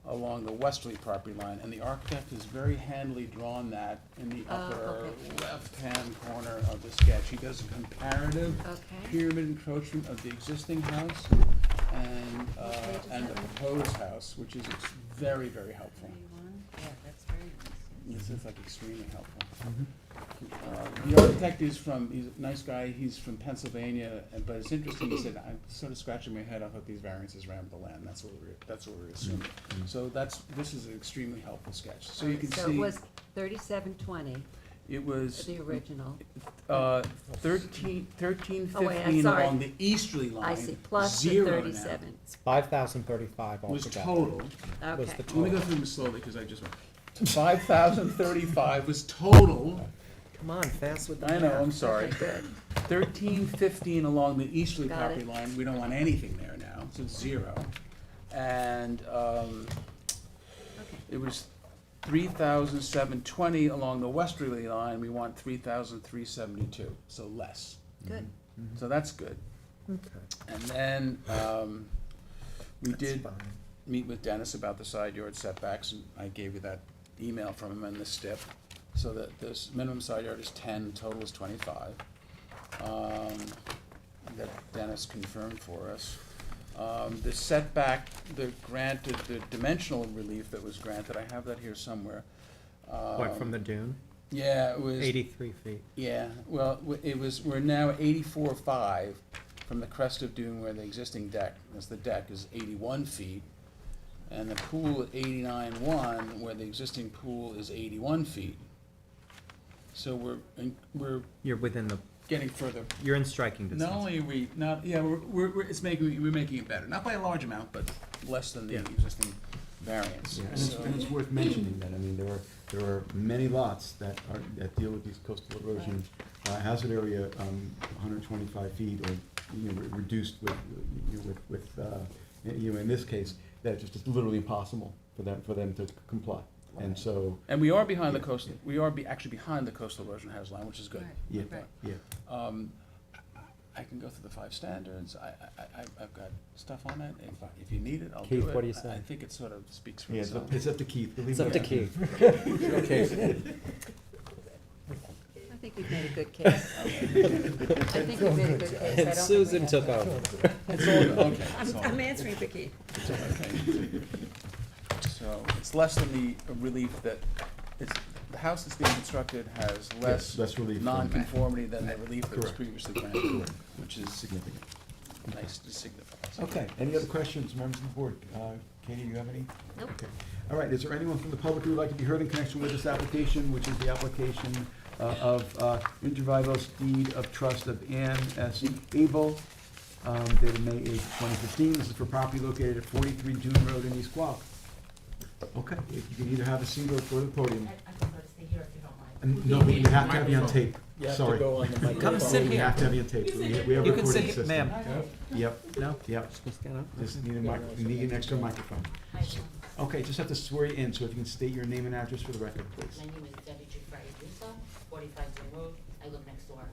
Speaker 20: along the westerly property line. And the architect has very handily drawn that in the upper
Speaker 2: okay.
Speaker 20: left-hand corner of the sketch. He does a comparative
Speaker 2: Okay.
Speaker 20: pyramid encroachment of the existing house and the proposed house, which is very, very helpful.
Speaker 2: Yeah, that's very nice.
Speaker 20: This is like extremely helpful. The architect he's a nice guy, he's from Pennsylvania, but it's interesting, he said, I'm sort of scratching my head, I thought these variances ran with the land, that's what we're assuming. So this is an extremely helpful sketch, so you can see.
Speaker 2: So it was 3720,
Speaker 20: It was.
Speaker 2: the original.
Speaker 20: 1315
Speaker 2: Oh, wait, I'm sorry.
Speaker 20: along the easterly line.
Speaker 2: I see, plus the
Speaker 20: 0 now.
Speaker 2: 37.
Speaker 14: It's 5,035
Speaker 20: Was
Speaker 14: altogether.
Speaker 20: total.
Speaker 14: Was
Speaker 2: Okay.
Speaker 14: the
Speaker 20: Let me go
Speaker 14: total.
Speaker 20: through them slowly, because I just went. 5,035 was total.
Speaker 14: Come on, fast with the
Speaker 20: I know,
Speaker 14: math.
Speaker 20: I'm sorry.
Speaker 2: Okay, good.
Speaker 20: 1315 along the easterly
Speaker 2: Got
Speaker 20: property
Speaker 2: it.
Speaker 20: line, we don't want anything there now, so it's 0. And it was 3,720 along the westerly line, we want 3,372, so less.
Speaker 2: Good.
Speaker 20: So that's good.
Speaker 14: Okay.
Speaker 20: And then we
Speaker 14: That's
Speaker 20: did
Speaker 14: fine.
Speaker 20: meet with Dennis about the side yard setbacks, and I gave you that email from him and the STIP, so that this minimum side yard is 10, total is 25. That Dennis confirmed for us. The setback, the dimensional relief that was granted, I have that here somewhere.
Speaker 14: What, from the dune?
Speaker 20: Yeah, it was.
Speaker 14: 83 feet.
Speaker 20: Yeah, well, we're now 84.5 from the crest of dune where the existing deck, as the deck is 81 feet. And the pool at 89.1 where the existing pool is 81 feet. So we're
Speaker 14: You're within the,
Speaker 20: getting further.
Speaker 14: you're in striking distance.
Speaker 20: Not only are we, we're making it better, not by a large amount, but less than the
Speaker 14: Yeah.
Speaker 20: existing variance.
Speaker 6: Yeah,
Speaker 20: So-
Speaker 6: and it's worth mentioning that, I mean, there are many lots that deal with these coastal erosion, hazard area, 125 feet or, reduced in this case, that it's just literally impossible for them to comply. And so.
Speaker 20: And we are behind the coastal, actually behind the coastal erosion hazard line, which is good.
Speaker 6: Yeah,
Speaker 2: Right.
Speaker 6: yeah.
Speaker 20: I can go through the 5 standards, I've got stuff on it, if you need it, I'll do
Speaker 14: Keith,
Speaker 20: it.
Speaker 14: what do you
Speaker 20: I
Speaker 14: say?
Speaker 20: think it sort of speaks for
Speaker 6: Yeah,
Speaker 20: itself.
Speaker 6: it's up to Keith.
Speaker 14: It's up to Keith. Okay.
Speaker 2: I think we've made a good case. I think we've made a good case. I
Speaker 14: And
Speaker 2: don't think we
Speaker 14: Susan
Speaker 2: have
Speaker 14: took
Speaker 2: to-
Speaker 14: over.
Speaker 20: It's all good, okay. it's all
Speaker 2: I'm
Speaker 20: good.
Speaker 2: answering for Keith.
Speaker 20: It's all okay. So it's less than the relief that, the house that's being constructed has less
Speaker 6: less relief than-
Speaker 20: non-conformity than the relief that was
Speaker 6: Correct.
Speaker 20: previously granted, which is
Speaker 6: Significant.
Speaker 20: nice to signify.
Speaker 6: Okay, any other questions, members of the board? Katie, you have any?
Speaker 3: Nope.
Speaker 6: Okay. All right, is there anyone from the public who would like to be heard in connection with this application, which is the application of inter vivos deed of trust of Ann S. Abel, dated May 8, 2015. This is for property located at 43 Dune Road in East Guelph. Okay, if you can either have a seat or go to the podium.
Speaker 8: I prefer to stay here if you don't mind.
Speaker 6: No, we have to have you on tape.
Speaker 14: You have to
Speaker 6: Sorry.
Speaker 14: go on the microphone.
Speaker 7: Come sit
Speaker 6: We
Speaker 7: here.
Speaker 6: have to have you on tape. We have a
Speaker 7: You can
Speaker 6: recording
Speaker 7: sit here,
Speaker 6: system.
Speaker 7: ma'am.
Speaker 6: Yep,
Speaker 14: No?
Speaker 6: yep.
Speaker 14: Just get up.
Speaker 6: Just need an extra microphone.
Speaker 8: Hi, Sean.
Speaker 6: Okay, just have to swear you in, so if you can state your name and address for the record, please.
Speaker 8: My name is Debbie Giuffre-Dusa, 45 Dune Road. I live next door,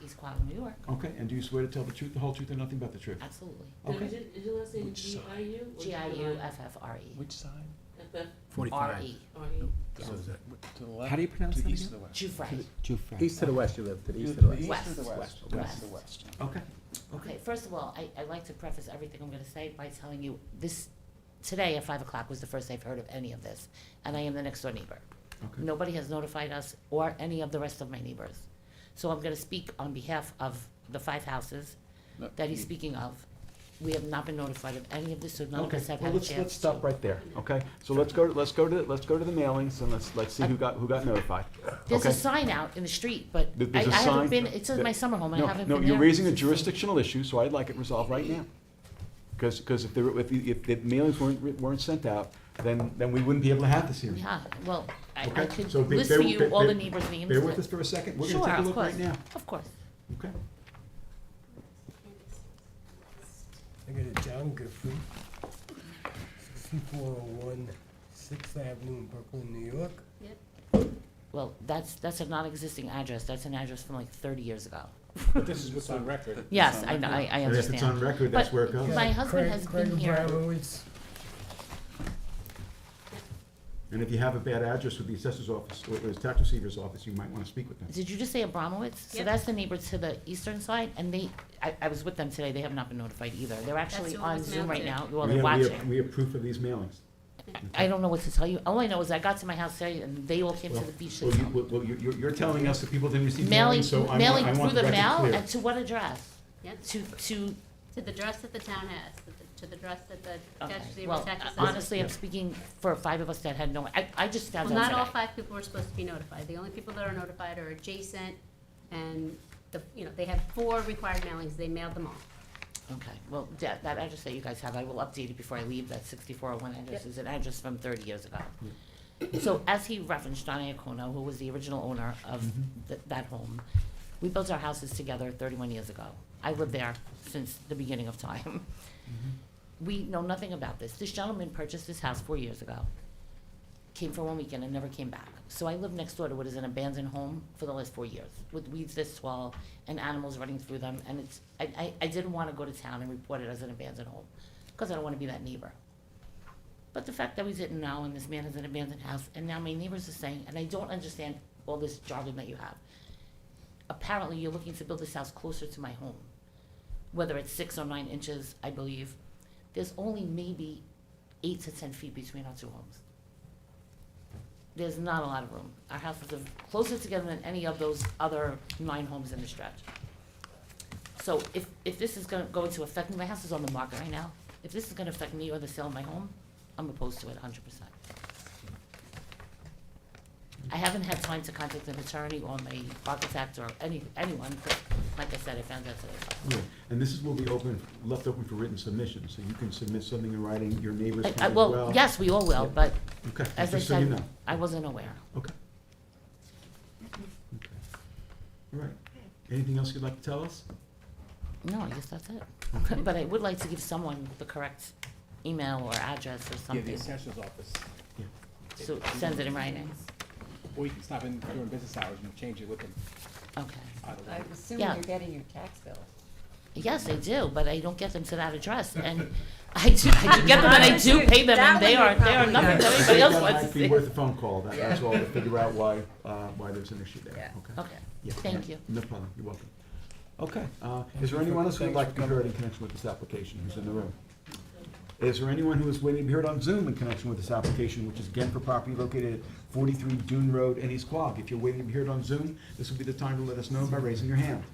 Speaker 8: East Quogue, New York.
Speaker 6: Okay, and do you swear to tell the truth, the whole truth, and nothing but the truth?
Speaker 8: Absolutely.
Speaker 6: Okay.
Speaker 1: Is your last name
Speaker 20: Which side?
Speaker 1: G-I-U? or
Speaker 8: G-I-U-F-F-R-E.
Speaker 20: Which side?
Speaker 1: F-F?
Speaker 14: 45.
Speaker 8: R-E.
Speaker 1: R-E?
Speaker 20: So is that to the left?
Speaker 14: How do you pronounce
Speaker 20: to
Speaker 14: that
Speaker 20: the east
Speaker 14: again?
Speaker 20: or the west?
Speaker 8: Giuffre.
Speaker 14: East to the west, you live, to the east
Speaker 20: To
Speaker 14: to the
Speaker 20: the
Speaker 14: west.
Speaker 20: east or the
Speaker 8: West.
Speaker 20: west?
Speaker 8: West.
Speaker 20: To the west.
Speaker 6: Okay.
Speaker 8: Okay, first of all, I'd like to preface everything I'm gonna say by telling you, today at 5 o'clock was the first I've heard of any of this, and I am the next door neighbor.
Speaker 6: Okay.
Speaker 8: Nobody has notified us or any of the rest of my neighbors. So I'm gonna speak on behalf of the 5 houses
Speaker 20: No,
Speaker 8: that he's
Speaker 20: you-
Speaker 8: speaking of. We have not been notified of any of this, so none of
Speaker 6: Okay,
Speaker 8: us have
Speaker 6: well,
Speaker 8: had a
Speaker 6: let's
Speaker 8: chance.
Speaker 6: stop
Speaker 8: to-
Speaker 6: right there, okay? So let's go to the mailings, and let's see who got notified.
Speaker 8: There's a
Speaker 6: Okay?
Speaker 8: sign out in the street, but I
Speaker 6: There's a sign
Speaker 8: haven't been, it says
Speaker 6: that-
Speaker 8: my summer home, I
Speaker 6: No,
Speaker 8: haven't
Speaker 6: no,
Speaker 8: been there.
Speaker 6: you're raising a
Speaker 8: since-
Speaker 6: jurisdictional issue, so I'd like it resolved right now. Because if the mailings weren't sent out, then we wouldn't be able to have this hearing.
Speaker 8: Yeah, well, I
Speaker 6: Okay?
Speaker 8: could
Speaker 6: So
Speaker 8: list for you all the neighbors' names.
Speaker 6: Bear with
Speaker 8: but-
Speaker 6: us for a second, we're
Speaker 8: Sure,
Speaker 6: gonna take a
Speaker 8: of
Speaker 6: look right
Speaker 8: course.
Speaker 6: now.
Speaker 8: Of course.
Speaker 6: Okay?
Speaker 11: I got a John Gifford, 6401 6th Avenue in Brooklyn, New York.
Speaker 8: Yep.
Speaker 21: Well, that's a non-existing address, that's an address from like 30 years ago.
Speaker 4: But this is what's on record.
Speaker 21: Yes, I know, I
Speaker 6: And
Speaker 21: understand.
Speaker 6: if it's on record, that's
Speaker 21: But
Speaker 6: where it goes.
Speaker 21: My husband has been here.
Speaker 6: And if you have a bad address with the assessor's office or the tax receiver's office, you might want to speak with them.
Speaker 21: Did you just say Abramowitz? So
Speaker 3: Yep.
Speaker 21: that's the neighbor to the eastern side, and I was with them today, they have not been notified either. They're actually
Speaker 3: who it
Speaker 21: on
Speaker 3: was
Speaker 21: Zoom
Speaker 3: mailed
Speaker 21: right
Speaker 3: to.
Speaker 21: now, while
Speaker 6: We
Speaker 21: they're
Speaker 6: have-
Speaker 21: watching.
Speaker 6: We have proof of these mailings.
Speaker 21: I don't know what to tell you. All I know is I got to my house today, and they all came to the beach.
Speaker 6: Well, you're telling us that people didn't receive
Speaker 21: Mailing,
Speaker 6: mailings, so I
Speaker 21: mailing
Speaker 6: want
Speaker 21: through
Speaker 6: the
Speaker 21: the
Speaker 6: record
Speaker 21: mail,
Speaker 6: clear.
Speaker 21: and to what address?
Speaker 3: Yep.
Speaker 21: To
Speaker 3: To the address that the town has, to the address that the tax
Speaker 21: Okay.
Speaker 3: receiver,
Speaker 21: Well,
Speaker 3: tax assessor.
Speaker 21: honestly, I'm speaking for 5 of us that had no, I just found
Speaker 3: Well,
Speaker 21: out
Speaker 3: not all
Speaker 21: today.
Speaker 3: 5 people were supposed to be notified. The only people that are notified are adjacent, and they have 4 required mailings. They mailed them all.
Speaker 21: Okay, well, that address that you guys have, I will update it before I leave. That 6401 address is an address from 30 years ago. So as he referenced, John Iacono, who was the original owner of that home, we built our houses together 31 years ago. I lived there since the beginning of time. We know nothing about this. This gentleman purchased this house 4 years ago, came for 1 weekend and never came back. So I lived next door to what is an abandoned home for the last 4 years, with weeds this tall and animals running through them. And I didn't want to go to town and report it as an abandoned home, because I don't want to be that neighbor. But the fact that we didn't know, and this man has an abandoned house, and now my neighbors are saying, and I don't understand all this jargon that you have. Apparently, you're looking to build this house closer to my home, whether it's 6 or 9 inches, I believe. There's only maybe 8 to 10 feet between our 2 homes. There's not a lot of room. Our houses are closer together than any of those other 9 homes in the stretch. So if this is going to affect me, my house is on the market right now. If this is going to affect me or the sale of my home, I'm opposed to it 100%. I haven't had time to contact an attorney or my architect or anyone, but like I said, I found out today.
Speaker 6: Yeah, and this will be left open for written submission, so you can submit something in writing, your neighbors can as well.
Speaker 21: Well, yes, we all will,
Speaker 6: Yeah.
Speaker 21: but
Speaker 6: Okay,
Speaker 21: as I
Speaker 6: just so you
Speaker 21: said,
Speaker 6: know.
Speaker 21: I wasn't aware.
Speaker 6: Okay. All right. Anything else you'd like to tell us?
Speaker 21: No, I guess that's it.
Speaker 6: Okay.
Speaker 21: But I would like to give someone the correct email or address or
Speaker 4: Yeah,
Speaker 21: something.
Speaker 4: the assessor's office.
Speaker 21: So send it in writing.
Speaker 4: Or you can stop in during business hours and change it with them.
Speaker 21: Okay.
Speaker 2: I assume
Speaker 21: Yeah.
Speaker 2: you're getting your tax bills.
Speaker 21: Yes, I do, but I don't get them to that address, and I do get them and I do pay them, and they are nothing to anybody else wants to
Speaker 6: That'd be
Speaker 21: see.
Speaker 6: worth a phone call, that's all, to figure out why there's an issue there, okay?
Speaker 21: Okay,
Speaker 6: Yeah,
Speaker 21: thank you.
Speaker 6: No problem, you're welcome. Okay, is there anyone else who would like to be heard in connection with this application, who's in the room? Is there anyone who is waiting to be heard on Zoom in connection with this application, which is again for property located at 43 Dune Road in East Quogue? If you're waiting to be heard on Zoom, this will be the time to let us know by raising your hand.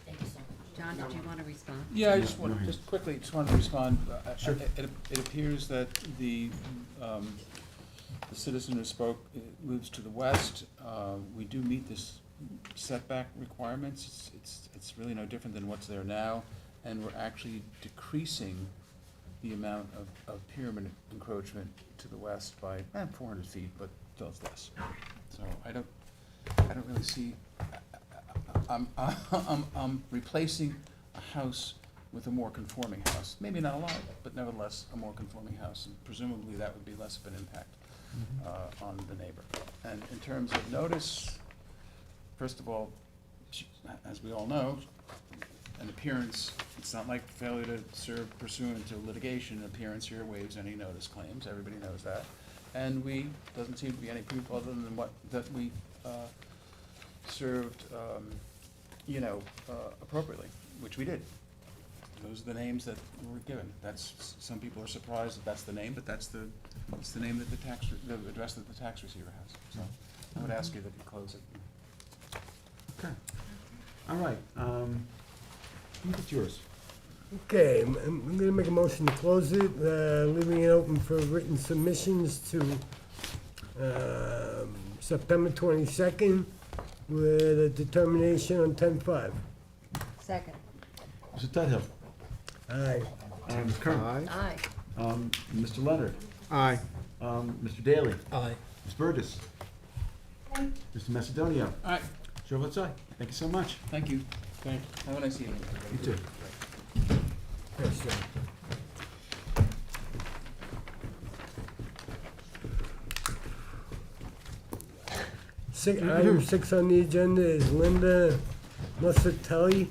Speaker 21: Thank you so much.
Speaker 2: John, did you want to respond?
Speaker 20: Yeah, I
Speaker 6: No,
Speaker 20: just
Speaker 6: no
Speaker 20: want,
Speaker 6: hands.
Speaker 20: just quickly, just wanted to respond.
Speaker 6: Sure.
Speaker 20: It appears that the citizen who spoke lives to the west. We do meet this setback requirements. It's really no different than what's there now. And we're actually decreasing the amount of pyramid encroachment to the west by 400 feet, but still it's less. So I don't really see, I'm replacing a house with a more conforming house. Maybe not a lot, but nevertheless, a more conforming house, and presumably that would be less of an impact on the neighbor. And in terms of notice, first of all, as we all know, an appearance, it's not like failure to serve pursuant to litigation. An appearance here waives any notice claims, everybody knows that. And doesn't seem to be any proof other than that we served, appropriately, which we did. Those are the names that were given. Some people are surprised that that's the name, but it's the name that the address that the tax receiver has. So I would ask you that you close it.
Speaker 6: Okay. All right, I think it's yours.
Speaker 11: Okay, I'm gonna make a motion to close it, leaving it open for written submissions to September 22nd with a determination on 10/5.
Speaker 2: Second.
Speaker 6: Mr. Tudhill.
Speaker 11: Aye.
Speaker 6: Ms. Kern.
Speaker 2: Aye.
Speaker 6: Mr. Leonard.
Speaker 4: Aye.
Speaker 6: Mr. Daly.
Speaker 7: Aye.
Speaker 6: Ms. Burgess. Mr. Macedonio.
Speaker 20: All right,
Speaker 6: Chair votes aye. Thank you so much.
Speaker 20: thank you. Have a nice evening.
Speaker 6: You too.
Speaker 11: Yes, sir. Item 6 on the agenda is Linda Musatelli,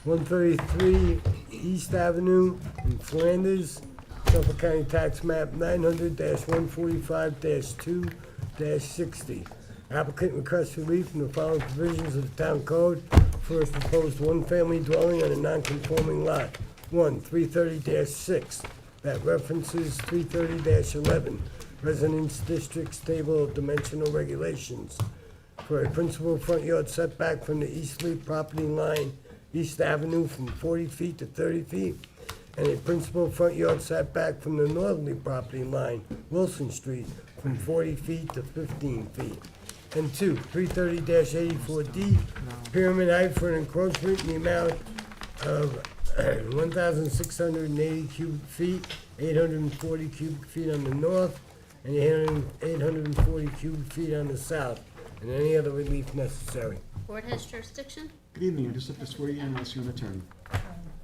Speaker 11: 133 East Avenue in Flanders, Suffolk County Tax Map 900-145-2-60. Applicant requests relief from the following provisions of the Town Code for a proposed one-family dwelling on a non-conforming lot. 1, 330-6, that references 330-11, Residence District's Table of Dimensional Regulations. For a principal front yard setback from the easterly property line, East Avenue from 40 feet to 30 feet, and a principal front yard setback from the northerly property line, Wilson Street, from 40 feet to 15 feet. And 2, 330-84D, pyramid height for an encroachment in the amount of 1,680 cubic feet, 840 cubic feet on the north, and 840 cubic feet on the south, and any other relief necessary.
Speaker 3: Board has jurisdiction?
Speaker 6: Good evening, I just have to swear you in unless you're an attorney.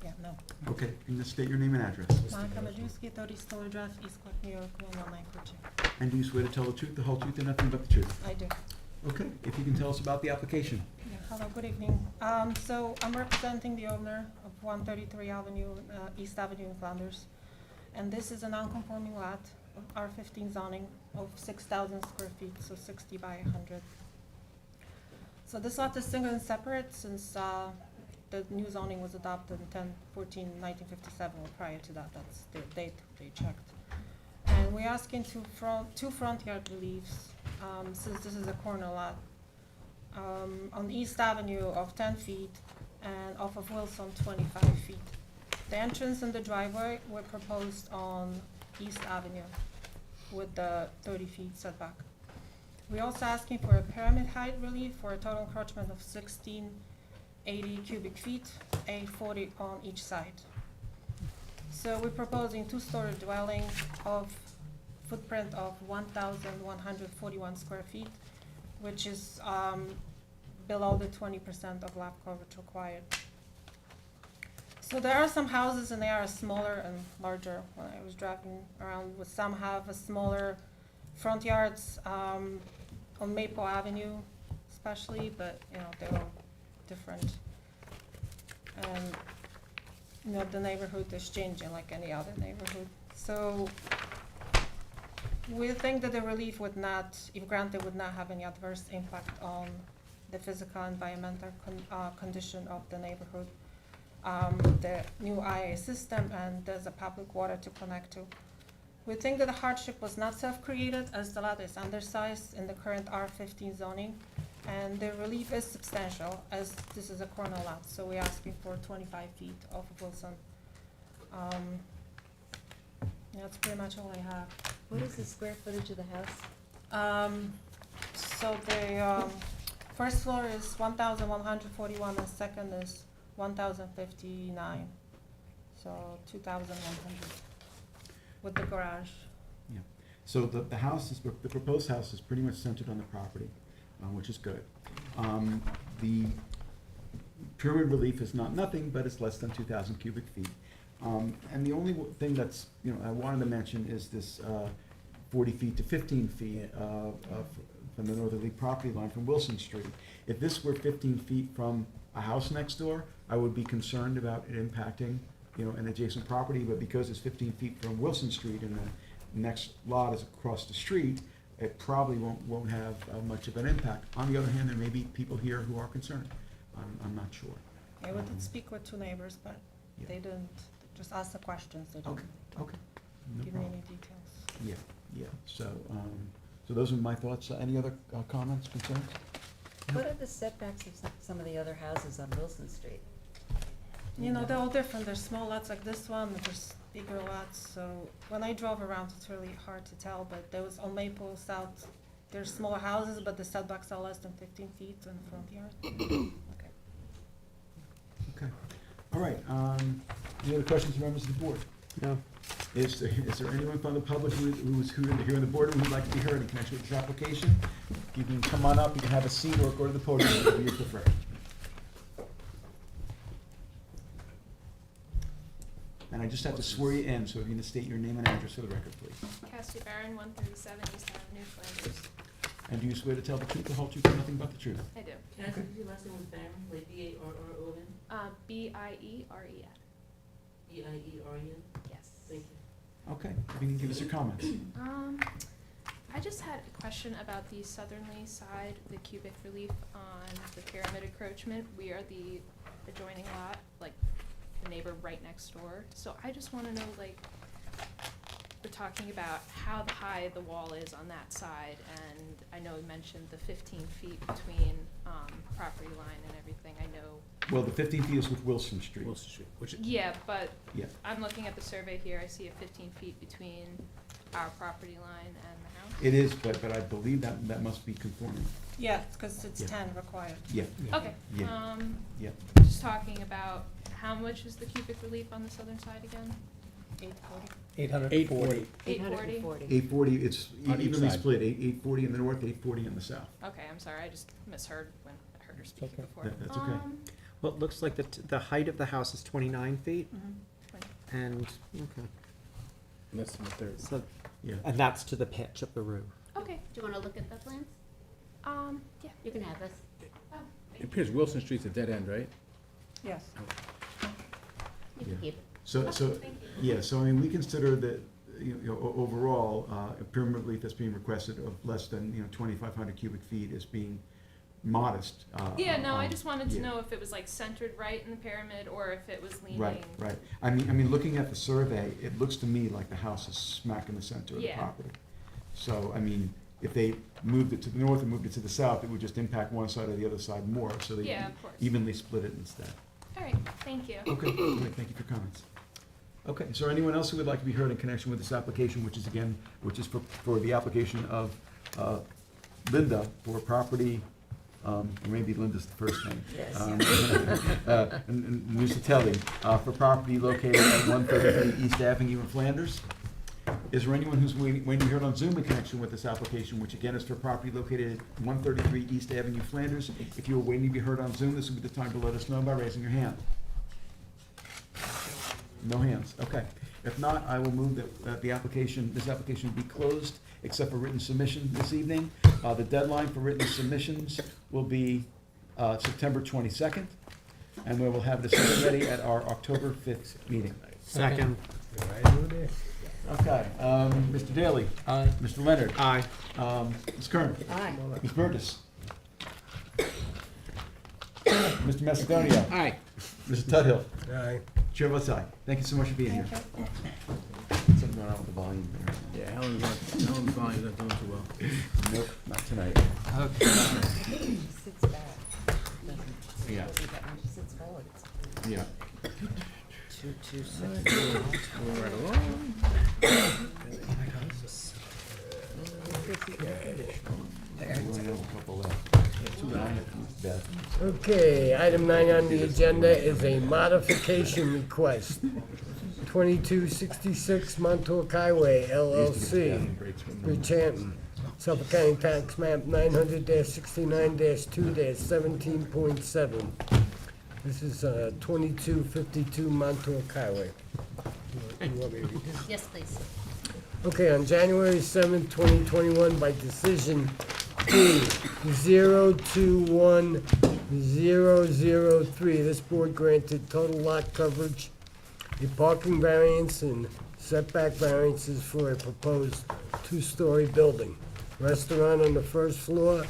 Speaker 12: Yeah, no.
Speaker 6: Okay, can you state your name and address?
Speaker 8: Monica Majewski, 30 Stoller Drive, East Cliff, New York, 11942.
Speaker 6: And do you swear to tell the truth, the whole truth, and nothing but the truth?
Speaker 8: I do.
Speaker 6: Okay, if you can tell us about the application.
Speaker 8: Yeah, hello, good evening. So I'm representing the owner of 133 East Avenue in Flanders. And this is a non-conforming lot, R15 zoning of 6,000 square feet, so 60 by 100. So this lot is single and separate since the new zoning was adopted in 10/14/1957, or prior to that, that's the date they checked. And we're asking two front yard reliefs, since this is a corner lot, on East Avenue of 10 feet and off of Wilson 25 feet. The entrance and the driveway were proposed on East Avenue with the 30 feet setback. We're also asking for a pyramid height relief for a total encroachment of 1,680 cubic feet, 840 on each side. So we're proposing two-story dwelling of footprint of 1,141 square feet, which is below the 20% of lot coverage required. So there are some houses and they are smaller and larger. When I was driving around, with some have a smaller front yards on Maple Avenue especially, but you know, they're all different. And you know, the neighborhood is changing like any other neighborhood. So we think that the relief would not, if granted, would not have any adverse impact on the physical and environmental condition of the neighborhood. The new IA system, and there's a public water to connect to. We think that the hardship was not self-created, as the lot is undersized in the current R15 zoning, and the relief is substantial, as this is a corner lot, so we're asking for 25 feet off of Wilson. That's pretty much all I have.
Speaker 2: What is the square footage of the house?
Speaker 8: So the first floor is 1,141, and second is 1,059, so 2,100 with the garage.
Speaker 6: Yeah. So the house is, the proposed house is pretty much centered on the property, which is good. The pyramid relief is not nothing, but it's less than 2,000 cubic feet. And the only thing that's, you know, I wanted to mention is this 40 feet to 15 feet from the northerly property line from Wilson Street. If this were 15 feet from a house next door, I would be concerned about it impacting, you know, an adjacent property, but because it's 15 feet from Wilson Street and the next lot is across the street, it probably won't have much of an impact. On the other hand, there may be people here who are concerned. I'm not sure.
Speaker 8: I did speak with two neighbors, but
Speaker 6: Yeah.
Speaker 8: they didn't, just ask the questions, they didn't
Speaker 6: Okay, no
Speaker 8: give me
Speaker 6: problem.
Speaker 8: any details.
Speaker 6: Yeah, so, so those are my thoughts. Any other comments, concerns?
Speaker 2: What are the setbacks of some of the other houses on Wilson Street?
Speaker 8: You know, they're all different. There's small lots like this one, and there's bigger lots. So when I drove around, it's really hard to tell. But there was on Maple South, there's smaller houses, but the setbacks are less than 15 feet in the front yard. Okay.
Speaker 6: Okay. All right, any other questions from members of the board?
Speaker 4: No.
Speaker 6: Is there anyone from the public who's here in the board who would like to be heard in connection with this application? You can come on up, you can have a seat, or go to the podium, whatever you prefer. And I just have to swear you in, so if you can state your name and address for the record, please.
Speaker 5: Cassie Barron, 137 East Avenue, Flanders.
Speaker 6: And do you swear to tell the truth, the whole truth, and nothing but the truth?
Speaker 1: I do. Can I ask if your last name was Barron, like B-A-R-R-O-N?
Speaker 8: B-I-E-R-E-N.
Speaker 1: B-I-E-R-E-N?
Speaker 8: Yes.
Speaker 1: Thank you.
Speaker 6: Okay, if you can give us your comments.
Speaker 8: I just had a question about the southerly side, the cubic relief on the pyramid encroachment. We are the adjoining lot, like the neighbor right next door. So I just wanna know, like, we're talking about how high the wall is on that side, and I know you mentioned the 15 feet between, property line and everything, I know.
Speaker 6: Well, the 15 feet is with Wilson Street.
Speaker 4: Wilson Street, which is.
Speaker 8: Yeah, but
Speaker 6: Yeah.
Speaker 8: I'm looking at the survey here, I see a 15 feet between our property line and the house.
Speaker 6: It is, but I believe that must be conforming.
Speaker 12: Yeah, because it's
Speaker 6: Yeah.
Speaker 12: 10 required.
Speaker 6: Yeah.
Speaker 8: Okay,
Speaker 6: Yeah. Yeah.
Speaker 8: just talking about how much is the cubic relief on the southern side again?
Speaker 12: 840.
Speaker 11: 840.
Speaker 8: 840?
Speaker 6: 840, it's
Speaker 4: On each
Speaker 6: evenly
Speaker 4: side.
Speaker 6: split, 840 in the north, 840 in the south.
Speaker 8: Okay, I'm sorry, I just misheard when I heard her speak
Speaker 14: okay.
Speaker 8: before.
Speaker 6: That's okay.
Speaker 14: Well, it looks like the height of the house is 29 feet, and, okay,
Speaker 4: Less than a third.
Speaker 14: so,
Speaker 6: Yeah.
Speaker 14: and that's to the pitch of the roof.
Speaker 8: Okay,
Speaker 3: Do you wanna look at the plans?
Speaker 8: yeah.
Speaker 3: You can have this.
Speaker 4: It appears Wilson Street's a dead end, right?
Speaker 12: Yes.
Speaker 3: You can
Speaker 6: Yeah.
Speaker 3: keep it.
Speaker 6: So, yeah, so I mean, we consider that, overall, a pyramid relief that's being requested of less than, 2,500 cubic feet is being modest.
Speaker 8: Yeah, no, I just wanted to
Speaker 6: yeah.
Speaker 8: know if it was like centered right in the pyramid or if it was leaning.
Speaker 6: Right, right. I mean, looking at the survey, it looks to me like the house is smack in the center of the
Speaker 8: Yeah.
Speaker 6: property. So, I mean, if they moved it to the north and moved it to the south, it would just impact one side or the other side more, so they
Speaker 8: Yeah, of course.
Speaker 6: evenly split it instead.
Speaker 8: All right, thank you.
Speaker 6: Okay, great, thank you for comments. Okay, is there anyone else who would like to be heard in connection with this application, which is for the application of Linda for property, or maybe Linda's the first name.
Speaker 2: Yes.
Speaker 6: And Nusatelli, for property located at 133 East Avenue in Flanders. Is there anyone who's waiting to be heard on Zoom in connection with this application, which again is for property located at 133 East Avenue, Flanders? If you are waiting to be heard on Zoom, this would be the time to let us know by raising your hand. No hands, okay. If not, I will move that this application be closed, except for written submission this evening. The deadline for written submissions will be September 22nd, and we will have this ready at our October 5th meeting.
Speaker 14: Second.
Speaker 6: Okay, Mr. Daly.
Speaker 14: Aye.
Speaker 6: Mr. Leonard.
Speaker 14: Aye.
Speaker 6: Ms. Kern.
Speaker 2: Aye.
Speaker 6: Ms. Burgess. Mr. Macedonia.
Speaker 4: Aye.
Speaker 6: Mr. Tudhill.
Speaker 11: Aye.
Speaker 6: Chair votes aye. Thank you so much for being here.
Speaker 4: Something going on with the volume there. Yeah, Helen's volume's not doing too well.
Speaker 6: Nope, not tonight.
Speaker 14: Okay.
Speaker 2: She sits back.
Speaker 6: Yeah.
Speaker 2: When she sits forward, it's
Speaker 6: Yeah.
Speaker 2: two six.
Speaker 4: Moving right along.
Speaker 6: We only have a couple left. Beth.
Speaker 11: Okay, item 9 on the agenda is a modification request. 2266 Montauk Highway LLC, Bridgehampton, Suffolk County Tax Map 900-69-2-17.7. This is 2252 Montauk Highway. You want me to read this?
Speaker 3: Yes, please.
Speaker 11: Okay, on January 7th, 2021, by decision P021003, this board granted total lot coverage, a parking variance, and setback variances for a proposed two-story building, restaurant on the first floor,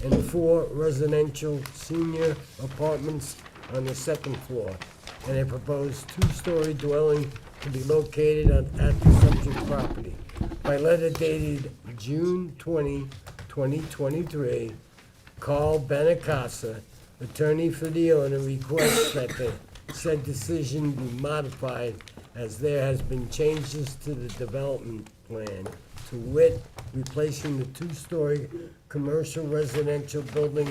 Speaker 11: and 4 residential senior apartments on the second floor, and a proposed two-story dwelling to be located at the subject property. By letter dated June 20, 2023, Carl Benacasa, attorney for the owner, requests that the said decision be modified as there has been changes to the development plan, to wit, replacing the two-story commercial residential building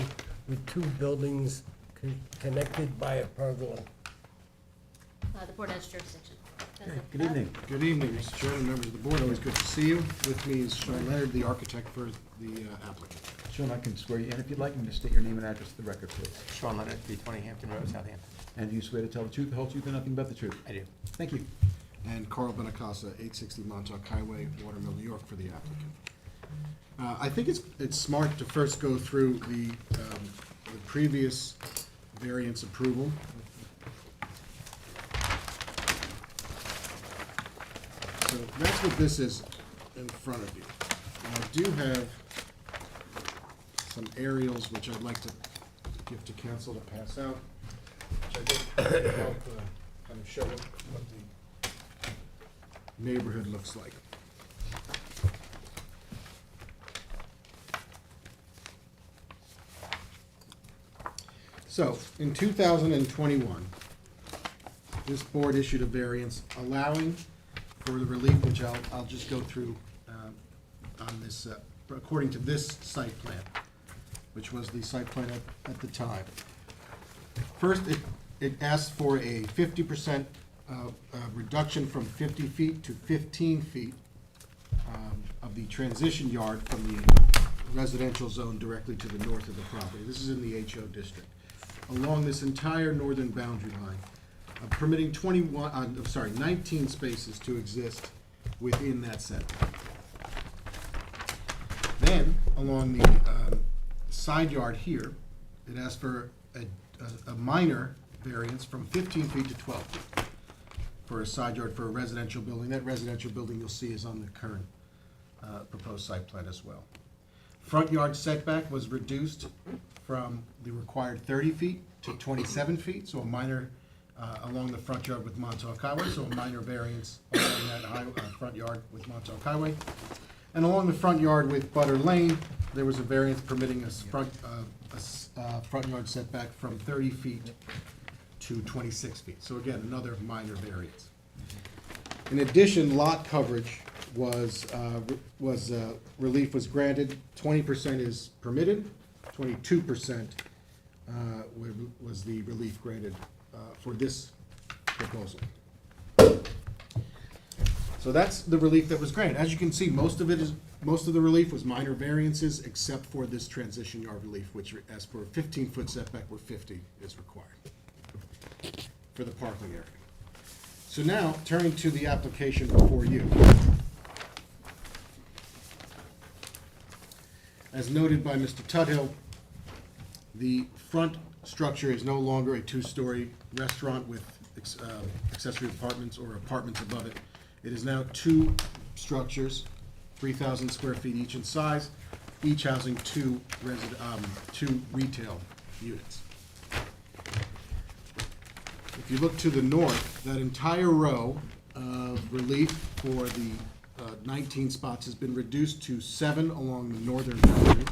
Speaker 11: with 2 buildings connected by a pergola.
Speaker 3: The board has jurisdiction.
Speaker 6: Good evening.
Speaker 5: Good evening, Mr. Chairman, members of the board, always good to see you. With me is Sean Leonard, the architect for the applicant.
Speaker 6: Sean, I can swear you in if you'd like, and just state your name and address to the record, please.
Speaker 7: Sean Leonard, 320 Hampton Road, Southampton.
Speaker 6: And do you swear to tell the truth, the whole truth, and nothing but the truth?
Speaker 7: I do.
Speaker 6: Thank you.
Speaker 5: And Carl Benacasa, 860 Montauk Highway, Watermill, New York, for the applicant. I think it's smart to first go through the previous variance approval. So that's what this is in front of you. And I do have some aerials which I'd like to give to council to pass out, which I think will help kind of show what the neighborhood looks like. So, in 2021, this board issued a variance allowing for the relief, which I'll just go through on this, according to this site plan, which was the site plan at the time. First, it asked for a 50% reduction from 50 feet to 15 feet of the transition yard from the residential zone directly to the north of the property. This is in the HO district. Along this entire northern boundary line, permitting 19 spaces to exist within that setback. Then, along the side yard here, it asked for a minor variance from 15 feet to 12 feet for a side yard for a residential building. That residential building you'll see is on the current proposed site plan as well. Front yard setback was reduced from the required 30 feet to 27 feet, so a minor along the front yard with Montauk Highway, so a minor variance along that front yard with Montauk Highway. And along the front yard with Butter Lane, there was a variance permitting a front yard setback from 30 feet to 26 feet. So again, another minor variance. In addition, lot coverage relief was granted. 20% is permitted, 22% was the relief granted for this proposal. So that's the relief that was granted. As you can see, most of the relief was minor variances, except for this transition yard relief, which as for a 15-foot setback where 50 is required for the parking area. So now, turning to the application before you. As noted by Mr. Tuthill, the front structure is no longer a two-story restaurant with accessory apartments or apartments above it. It is now two structures, 3,000 square feet each in size, each housing two retail units. If you look to the north, that entire row of relief for the 19 spots has been reduced to 7 along the northern boundary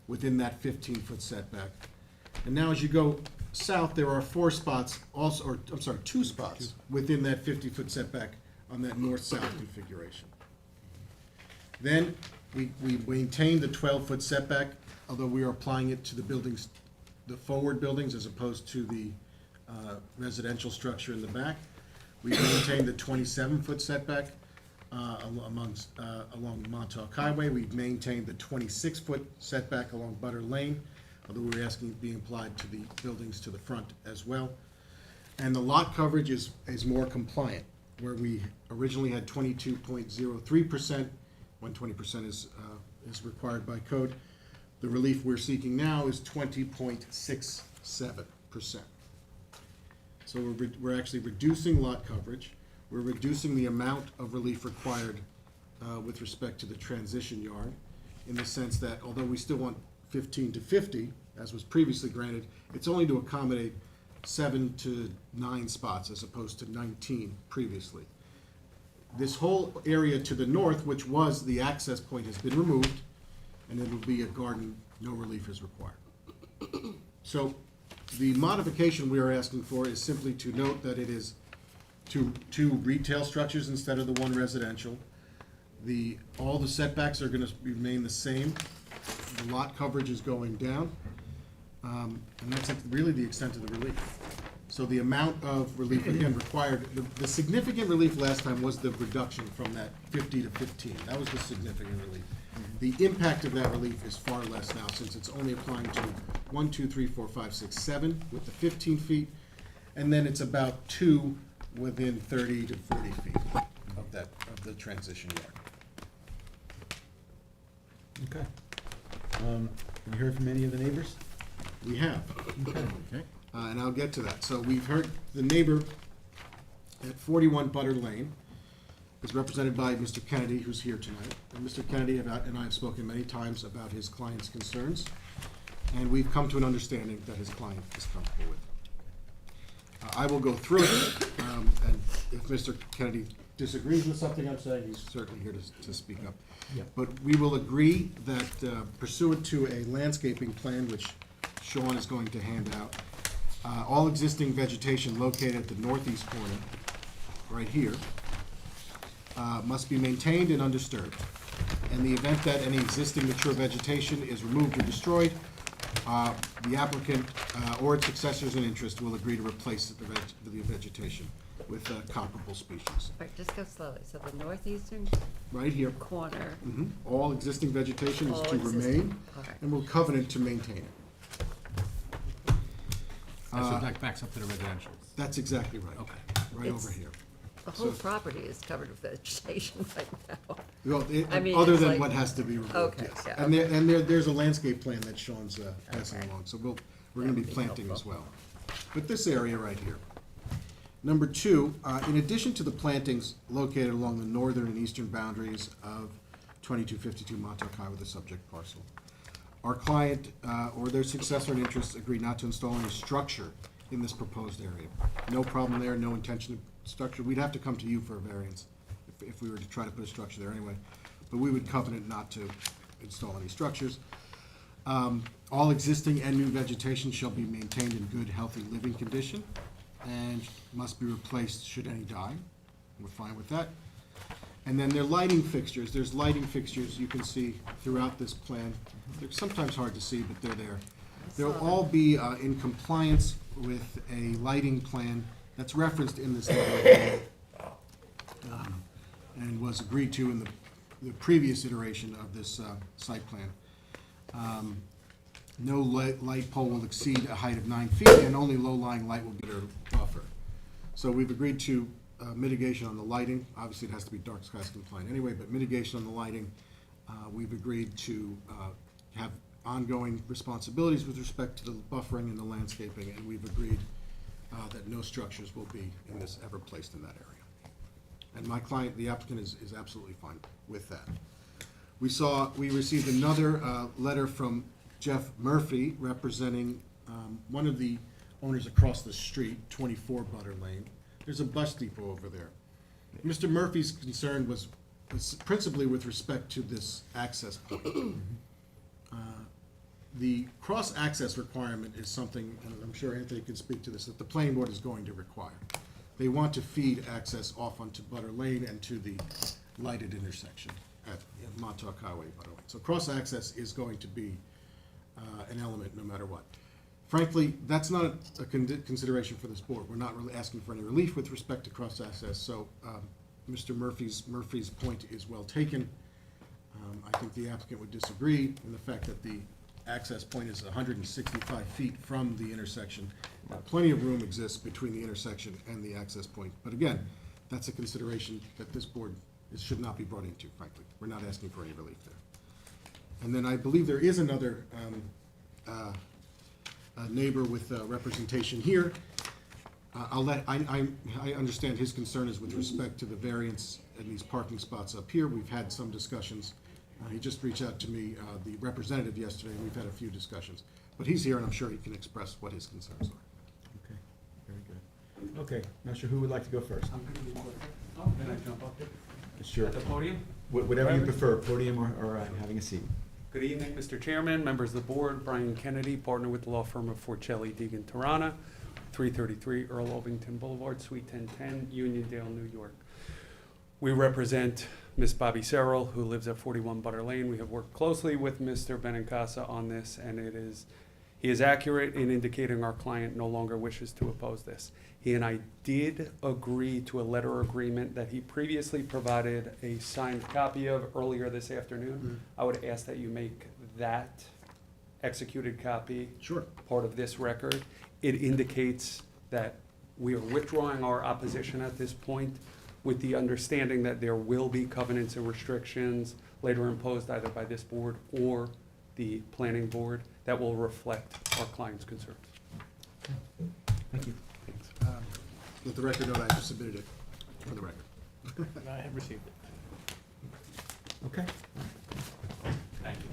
Speaker 5: within that 15-foot setback. And now as you go south, there are 4 spots also, or I'm sorry, 2 spots within that 50-foot setback on that north-south configuration. Then we maintain the 12-foot setback, although we are applying it to the buildings, the forward buildings, as opposed to the residential structure in the back. We maintain the 27-foot setback along Montauk Highway. We've maintained the 26-foot setback along Butter Lane, although we're asking it be applied to the buildings to the front as well. And the lot coverage is more compliant, where we originally had 22.03%, when 20% is required by code. The relief we're seeking now is 20.67%. So we're actually reducing lot coverage. We're reducing the amount of relief required with respect to the transition yard, in the sense that although we still want 15 to 50, as was previously granted, it's only to accommodate 7 to 9 spots as opposed to 19 previously. This whole area to the north, which was the access point, has been removed, and it will be a garden, no relief is required. So the modification we are asking for is simply to note that it is two retail structures instead of the one residential. All the setbacks are going to remain the same. The lot coverage is going down, and that's really the extent of the relief. So the amount of relief, again, required, the significant relief last time was the reduction from that 50 to 15. That was the significant relief. The impact of that relief is far less now, since it's only applying to 1, 2, 3, 4, 5, 6, 7 with the 15 feet, and then it's about 2 within 30 to 40 feet of the transition yard.
Speaker 6: Okay. Have you heard from any of the neighbors?
Speaker 5: We have.
Speaker 6: Okay.
Speaker 5: And I'll get to that. So we've heard the neighbor at 41 Butter Lane is represented by Mr. Kennedy, who's here tonight. And Mr. Kennedy and I have spoken many times about his client's concerns, and we've come to an understanding that his client is comfortable with. I will go through it, and if Mr. Kennedy disagrees with something I'm saying, he's certainly here to speak up.
Speaker 4: Yeah.
Speaker 5: But we will agree that pursuant to a landscaping plan, which Sean is going to hand out, all existing vegetation located at the northeast corner, right here, must be maintained and undisturbed. In the event that any existing mature vegetation is removed or destroyed, the applicant or its successors in interest will agree to replace the vegetation with comparable species.
Speaker 2: All right, just go slowly. So the northeastern
Speaker 5: Right here.
Speaker 2: corner,
Speaker 5: All existing vegetation is
Speaker 2: All
Speaker 5: to
Speaker 2: existing.
Speaker 5: remain,
Speaker 2: All right.
Speaker 5: and will covenant to maintain it.
Speaker 4: So that backs up to the residential.
Speaker 5: That's exactly right.
Speaker 4: Okay.
Speaker 5: Right
Speaker 2: It's-
Speaker 5: over here.
Speaker 2: the whole
Speaker 5: So-
Speaker 2: property is covered with vegetation right now.
Speaker 5: Well,
Speaker 2: I mean,
Speaker 5: other
Speaker 2: it's
Speaker 5: than
Speaker 2: like-
Speaker 5: what has to be removed,
Speaker 2: Okay,
Speaker 5: yes.
Speaker 2: yeah,
Speaker 5: And
Speaker 2: okay.
Speaker 5: there's a landscape plan that Sean's passing
Speaker 2: Okay.
Speaker 5: along, so we're gonna
Speaker 2: That
Speaker 5: be
Speaker 2: would be
Speaker 5: planting as
Speaker 2: helpful.
Speaker 5: well. But this area right here. Number two, in addition to the plantings located along the northern and eastern boundaries of 2252 Montauk Highway, the subject parcel, our client or their successor in interest agree not to install any structure in this proposed area. No problem there, no intention of structure. We'd have to come to you for a variance if we were to try to put a structure there anyway. But we would covenant not to install any structures. All existing and new vegetation shall be maintained in good, healthy living condition and must be replaced should any die. We're fine with that. And then their lighting fixtures, there's lighting fixtures you can see throughout this plan. They're sometimes hard to see, but they're there. They'll all be in compliance with a lighting plan that's referenced in this letter and was agreed to in the previous iteration of this site plan. No light pole will exceed a height of 9 feet, and only low-lying light will be a buffer. So we've agreed to mitigation on the lighting. Obviously, it has to be dark skies compliant anyway, but mitigation on the lighting. We've agreed to have ongoing responsibilities with respect to the buffering and the landscaping, and we've agreed that no structures will be ever placed in that area. And my client, the applicant, is absolutely fine with that. We received another letter from Jeff Murphy, representing one of the owners across the street, 24 Butter Lane. There's a bus depot over there. Mr. Murphy's concern was principally with respect to this access point. The cross-access requirement is something, and I'm sure Anthony can speak to this, that the planning board is going to require. They want to feed access off onto Butter Lane and to the lighted intersection at Montauk Highway, Butter Lane. So cross-access is going to be an element no matter what. Frankly, that's not a consideration for this board. We're not really asking for any relief with respect to cross-access, so Mr. Murphy's point is well taken. I think the applicant would disagree in the fact that the access point is 165 feet from the intersection. Plenty of room exists between the intersection and the access point. But again, that's a consideration that this board should not be brought into, frankly. We're not asking for any relief there. And then I believe there is another neighbor with representation here. I understand his concern is with respect to the variance in these parking spots up here. We've had some discussions. He just reached out to me, the representative yesterday, and we've had a few discussions. But he's here, and I'm sure he can express what his concerns are.
Speaker 6: Okay, very good. Okay, not sure who would like to go first.
Speaker 20: I'm gonna be quick. Can I jump up there?
Speaker 6: Sure.
Speaker 20: At the podium?
Speaker 6: Whatever you prefer, podium or having a seat.
Speaker 20: Good evening, Mr. Chairman, members of the board. Brian Kennedy, partner with the law firm of Forcelli, Deegan, Tirana, 333 Earl Ovington Boulevard, Suite 1010, Uniondale, New York. We represent Ms. Bobby Serrell, who lives at 41 Butter Lane. We have worked closely with Mr. Benincasa on this, and he is accurate in indicating our client no longer wishes to oppose this. He and I did agree to a letter agreement that he previously provided a signed copy of earlier this afternoon. I would ask that you make that executed copy part of this record. It indicates that we are withdrawing our opposition at this point.
Speaker 10: with the understanding that there will be covenants and restrictions later imposed either by this board or the planning board that will reflect our client's concerns.
Speaker 6: Thank you.
Speaker 5: Let the record note I just submitted it for the record.
Speaker 7: I have received it.
Speaker 6: Okay.
Speaker 16: Thank you.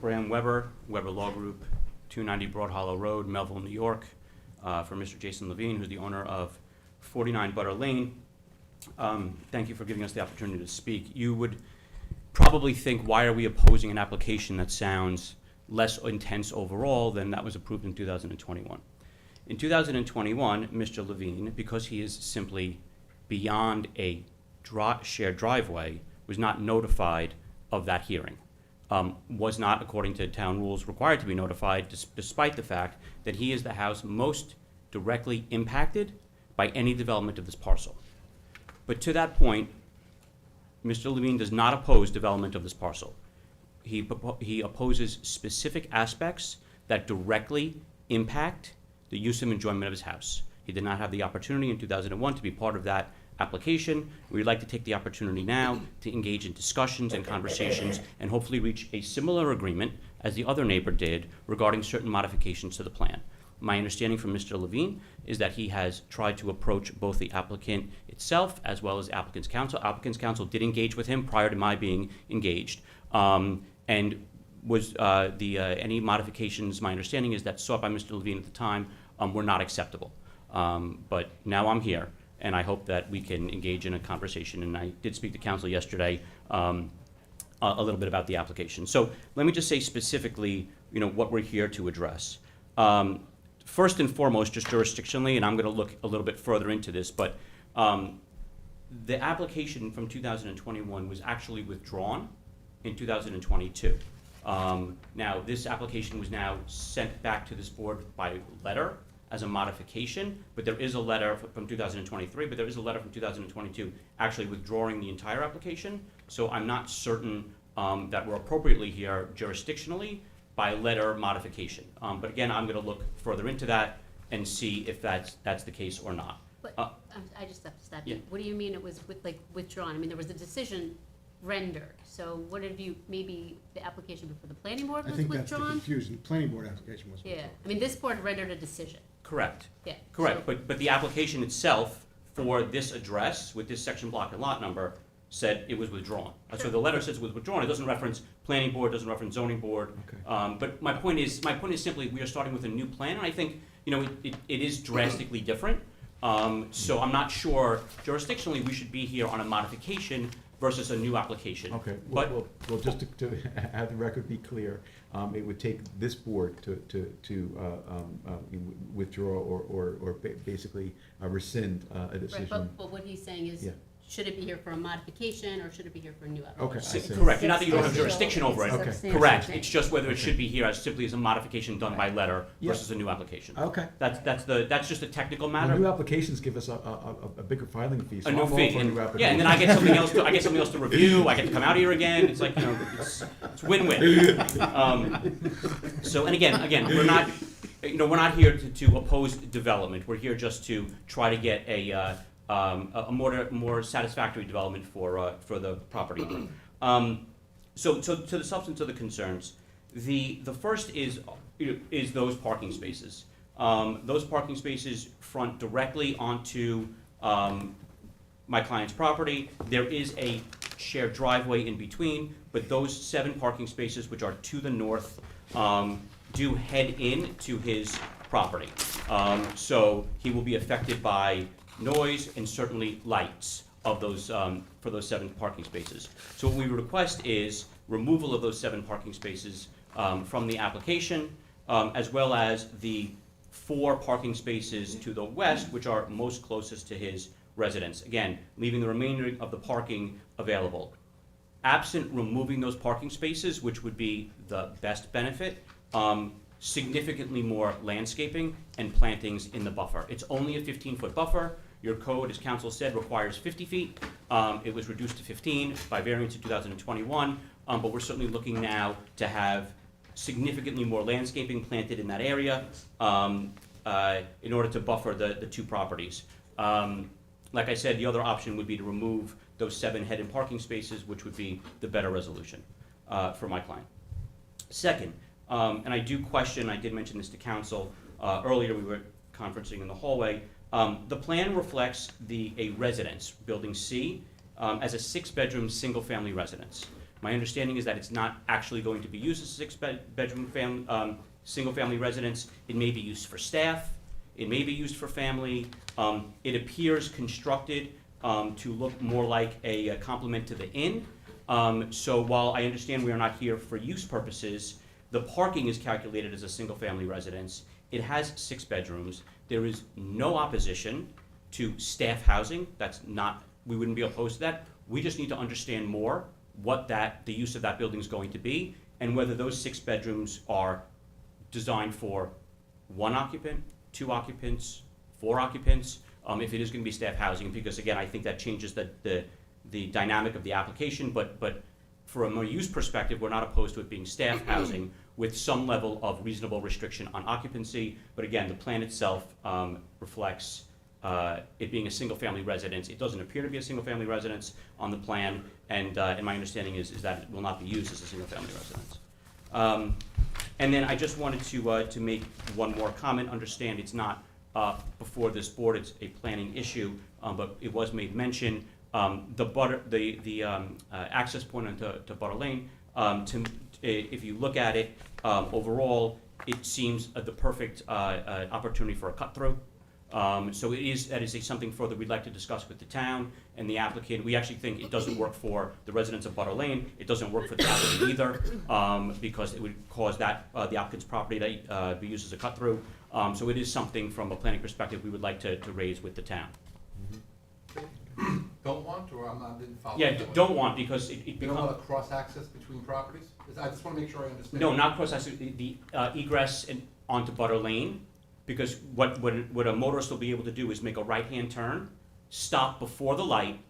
Speaker 16: Graham Weber, Weber Law Group, 290 Broad Hollow Road, Melville, New York, for Mr. Jason Levine, who's the owner of 49 Butter Lane. Thank you for giving us the opportunity to speak. You would probably think, why are we opposing an application that sounds less intense overall than that was approved in 2021? In 2021, Mr. Levine, because he is simply beyond a shared driveway, was not notified of that hearing. Was not, according to town rules, required to be notified, despite the fact that he is the house most directly impacted by any development of this parcel. But to that point, Mr. Levine does not oppose development of this parcel. He opposes specific aspects that directly impact the use and enjoyment of his house. He did not have the opportunity in 2001 to be part of that application. We'd like to take the opportunity now to engage in discussions and conversations and hopefully reach a similar agreement as the other neighbor did regarding certain modifications to the plan. My understanding from Mr. Levine is that he has tried to approach both the applicant itself as well as applicant's counsel. Applicant's counsel did engage with him prior to my being engaged, and was any modifications, my understanding is that sought by Mr. Levine at the time were not acceptable. But now I'm here, and I hope that we can engage in a conversation. And I did speak to counsel yesterday a little bit about the application. So let me just say specifically, what we're here to address. First and foremost, just jurisdictionally, and I'm going to look a little bit further into this, but the application from 2021 was actually withdrawn in 2022. Now, this application was now sent back to this board by letter as a modification, but there is a letter from 2023, but there is a letter from 2022 actually withdrawing the entire application. So I'm not certain that we're appropriately here jurisdictionally by letter modification. But again, I'm going to look further into that and see if that's the case or not.
Speaker 3: But I just have to stop
Speaker 16: Yeah.
Speaker 3: you. What do you mean it was withdrawn? I mean, there was a decision rendered. So what have you, maybe the application before the planning board
Speaker 5: I
Speaker 3: was
Speaker 5: think that's the
Speaker 3: withdrawn?
Speaker 5: confusion. The planning board application was
Speaker 3: Yeah,
Speaker 5: withdrawn.
Speaker 3: I mean, this board rendered a decision.
Speaker 16: Correct.
Speaker 3: Yeah.
Speaker 16: Correct,
Speaker 3: so-
Speaker 16: but the application itself for this address with this section, block, and lot number said it was withdrawn. So the letter says it was withdrawn. It doesn't reference planning board, doesn't reference zoning board.
Speaker 6: Okay.
Speaker 16: But my point is simply we are starting with a new plan, and I think it is drastically different. So I'm not sure jurisdictionally we should be here on a modification versus a new application.
Speaker 6: Okay,
Speaker 16: But
Speaker 6: well, just to have the record be clear, it would take this board to withdraw or basically rescind a
Speaker 3: Right,
Speaker 6: decision.
Speaker 3: but what he's saying is,
Speaker 6: Yeah.
Speaker 3: should it be here for a modification or should it be here for a new application?
Speaker 6: Okay, I see.
Speaker 16: Correct, not that you don't have jurisdiction over it.
Speaker 6: Okay.
Speaker 16: Correct, it's just whether it should be here as simply as a modification done by letter
Speaker 6: Yeah.
Speaker 16: versus a new application.
Speaker 6: Okay.
Speaker 16: That's just a technical
Speaker 6: Well,
Speaker 16: matter.
Speaker 6: new applications give us a bigger filing fee, so
Speaker 16: A
Speaker 6: I'm
Speaker 16: new
Speaker 6: all for
Speaker 16: fee,
Speaker 6: a
Speaker 16: and,
Speaker 6: new application.
Speaker 16: yeah, and then I get something else to review, I get to come out here again, it's like, it's win-win. So, and again, we're not here to oppose development, we're here just to try to get a more satisfactory development for the property owner. So to the substance of the concerns, the first is those parking spaces. Those parking spaces front directly onto my client's property. There is a shared driveway in between, but those 7 parking spaces, which are to the north, do head in to his property. So he will be affected by noise and certainly lights of those for those 7 parking spaces. So what we request is removal of those 7 parking spaces from the application, as well as the 4 parking spaces to the west, which are most closest to his residence. Again, leaving the remainder of the parking available. Absent removing those parking spaces, which would be the best benefit, significantly more landscaping and plantings in the buffer. It's only a 15-foot buffer. Your code, as council said, requires 50 feet. It was reduced to 15 by variance in 2021, but we're certainly looking now to have significantly more landscaping planted in that area.
Speaker 15: in order to buffer the two properties. Like I said, the other option would be to remove those 7 head-in parking spaces, which would be the better resolution for my client. Second, and I do question, I did mention this to council, earlier we were conferencing in the hallway, the plan reflects a residence, Building C, as a 6-bedroom, single-family residence. My understanding is that it's not actually going to be used as a 6-bedroom single-family residence. It may be used for staff, it may be used for family. It appears constructed to look more like a complement to the inn. So while I understand we are not here for use purposes, the parking is calculated as a single-family residence. It has 6 bedrooms. There is no opposition to staff housing. We wouldn't be opposed to that. We just need to understand more what the use of that building is going to be, and whether those 6 bedrooms are designed for 1 occupant, 2 occupants, 4 occupants, if it is going to be staff housing, because again, I think that changes the dynamic of the application, but from a use perspective, we're not opposed to it being staff housing with some level of reasonable restriction on occupancy. But again, the plan itself reflects it being a single-family residence. It doesn't appear to be a single-family residence on the plan, and my understanding is that it will not be used as a single-family residence. And then I just wanted to make one more comment. Understand it's not before this board, it's a planning issue, but it was made mention. The access point onto Butter Lane, if you look at it, overall, it seems the perfect opportunity for a cut-through. So that is something further we'd like to discuss with the town and the applicant. We actually think it doesn't work for the residents of Butter Lane. It doesn't work for the applicant either, because it would cause the applicant's property to be used as a cut-through. So it is something from a planning perspective we would like to raise with the town.
Speaker 4: Don't want, or didn't follow?
Speaker 15: Yeah, don't want, because it
Speaker 4: You
Speaker 15: becomes...
Speaker 4: don't want to cross-access between properties? I just want to make sure I understand.
Speaker 15: No, not cross-access, the egress onto Butter Lane, because what a motorist will be able to do is make a right-hand turn, stop before the light,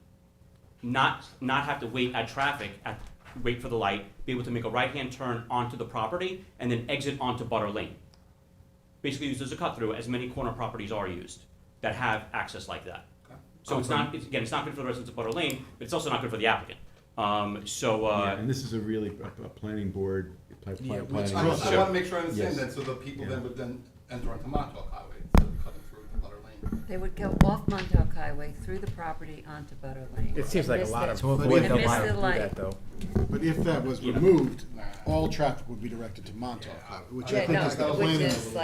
Speaker 15: not have to wait at traffic, wait for the light, be able to make a right-hand turn onto the property, and then exit onto Butter Lane. Basically used as a cut-through, as many corner properties are used that have access like that. So it's not good for the residents of Butter Lane, but it's also not good for the applicant.
Speaker 6: And this is a really a planning board, planning.
Speaker 4: I want to make sure I understand that, so the people then would enter onto Montauk Highway instead of cutting through Butter Lane.
Speaker 2: They would go off Montauk Highway through the property onto Butter Lane.
Speaker 10: It seems like a lot of.
Speaker 2: And
Speaker 5: avoid
Speaker 2: miss the light.
Speaker 5: But if that was removed, all traffic would be directed to Montauk Highway, which I think is the planning,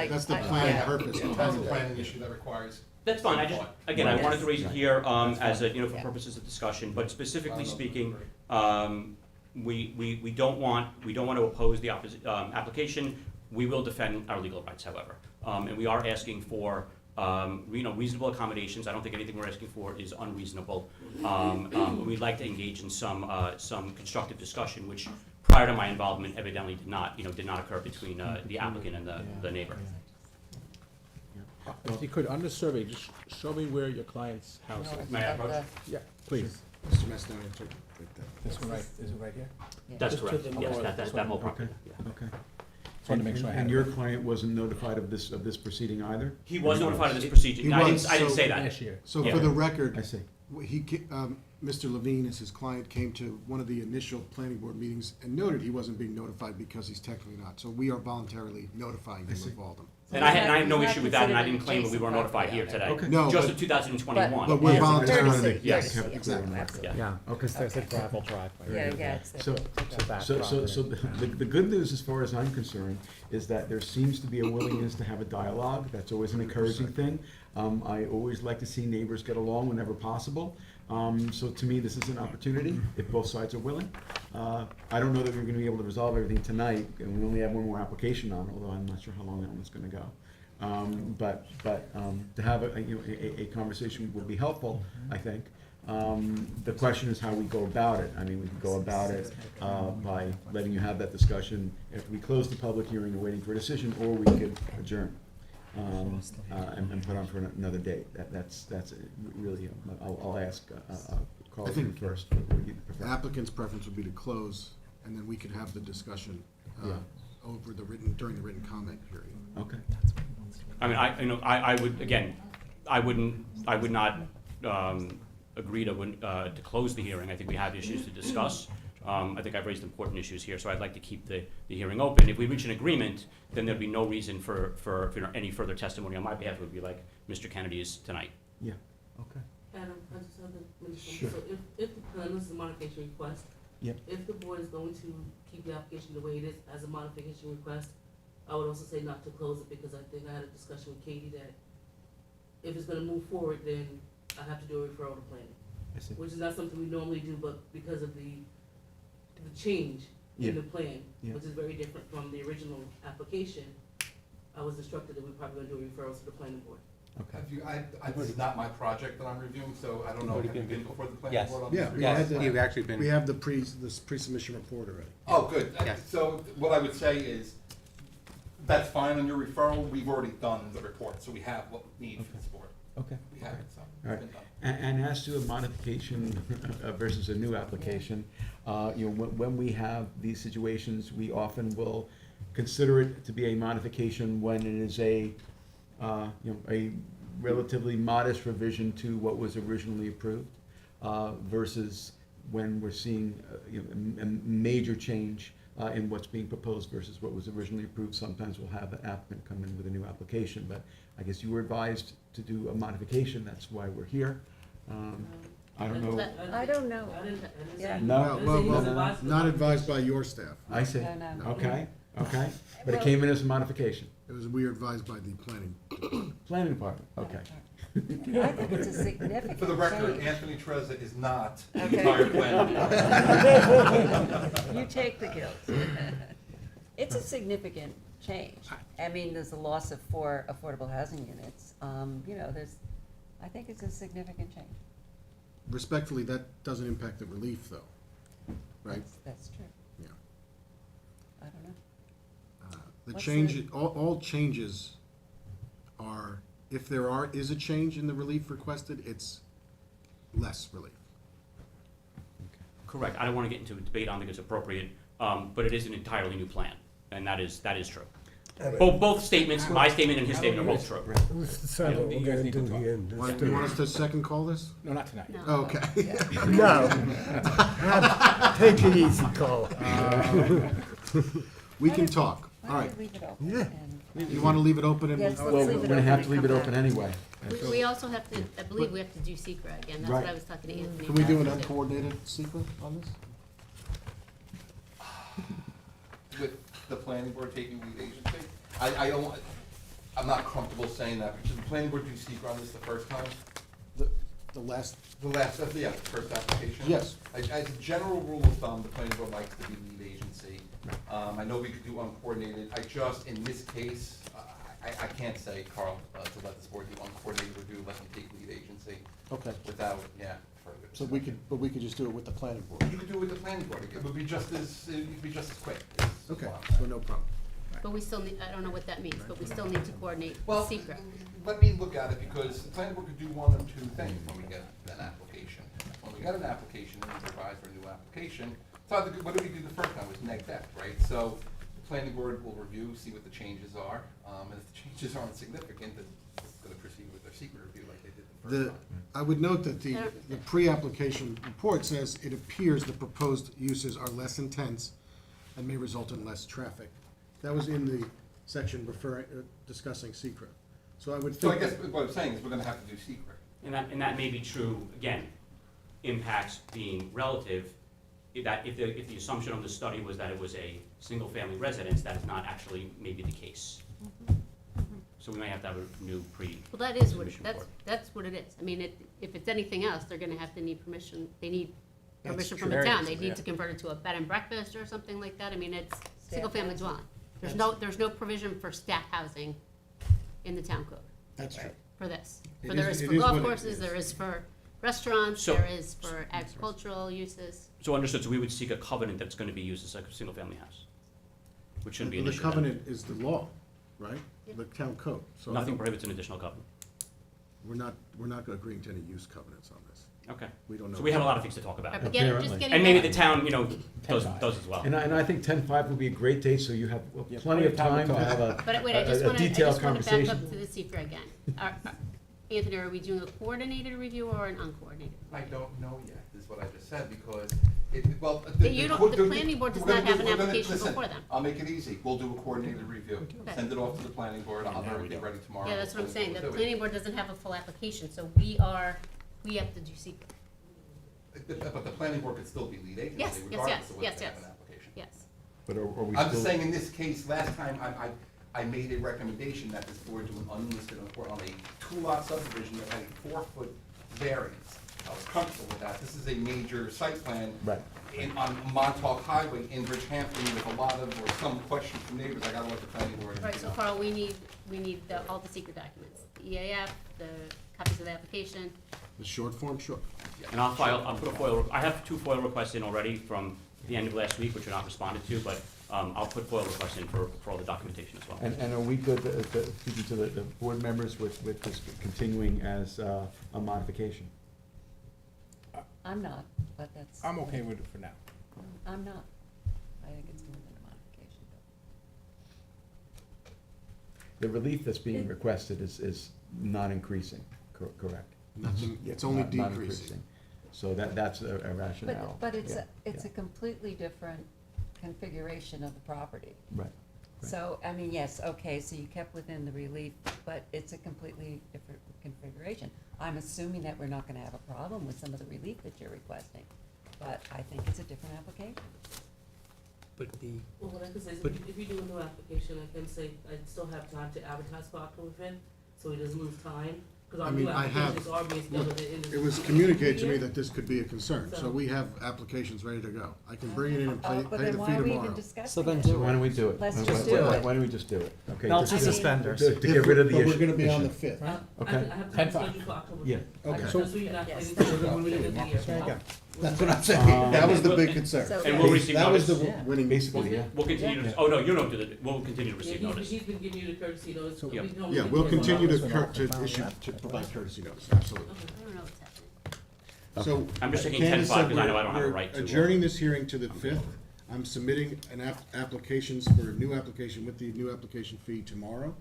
Speaker 5: that's the planning purpose.
Speaker 4: That's a planning issue that requires.
Speaker 15: That's fine, I wanted to raise it here, as for purposes of discussion, but specifically speaking, we don't want to oppose the application. We will defend our legal rights, however. And we are asking for, reasonable accommodations. I don't think anything we're asking for is unreasonable. We'd like to engage in some constructive discussion, which prior to my involvement evidently did not occur between the applicant and the neighbor.
Speaker 4: If you could, on the survey, just show me where your client's house is.
Speaker 15: May I approach?
Speaker 4: Yeah, please.
Speaker 5: Mr. Mastani,
Speaker 4: This one right, is it right here?
Speaker 15: That's correct, yes, that whole property.
Speaker 6: Okay.
Speaker 4: Just wanted to make sure I had
Speaker 6: And
Speaker 4: it
Speaker 6: your
Speaker 4: right.
Speaker 6: client wasn't notified of this proceeding either?
Speaker 15: He was notified of this proceeding. I didn't say that.
Speaker 4: Last year.
Speaker 5: So for the record,
Speaker 6: I see.
Speaker 5: Mr. Levine, as his client, came to one of the initial planning board meetings and noted he wasn't being notified because he's technically not. So we are voluntarily notifying him of all of them.
Speaker 15: And I had no issue with that, and I didn't claim that we were notified here today.
Speaker 6: Okay.
Speaker 5: No,
Speaker 15: Just
Speaker 5: but-
Speaker 15: of 2021.
Speaker 5: But we're voluntarily.
Speaker 15: Yes.
Speaker 5: Exactly.
Speaker 6: Yeah. Okay.
Speaker 10: There's a gravel driveway.
Speaker 2: Yeah.
Speaker 6: So the good news, as far as I'm concerned, is that there seems to be a willingness to have a dialogue. That's always an encouraging thing. I always like to see neighbors get along whenever possible. So to me, this is an opportunity, if both sides are willing. I don't know that we're gonna be able to resolve everything tonight, and we only have one more application on, although I'm not sure how long that one's gonna go. But to have a conversation would be helpful, I think. The question is how we go about it. I mean, we could go about it by letting you have that discussion after we close the public hearing and waiting for a decision, or we could adjourn. And put on for another date. That's really, I'll ask Carl first.
Speaker 5: The applicant's preference would be to close, and then we could have the discussion during the written comment period.
Speaker 6: Okay.
Speaker 15: I mean, I would, again, I would not, agree to close the hearing. I think we have issues to discuss. I think I've raised important issues here, so I'd like to keep the hearing open. If we reach an agreement, then there'd be no reason for any further testimony on my behalf. It would be like Mr. Kennedy is tonight.
Speaker 6: Yeah, okay.
Speaker 1: Adam, I just have a
Speaker 6: Sure.
Speaker 1: So if the plan is a modification request,
Speaker 6: Yep.
Speaker 1: if the board is going to keep the application the way it is as a modification request, I would also say not to close it, because I think I had a discussion with Katie that if it's gonna move forward, then I have to do a referral to planning.
Speaker 6: I see.
Speaker 1: Which is not something we normally do, but because of the change
Speaker 6: Yeah.
Speaker 1: in the plan,
Speaker 6: Yeah.
Speaker 1: which is very different from the original application, I was instructed that we're probably gonna do a referral to the planning board.
Speaker 6: Okay.
Speaker 13: This is not my project that I'm reviewing, so I don't know, have you been before the planning
Speaker 7: Yes.
Speaker 13: board on
Speaker 5: Yeah,
Speaker 13: this?
Speaker 5: we had
Speaker 7: You've
Speaker 5: the,
Speaker 7: actually been.
Speaker 5: we have the pre-submission report already.
Speaker 13: Oh, good.
Speaker 7: Yes.
Speaker 13: So what I would say is, that's fine on your referral, we've already done the report, so we have what we need for this board.
Speaker 6: Okay.
Speaker 13: We have it, so
Speaker 6: All right.
Speaker 13: it's been done.
Speaker 6: And as to a modification versus a new application, when we have these situations, we often will consider it to be a modification when it is a relatively modest revision to what was originally approved, versus when we're seeing a major change in what's being proposed versus what was originally approved. Sometimes we'll have an applicant come in with a new application, but I guess you were advised to do a modification, that's why we're here. I don't know.
Speaker 2: I don't know.
Speaker 1: I didn't
Speaker 2: Yeah.
Speaker 1: say.
Speaker 6: No.
Speaker 1: I didn't say he was
Speaker 6: No.
Speaker 1: advised to
Speaker 5: Not
Speaker 1: do
Speaker 5: advised by your staff.
Speaker 6: I see.
Speaker 2: No, no.
Speaker 6: Okay, but it came in as a modification.
Speaker 5: It was, we were advised by the planning.
Speaker 6: Planning department, okay.
Speaker 2: I think it's a significant
Speaker 13: For the record,
Speaker 2: change.
Speaker 13: Anthony Trezza is not the
Speaker 2: Okay.
Speaker 13: entire planning board.
Speaker 2: You take the guilt. It's a significant change. I mean, there's a loss of 4 affordable housing units. I think it's a significant change.
Speaker 5: Respectfully, that doesn't impact the relief, though, right?
Speaker 2: That's true.
Speaker 5: Yeah.
Speaker 2: I don't know.
Speaker 5: The
Speaker 2: What's
Speaker 5: change, all changes are, if there is a change in the relief requested, it's less relief.
Speaker 15: Correct. I don't want to get into a debate. I don't think it's appropriate, but it is an entirely new plan, and that is true. Both statements, my statement and his statement, are both true.
Speaker 11: Let's decide what we're gonna do here.
Speaker 5: You want us to second call this?
Speaker 4: No, not tonight.
Speaker 3: No.
Speaker 5: Okay.
Speaker 11: No. Take it easy, Cole.
Speaker 5: We can talk. All right.
Speaker 2: Leave it open.
Speaker 11: Yeah.
Speaker 2: and-
Speaker 5: You want to leave it open and?
Speaker 2: Yes,
Speaker 5: we'll-
Speaker 6: Well,
Speaker 2: let's leave
Speaker 6: we're
Speaker 2: it
Speaker 6: gonna
Speaker 2: open
Speaker 6: have
Speaker 2: and
Speaker 6: to leave it
Speaker 2: come
Speaker 6: open
Speaker 2: back.
Speaker 6: anyway.
Speaker 3: We also have to, I believe we have to do secret again, that's what
Speaker 6: Right.
Speaker 3: I was talking to Anthony
Speaker 5: Can we do an
Speaker 3: about.
Speaker 5: uncoordinated secret on this?
Speaker 13: With the planning board taking lead agency, I'm not comfortable saying that, because the planning board do secret on this the first time.
Speaker 5: The last,
Speaker 13: The first application?
Speaker 5: Yes.
Speaker 13: As a general rule of thumb, the planning board likes to be lead agency. I know we could do uncoordinated, in this case, I can't say, Carl, to let this board do uncoordinated review, let them take lead agency
Speaker 5: okay.
Speaker 13: without, further.
Speaker 5: So but we could just do it with the planning board.
Speaker 13: You could do it with the planning board, it would be just as quick.
Speaker 5: Okay, so no problem.
Speaker 3: But we still need, I don't know what that means, but we still need to coordinate
Speaker 13: Well,
Speaker 3: secret.
Speaker 13: let me look at it, because the planning board could do one of two things when we get an application. When we get an application, and we provide for a new application, so what did we do the first time, was neg deck, right? So the planning board will review, see what the changes are, and if the changes aren't significant, then it's gonna proceed with their secret review like they did the first time.
Speaker 5: I would note that the pre-application report says it appears the proposed uses are less intense and may result in less traffic. That was in the section discussing secret. So I would
Speaker 13: So I
Speaker 5: think.
Speaker 13: guess what I'm saying is we're gonna have to do secret.
Speaker 15: And that may be true, again, impacts being relative, if the assumption of the study was that it was a single-family residence, that is not actually maybe the case. So we may have to have a new
Speaker 3: Well, that is what,
Speaker 15: submission report.
Speaker 3: that's what it is. I mean, if it's anything else, they're gonna have to need permission, they need
Speaker 5: That's
Speaker 3: permission
Speaker 5: true.
Speaker 3: from the town. They
Speaker 5: Yeah.
Speaker 3: need to convert it to a bed and breakfast or something like that. I mean, it's single-family dwelling. There's no provision for staff housing in the town code
Speaker 5: That's true.
Speaker 3: for this.
Speaker 5: It
Speaker 3: For there
Speaker 5: is-
Speaker 3: is
Speaker 5: it
Speaker 3: for
Speaker 5: is
Speaker 3: golf
Speaker 5: what it
Speaker 3: courses,
Speaker 5: is.
Speaker 3: there is for restaurants,
Speaker 15: So-
Speaker 3: there is for agricultural uses.
Speaker 15: So understood, so we would seek a covenant that's gonna be used as like a single-family house, which shouldn't be an
Speaker 5: The
Speaker 15: issue. then.
Speaker 5: covenant is the law, right? The town code. So I
Speaker 15: Nothing
Speaker 5: don't-
Speaker 15: prohibits an additional covenant.
Speaker 5: We're not agreeing to any use covenants on this.
Speaker 15: Okay.
Speaker 5: We don't know.
Speaker 15: So we have a lot of things to talk about.
Speaker 3: Right, but just
Speaker 6: Apparently.
Speaker 3: getting
Speaker 15: And maybe
Speaker 3: back-
Speaker 15: the town, does as well.
Speaker 6: And I think 10-5 would be a great date, so you have
Speaker 20: Yeah,
Speaker 6: plenty of time to have
Speaker 3: But wait, I just
Speaker 6: a
Speaker 3: wanna, I
Speaker 6: detailed
Speaker 3: just wanna back
Speaker 6: conversation.
Speaker 3: up to the secret again. Anthony, are we doing a coordinated review or an uncoordinated?
Speaker 13: I don't know yet, is what I just said, because
Speaker 3: The planning board does not have an application
Speaker 13: listen,
Speaker 3: before them.
Speaker 13: I'll make it easy, we'll do a coordinated review,
Speaker 3: Okay.
Speaker 13: send it off to the planning board, I'll have everything ready tomorrow.
Speaker 3: Yeah, that's what I'm saying, the
Speaker 13: We'll do it.
Speaker 3: planning board doesn't have a full application, so we have to do secret.
Speaker 13: But the planning board could still be lead agency
Speaker 3: Yes, yes,
Speaker 13: regardless
Speaker 3: yes,
Speaker 13: of whether
Speaker 3: yes,
Speaker 13: they have
Speaker 3: yes.
Speaker 13: an application.
Speaker 3: Yes.
Speaker 6: But are we
Speaker 13: I'm just
Speaker 6: still-
Speaker 13: saying, in this case, last time, I made a recommendation that this board do an unlisted on a 2-lot subdivision that had a 4-foot variance. I was comfortable with that. This is a major site plan.
Speaker 6: Right.
Speaker 13: On Montauk Highway in Bridgehampton with a lot of, or some questions from neighbors, I gotta let the planning board.
Speaker 3: Right, so Carl, we need all the secret documents, the EAF, the copies of the application.
Speaker 5: The short form, sure.
Speaker 15: And I'll put a I have 2 FOIL requests in already from the end of last week, which are not responded to, but I'll put FOIL requests in for all the documentation as well.
Speaker 6: And are we good, speaking to the board members, with this continuing as a modification?
Speaker 2: I'm not, but that's.
Speaker 4: I'm okay with it for now.
Speaker 2: I'm not. I think it's more than a modification.
Speaker 6: The relief that's being requested is not increasing, correct?
Speaker 5: Nothing, it's
Speaker 6: Yeah,
Speaker 5: only
Speaker 6: not
Speaker 5: decreasing.
Speaker 6: increasing. So that's a rationale.
Speaker 2: But it's
Speaker 6: Yeah,
Speaker 2: it's
Speaker 6: yeah.
Speaker 2: a completely different configuration of the property.
Speaker 6: Right.
Speaker 2: So, I mean, yes, okay, so you kept within the relief, but it's a completely different configuration. I'm assuming that we're not gonna have a problem with some of the relief that you're requesting, but I think it's a different application.
Speaker 7: But
Speaker 1: Well, what I can say is,
Speaker 7: But-
Speaker 1: if you do a new application, I can say, I'd still have time to advertise for October 5th, so he doesn't lose time, because
Speaker 5: I
Speaker 1: our
Speaker 5: mean,
Speaker 1: new
Speaker 5: I
Speaker 1: applications
Speaker 5: have,
Speaker 1: are being scheduled at the end of the
Speaker 5: it was
Speaker 1: year.
Speaker 5: communicated to me that this could be a concern, so we have applications ready to go. I can bring it in and
Speaker 2: Oh,
Speaker 5: pay
Speaker 2: but
Speaker 5: the
Speaker 2: then
Speaker 5: fee
Speaker 2: why are we even
Speaker 5: tomorrow.
Speaker 2: discussing
Speaker 14: So then
Speaker 2: it?
Speaker 6: So why don't we do it?
Speaker 2: Let's
Speaker 6: Why-
Speaker 2: just
Speaker 6: why-
Speaker 2: do
Speaker 6: why-
Speaker 2: it.
Speaker 6: Why don't we just do it? Okay.
Speaker 14: Belt
Speaker 6: just
Speaker 14: and
Speaker 6: to-
Speaker 14: suspenders.
Speaker 6: To get rid of the
Speaker 5: But
Speaker 6: issue.
Speaker 5: we're gonna be on the 5th.
Speaker 6: Okay.
Speaker 1: I have time
Speaker 4: 10-5.
Speaker 1: scheduled for October
Speaker 6: Yeah.
Speaker 1: 5th.
Speaker 5: Okay.
Speaker 1: Just so you're not
Speaker 2: Yes.
Speaker 1: anything
Speaker 2: So
Speaker 1: at the end of the year.
Speaker 4: There you go.
Speaker 5: That's what I'm saying. That was the big concern.
Speaker 2: So-
Speaker 15: And we'll receive
Speaker 5: That was the
Speaker 15: notice.
Speaker 5: winning.
Speaker 6: Basically, yeah.
Speaker 15: We'll continue
Speaker 6: Yeah.
Speaker 15: to, oh, no, you don't do that, we'll continue to
Speaker 1: Yeah,
Speaker 15: receive
Speaker 1: he's,
Speaker 15: notice.
Speaker 1: he's been giving you the courtesy notice.
Speaker 15: Yeah.
Speaker 1: We normally
Speaker 5: Yeah,
Speaker 1: do
Speaker 5: we'll
Speaker 1: it.
Speaker 5: continue to
Speaker 14: File
Speaker 5: issue,
Speaker 14: that.
Speaker 5: to provide courtesy notice, absolutely.
Speaker 3: I don't know what's happening.
Speaker 5: So.
Speaker 15: I'm just taking
Speaker 5: Candace
Speaker 15: 10-5
Speaker 5: said
Speaker 15: because I know I don't have a
Speaker 5: we're
Speaker 15: right to,
Speaker 5: adjourning this hearing to the 5th. I'm submitting applications for a new application with the new application fee tomorrow.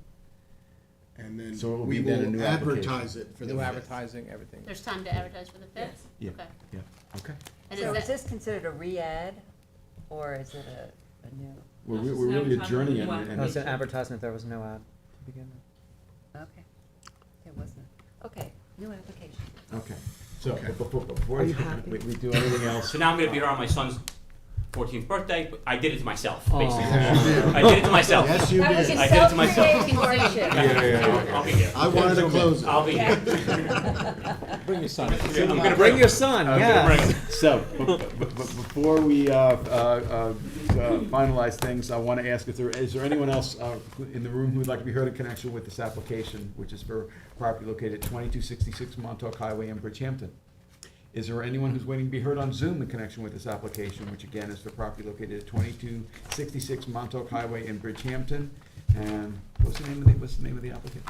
Speaker 5: And then
Speaker 6: So it will
Speaker 5: we
Speaker 6: be then a
Speaker 5: will
Speaker 6: new application.
Speaker 5: advertise it for the
Speaker 4: New
Speaker 5: 5th.
Speaker 4: advertising, everything.
Speaker 3: There's time to advertise for the 5th?
Speaker 6: Yeah.
Speaker 3: Okay.
Speaker 6: Yeah, okay.
Speaker 3: And
Speaker 2: So
Speaker 3: is
Speaker 2: is
Speaker 3: that,
Speaker 2: this considered a re-add, or is it a new?
Speaker 6: We're
Speaker 1: No,
Speaker 6: we're really
Speaker 1: it's
Speaker 6: adjourning it.
Speaker 1: advertising.
Speaker 6: and-
Speaker 14: No, it's an advertisement, there was no ad to begin with.
Speaker 2: Okay. It wasn't. Okay, new application.
Speaker 6: Okay, so
Speaker 5: Okay.
Speaker 6: before
Speaker 14: Are you happy?
Speaker 6: we do anything else.
Speaker 15: So now I'm gonna be here on my son's 14th birthday, but I did it to myself,
Speaker 14: Aw.
Speaker 15: basically.
Speaker 5: Yes, you did.
Speaker 15: I did it to myself.
Speaker 5: Yes, you
Speaker 2: That was
Speaker 5: did.
Speaker 2: a
Speaker 15: I did it to myself.
Speaker 2: self-created hardship.
Speaker 15: I'll be here.
Speaker 5: I wanted to close it.
Speaker 15: I'll be here.
Speaker 14: Bring your son.
Speaker 15: I'm gonna
Speaker 14: Bring your son,
Speaker 6: Okay.
Speaker 14: yeah.
Speaker 6: So, before we finalize things, I want to ask if is there anyone else in the room who would like to be heard in connection with this application, which is for property located at 2266 Montauk Highway in Bridgehampton? Is there anyone who's waiting to be heard on Zoom in connection with this application, which again is for property located at 2266 Montauk Highway in Bridgehampton? And what's the name of the applicant?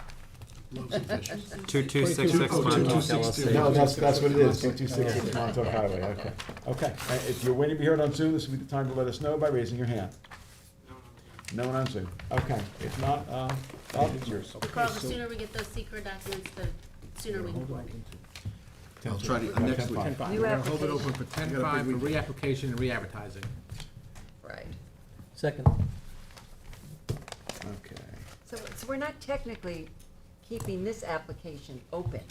Speaker 5: Loaves and fishes.
Speaker 14: 2266 Montauk LLC.
Speaker 6: No, that's what it is, 2266 Montauk Highway, okay. Okay, if you're waiting to be heard on Zoom, this would be the time to let us know by raising your hand. No one on Zoom, okay. If not, Bob, it's yours.
Speaker 3: Carl, the sooner we get those secret documents, the sooner we can work.
Speaker 5: I'll try to, next week.
Speaker 4: 10-5.
Speaker 2: New
Speaker 4: We're gonna hold it
Speaker 2: application.
Speaker 4: open for
Speaker 5: got a
Speaker 4: 10-5
Speaker 5: big
Speaker 4: for reapplication and re-advertising.
Speaker 2: Right.
Speaker 7: Second.
Speaker 6: Okay.
Speaker 2: So we're not technically keeping this application open,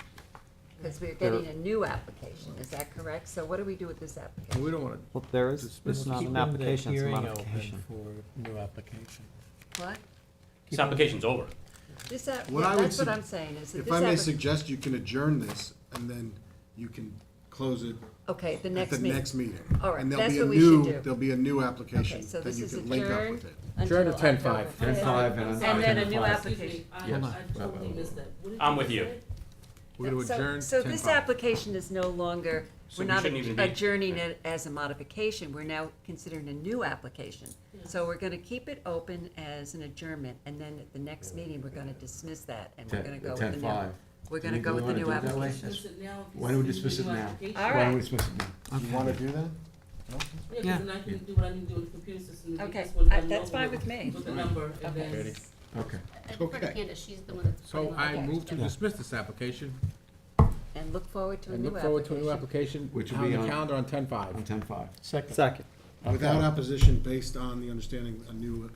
Speaker 2: because we're getting a new application, is that correct? So what do we do with this application?
Speaker 4: We don't wanna,
Speaker 14: Well, there is, it's not an application, it's a modification.
Speaker 7: For new application.
Speaker 2: What?
Speaker 15: This application's over.
Speaker 2: This,
Speaker 5: What I would
Speaker 2: that's what
Speaker 5: sug-
Speaker 2: I'm saying, is that
Speaker 5: If
Speaker 2: this
Speaker 5: I may
Speaker 2: application.
Speaker 5: suggest, you can adjourn this, and then you can close it
Speaker 2: Okay, the
Speaker 5: at
Speaker 2: next
Speaker 5: the
Speaker 2: meeting.
Speaker 5: next meeting.
Speaker 2: All right,
Speaker 5: And there'll
Speaker 2: that's
Speaker 5: be a
Speaker 2: what we should
Speaker 5: new,
Speaker 2: do.
Speaker 5: there'll be a new application
Speaker 2: Okay, so
Speaker 5: that
Speaker 2: this
Speaker 5: you
Speaker 2: is
Speaker 5: can link up
Speaker 2: adjourned
Speaker 5: with it.
Speaker 4: Adjourn to
Speaker 2: until
Speaker 4: 10-5.
Speaker 2: October
Speaker 6: 10-5 and
Speaker 2: And then a new
Speaker 6: 10-5.
Speaker 2: application.
Speaker 1: Excuse me, I
Speaker 6: Hold on.
Speaker 1: totally missed that. What did
Speaker 15: I'm
Speaker 1: you
Speaker 15: with
Speaker 1: just
Speaker 15: you.
Speaker 1: say?
Speaker 4: we're gonna
Speaker 2: So-
Speaker 4: adjourn
Speaker 2: So this
Speaker 4: 10-5.
Speaker 2: application is no longer,
Speaker 15: So
Speaker 2: we're
Speaker 15: we
Speaker 2: not
Speaker 15: shouldn't even be-
Speaker 2: adjourning it as a modification, we're now considering a new application. So we're gonna keep it open as an adjournment, and then at the next meeting, we're gonna dismiss that, and we're gonna go with the new.
Speaker 6: 10-5.
Speaker 2: We're gonna go with the new application.
Speaker 1: Dismiss it now.
Speaker 6: Why don't we
Speaker 1: This is
Speaker 6: dismiss
Speaker 1: the
Speaker 6: it
Speaker 1: new
Speaker 6: now?
Speaker 1: application.
Speaker 2: All
Speaker 6: Why don't
Speaker 2: right.
Speaker 6: we dismiss it now?
Speaker 5: Do you wanna do that?
Speaker 1: Yeah,
Speaker 2: Yeah.
Speaker 1: because then I can do what I need to do with the computer system. and
Speaker 2: Okay,
Speaker 1: get this one done
Speaker 2: that's
Speaker 1: over
Speaker 2: fine with me.
Speaker 1: With the number, and then.
Speaker 4: Ready?
Speaker 6: Okay.
Speaker 3: And for
Speaker 4: Okay.
Speaker 3: Candace, she's the one that's.
Speaker 4: So
Speaker 3: putting all
Speaker 4: I
Speaker 3: the
Speaker 4: move to
Speaker 3: together.
Speaker 4: dismiss this application
Speaker 2: And look forward to a
Speaker 4: and
Speaker 2: new
Speaker 4: look forward to a new
Speaker 2: application.
Speaker 4: application,
Speaker 6: Which will
Speaker 4: on
Speaker 6: be
Speaker 4: the
Speaker 6: on-
Speaker 4: calendar on 10/5.
Speaker 6: On 10/5.
Speaker 14: Second.
Speaker 5: Without opposition, based on the understanding a new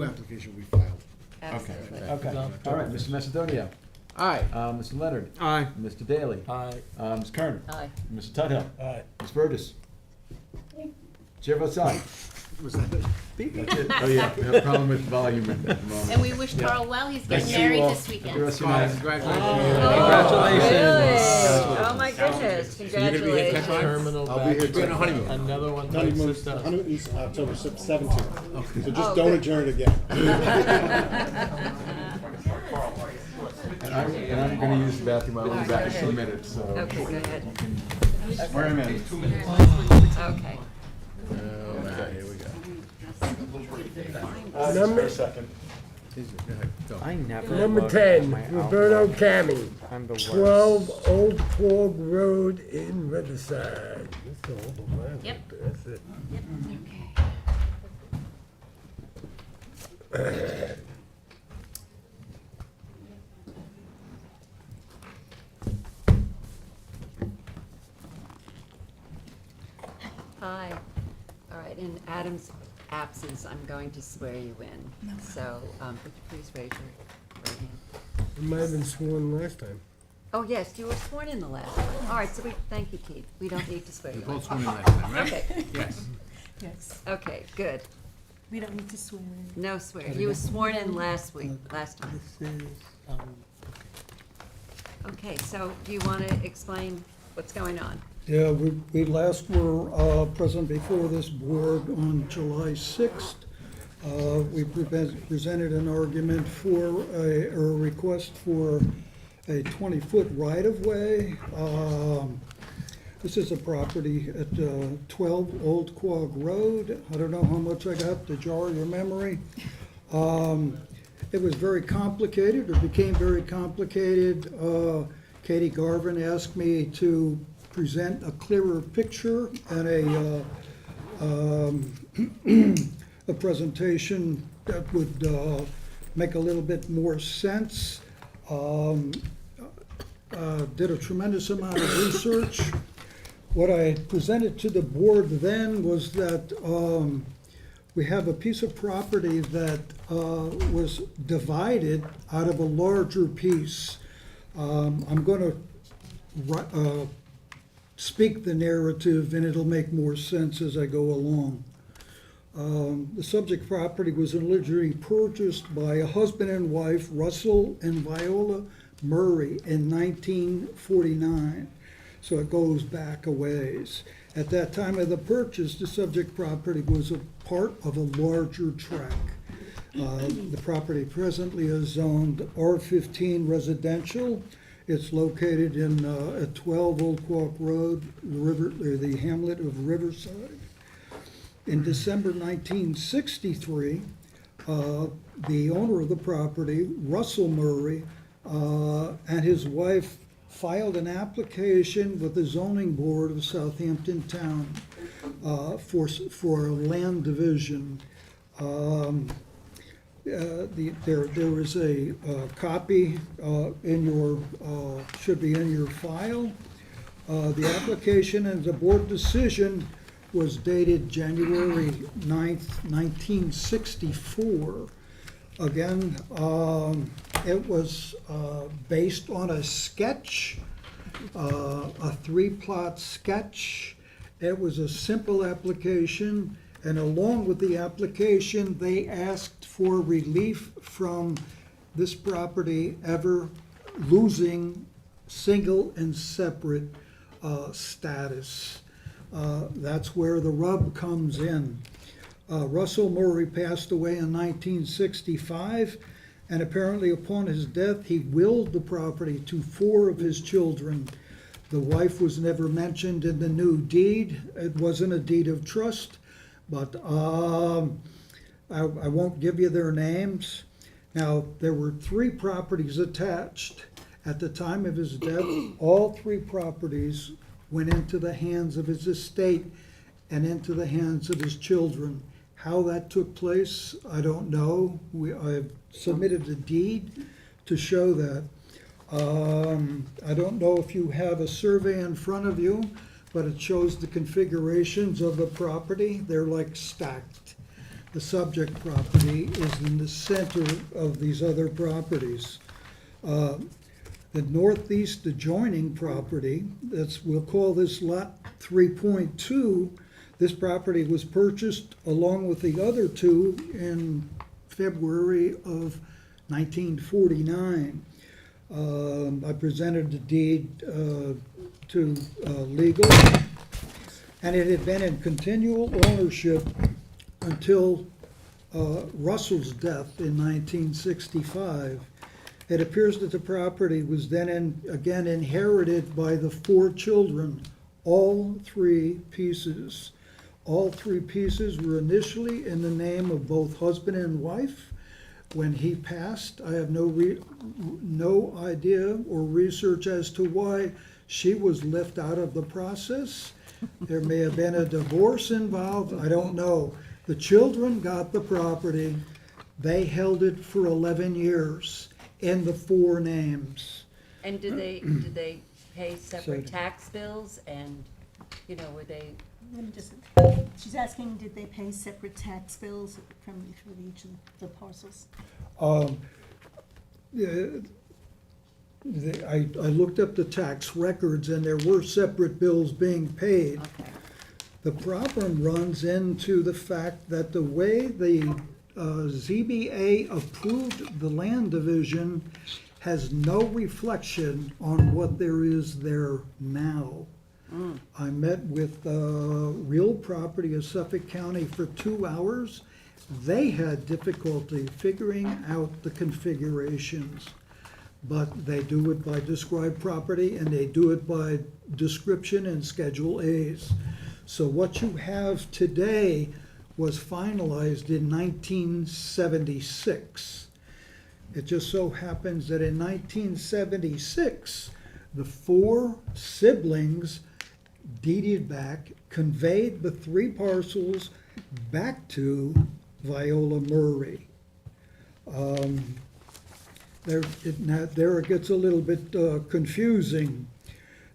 Speaker 5: application we filed.
Speaker 2: Absolutely.
Speaker 6: Okay, all right, Mr. Macedonia.
Speaker 4: Aye.
Speaker 6: Mr. Leonard.
Speaker 14: Aye.
Speaker 6: Mr. Daly.
Speaker 7: Aye.
Speaker 6: Ms. Kern.
Speaker 2: Aye.
Speaker 6: Mr. Tudhill.
Speaker 7: Aye.
Speaker 6: Ms. Burgess. Chair votes aye.
Speaker 5: Was that it?
Speaker 6: That's it. Oh, yeah, we have a problem with volume at the moment.
Speaker 3: And we wish Carl well, he's getting
Speaker 6: Thank you
Speaker 3: married
Speaker 6: all.
Speaker 3: this
Speaker 6: Have a good
Speaker 3: weekend.
Speaker 6: rest of your night.
Speaker 14: Congratulations.
Speaker 2: Oh, my goodness,
Speaker 4: So you're gonna be here
Speaker 2: congratulations.
Speaker 4: 10/5?
Speaker 7: Terminal
Speaker 5: I'll be here
Speaker 7: back.
Speaker 5: till
Speaker 4: honeymoon.
Speaker 7: Another one
Speaker 5: Honeymoon,
Speaker 7: bites the dust.
Speaker 5: honeymoon's October 17th. So just
Speaker 2: Oh,
Speaker 5: don't
Speaker 2: good.
Speaker 5: adjourn again.
Speaker 6: And I'm gonna use the bathroom, I'll be back in 2 minutes, so.
Speaker 2: Okay, go ahead.
Speaker 6: Swear him in.
Speaker 2: Okay.
Speaker 4: Here we go.
Speaker 11: Number,
Speaker 14: I never.
Speaker 11: number
Speaker 14: look
Speaker 11: 10,
Speaker 14: at my
Speaker 11: Roberto
Speaker 14: Outlook.
Speaker 11: Cami,
Speaker 14: I'm the worst.
Speaker 11: 12 Old Quogue Road in Riverside. That's all the way.
Speaker 3: Yep.
Speaker 11: That's it.
Speaker 2: Hi. All right, in Adam's absence, I'm going to swear you in. So, would you please raise your right hand?
Speaker 11: You might have been sworn last time.
Speaker 2: Oh, yes, you were sworn in the last one. All right, so thank you, Keith. We don't need to swear
Speaker 4: We
Speaker 2: you in.
Speaker 4: both sworn in last time, right?
Speaker 2: Okay.
Speaker 4: Yes.
Speaker 18: Yes,
Speaker 2: Okay, good.
Speaker 18: we don't need to swear in.
Speaker 2: No swear. You were sworn in last time. Okay, so do you want to explain what's going on?
Speaker 9: Yeah, we last were present before this board on July 6th. We presented an argument for a request for a 20-foot right-of-way. This is a property at 12 Old Quogue Road. I don't know how much I got to jar your memory. It was very complicated, or became very complicated. Katie Garvin asked me to present a clearer picture and a presentation that would make a little bit more sense. Did a tremendous amount of research. What I presented to the board then was that we have a piece of property that was divided out of a larger piece. I'm going to speak the narrative, and it'll make more sense as I go along. The subject property was originally purchased by a husband and wife, Russell and Viola Murray, in 1949. So it goes back a ways. At that time of the purchase, the subject property was a part of a larger tract. The property presently is zoned R15 residential. It's located at 12 Old Quogue Road, the hamlet of Riverside. In December 1963, the owner of the property, Russell Murray, and his wife filed an application with the zoning board of Southampton Town for land division. There is a copy in your, should be in your file. The application and the board decision was dated January 9th, 1964. Again, it was based on a sketch, a 3-plot sketch. It was a simple application, and along with the application, they asked for relief from this property ever losing single and separate status. That's where the rub comes in. Russell Murray passed away in 1965, and apparently upon his death, he willed the property to 4 of his children. The wife was never mentioned in the new deed. It wasn't a deed of trust, but I won't give you their names. Now, there were 3 properties attached At the time of his death, all three properties went into the hands of his estate and into the hands of his children. How that took place, I don't know. I've submitted a deed to show that. I don't know if you have a survey in front of you, but it shows the configurations of the property. They're like stacked. The subject property is in the center of these other properties. The northeast adjoining property, we'll call this lot 3.2, this property was purchased along with the other two in February of 1949. I presented the deed to legal, and it had been in continual ownership until Russell's death in 1965. It appears that the property was then again inherited by the four children, all three pieces. All three pieces were initially in the name of both husband and wife. When he passed, I have no idea or research as to why she was left out of the process. There may have been a divorce involved, I don't know. The children got the property. They held it for 11 years in the four names.
Speaker 2: And did they pay separate tax bills, and, were they?
Speaker 18: Let me just, she's asking, did they pay separate tax bills from each of the parcels?
Speaker 9: I looked up the tax records, and there were separate bills being paid.
Speaker 2: Okay.
Speaker 9: The problem runs into the fact that the way the ZBA approved the land division has no reflection on what there is there now. I met with Real Property of Suffolk County for 2 hours. They had difficulty figuring out the configurations, but they do it by described property, and they do it by description and Schedule A's. So what you have today was finalized in 1976. It just so happens that in 1976, the four siblings deeded back, conveyed the three parcels back to Viola Murray. There it gets a little bit confusing.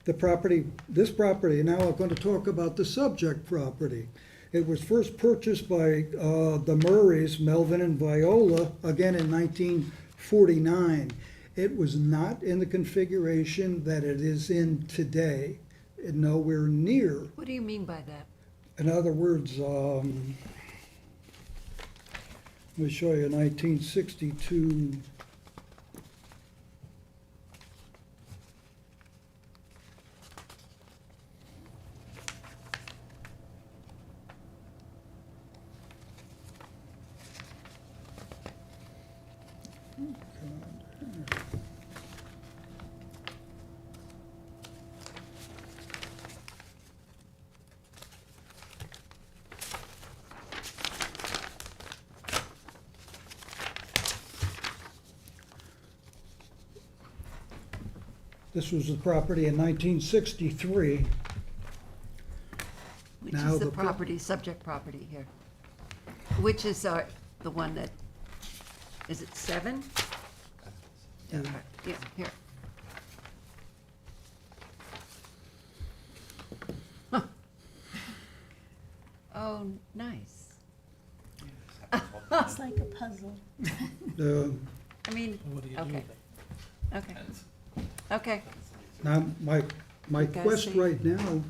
Speaker 9: This property, now I'm going to talk about the subject property. It was first purchased by the Murrays, Melvin and Viola, again in 1949. It was not in the configuration that it is in today, nowhere near.
Speaker 2: What do you mean by that?
Speaker 9: In other words, let me show you 1962. This was the property in 1963.
Speaker 2: Which
Speaker 9: Now
Speaker 2: is the
Speaker 9: the pro-
Speaker 2: property, subject property here? Which is the one that, is it 7? Yeah, yeah, here. Huh. Oh, nice.
Speaker 18: It's like a puzzle.
Speaker 2: I mean, okay. Okay. Okay.
Speaker 9: Now, my
Speaker 2: You guys
Speaker 9: quest
Speaker 2: see?
Speaker 9: right now,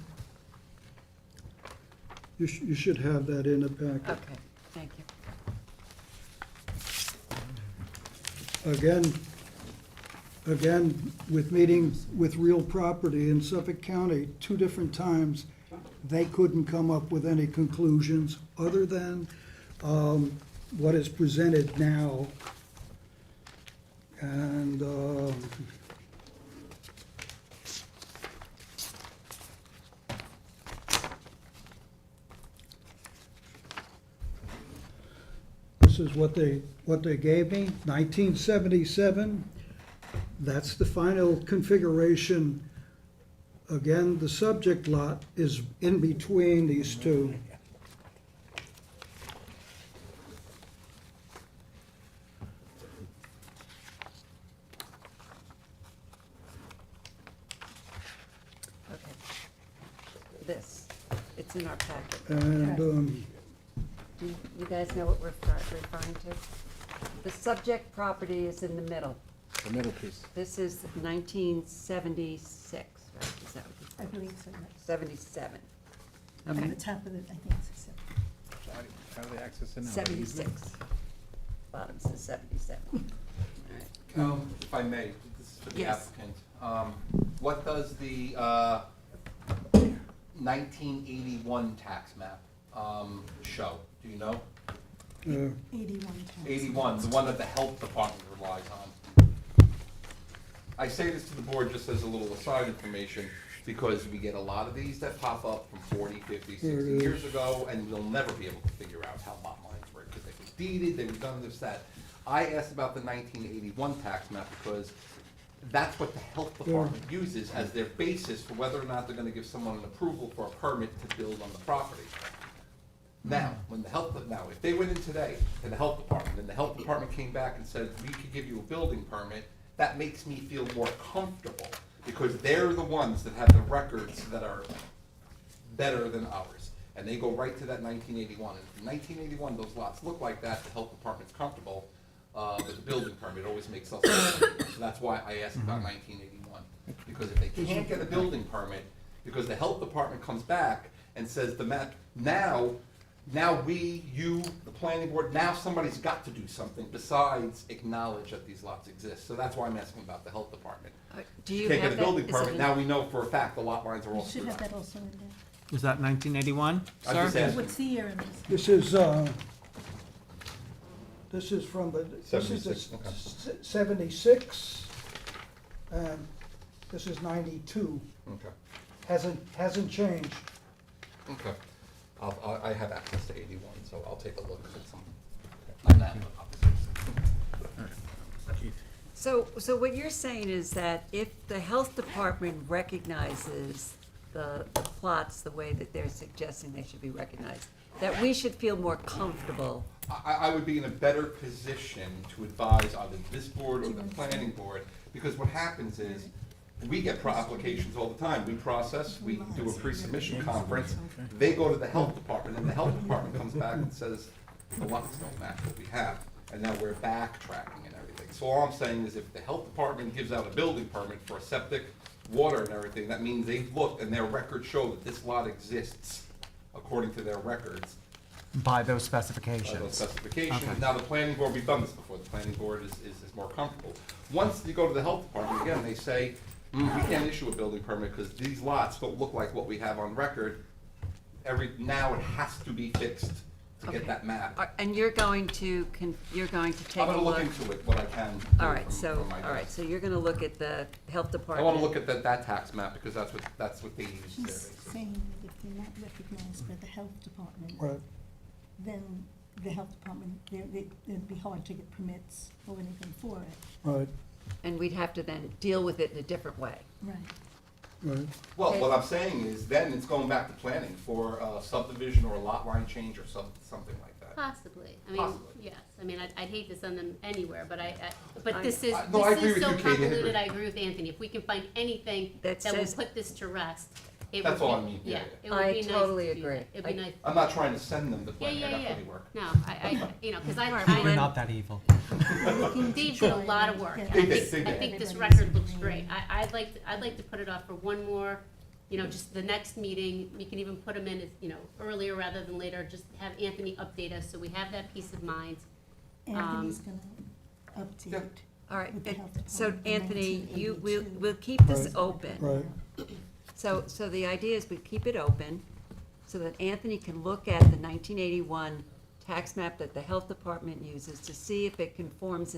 Speaker 9: you should have that in the packet.
Speaker 2: Okay, thank you.
Speaker 9: Again, with meetings with Real Property in Suffolk County 2 different times, they couldn't come up with any conclusions other than what is presented now. And this is what they gave me, 1977. That's the final configuration. Again, the subject lot is in between these two.
Speaker 2: Okay. This, it's in our packet.
Speaker 9: And,
Speaker 2: Do you guys know what we're referring to? The subject property is in the middle.
Speaker 4: The middle piece.
Speaker 2: This is 1976, right? Is that what you
Speaker 12: I
Speaker 2: said?
Speaker 12: believe so, yes.
Speaker 2: 77.
Speaker 12: On
Speaker 2: Okay.
Speaker 12: the top of it, I think it's a seven.
Speaker 4: How do they access it now?
Speaker 2: 76. Bottom says 77. All right.
Speaker 13: If I may, this is for the
Speaker 2: Yes.
Speaker 13: applicant. What does the 1981 tax map show? Do you know?
Speaker 12: 81 times.
Speaker 13: 81, the one that the health department relies on. I say this to the board just as a little aside information, because we get a lot of these that pop up from 40, 50, 60 years ago, and you'll never be able to figure out how lot lines were, because they were deeded, they were done this, that. I asked about the 1981 tax map because that's what the health department uses as their basis for whether or not they're gonna give someone an approval for a permit to build on the property. Now, if they went in today to the health department, and the health department came back and said, we could give you a building permit, that makes me feel more comfortable, because they're the ones that have the records that are better than ours. And they go right to that 1981, and from 1981, those lots look like that, the health department's comfortable, with the building permit, it always makes us comfortable. So that's why I asked about 1981, because if they can't get a building permit, because the health department comes back and says the map, now you, the planning board, now somebody's got to do something besides acknowledge that these lots exist. So that's why I'm asking about the health department.
Speaker 2: Do you
Speaker 13: Can't
Speaker 2: have
Speaker 13: get a
Speaker 2: that?
Speaker 13: building
Speaker 2: Is it
Speaker 13: permit,
Speaker 2: in-
Speaker 13: now we know for a fact the lot lines are all
Speaker 12: You should
Speaker 13: screwed
Speaker 12: have
Speaker 13: up.
Speaker 12: that also in there.
Speaker 7: Was that 1981,
Speaker 13: I'm just
Speaker 7: sir?
Speaker 13: asking.
Speaker 12: What's the year in this?
Speaker 9: This is from the, this is
Speaker 13: 76, okay.
Speaker 9: 76, and this is 92.
Speaker 13: Okay,
Speaker 9: Hasn't changed.
Speaker 13: okay. I have access to 81, so I'll take a look at some, not now, but obviously.
Speaker 2: So what you're saying is that if the health department recognizes the plots the way that they're suggesting they should be recognized, that we should feel more comfortable.
Speaker 13: I would be in a better position to advise either this board or the planning board, because what happens is, we get applications all the time, we process, we do a pre-submission conference, they go to the health department, and the health department comes back and says, the lots don't match what we have, and now we're backtracking and everything. So all I'm saying is if the health department gives out a building permit for a septic, water and everything, that means they've looked and their records show that this lot exists according to their records.
Speaker 14: By those specifications.
Speaker 13: By those specifications.
Speaker 14: Okay.
Speaker 13: Now, the planning board, we've done this before, the planning board is more comfortable. Once you go to the health department, again, they say, we can't issue a building permit because these lots don't look like what we have on record. Now it has to be fixed to get that map.
Speaker 2: And you're going to take a look.
Speaker 13: I'm gonna look into it, what I can.
Speaker 2: All right, so you're gonna look at the health
Speaker 13: I
Speaker 2: department.
Speaker 13: wanna look at that tax map because that's what they use there.
Speaker 12: She's saying that if they're not recognized by the health department,
Speaker 9: Right.
Speaker 12: then the health department, it'd be hard to get permits or anything for it.
Speaker 9: Right,
Speaker 2: And we'd have to then deal with it in a different way.
Speaker 12: Right.
Speaker 9: right.
Speaker 13: Well,
Speaker 2: Okay.
Speaker 13: what I'm saying is then it's going back to planning for a subdivision or a lot line change or something like that.
Speaker 3: Possibly. I mean,
Speaker 13: Possibly.
Speaker 3: yes. I mean, I'd hate to send them anywhere, but but
Speaker 2: I-
Speaker 3: this is,
Speaker 13: No, I
Speaker 3: this
Speaker 13: agree
Speaker 3: is
Speaker 13: with
Speaker 3: so
Speaker 13: you, Katie. I agree.
Speaker 3: convoluted. I agree with Anthony. If we can find anything
Speaker 2: That
Speaker 3: that will
Speaker 2: says-
Speaker 3: put this to rest, it would
Speaker 13: That's all I
Speaker 3: be,
Speaker 13: mean,
Speaker 3: yeah,
Speaker 13: yeah.
Speaker 3: it would
Speaker 2: I
Speaker 3: be nice
Speaker 2: totally
Speaker 3: to do
Speaker 2: agree.
Speaker 3: that. It'd be nice.
Speaker 13: I'm not trying to send them the
Speaker 3: Yeah,
Speaker 13: plan,
Speaker 3: yeah,
Speaker 13: that
Speaker 3: yeah.
Speaker 13: really work.
Speaker 3: No, you know, because
Speaker 14: We're
Speaker 3: I,
Speaker 14: not that evil.
Speaker 3: Dave did a lot of work.
Speaker 13: They
Speaker 3: And
Speaker 13: did.
Speaker 3: I think this
Speaker 12: Everybody's
Speaker 3: record looks
Speaker 12: agreeing.
Speaker 3: great. I'd like to put it off for one more, you know, just the next meeting. We can even put them in, as, you know, earlier rather than later. Just have Anthony update us so we have that peace of mind.
Speaker 12: Anthony's gonna update.
Speaker 2: All right,
Speaker 12: With the health
Speaker 2: so
Speaker 12: department in
Speaker 2: Anthony, we'll
Speaker 12: 1982.
Speaker 2: keep this
Speaker 9: Right.
Speaker 2: open.
Speaker 9: Right.
Speaker 2: So the idea is we keep it open so that Anthony can look at the 1981 tax map that the health department uses to see if it conforms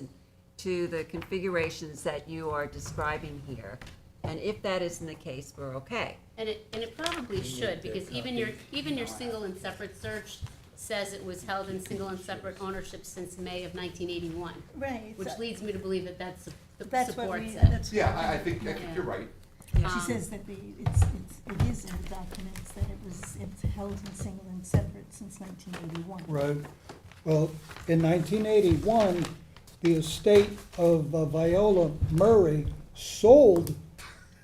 Speaker 2: to the configurations that you are describing here. And if that isn't the case, we're okay.
Speaker 3: And it probably should, because even your single and separate search, says it was held in single and separate ownership since May of 1981.
Speaker 12: Right.
Speaker 3: Which
Speaker 12: so-
Speaker 3: leads me to believe that that's,
Speaker 12: That's what
Speaker 3: supports
Speaker 12: we,
Speaker 3: it.
Speaker 12: that's.
Speaker 13: Yeah, I think you're right.
Speaker 12: She says that it is in the documents that it's held in single and separate since 1981.
Speaker 9: Right. Well, in 1981, the estate of Viola Murray sold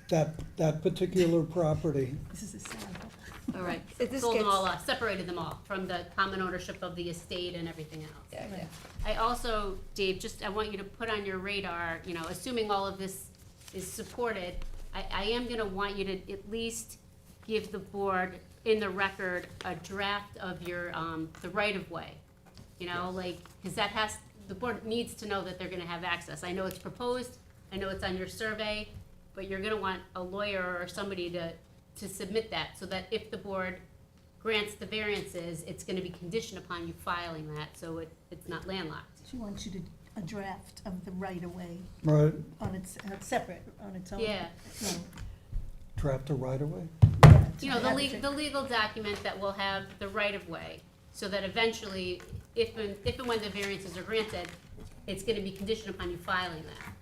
Speaker 9: that particular property.
Speaker 12: This is a sad.
Speaker 2: All right.
Speaker 3: Sold them all off, separated them all from the common ownership of the estate and everything else.
Speaker 2: Yeah, yeah.
Speaker 3: I also, Dave, I want you to put on your radar, assuming all of this is supported, I am gonna want you to at least give the board in the record a draft of your, the right-of-way. Cause the board needs to know that they're gonna have access. I know it's proposed, I know it's on your survey, but you're gonna want a lawyer or somebody to submit that, so that if the board grants the variances, it's gonna be conditioned upon you filing that, so it's not landlocked.
Speaker 12: She wants you to, a draft of the right-of-way
Speaker 9: Right.
Speaker 12: on its, separate, on its own.
Speaker 3: Yeah.
Speaker 12: No,
Speaker 9: Draft a right-of-way.
Speaker 3: The legal document that will have the right-of-way, so that eventually, if and when the variances are granted, it's gonna be conditioned upon you filing that.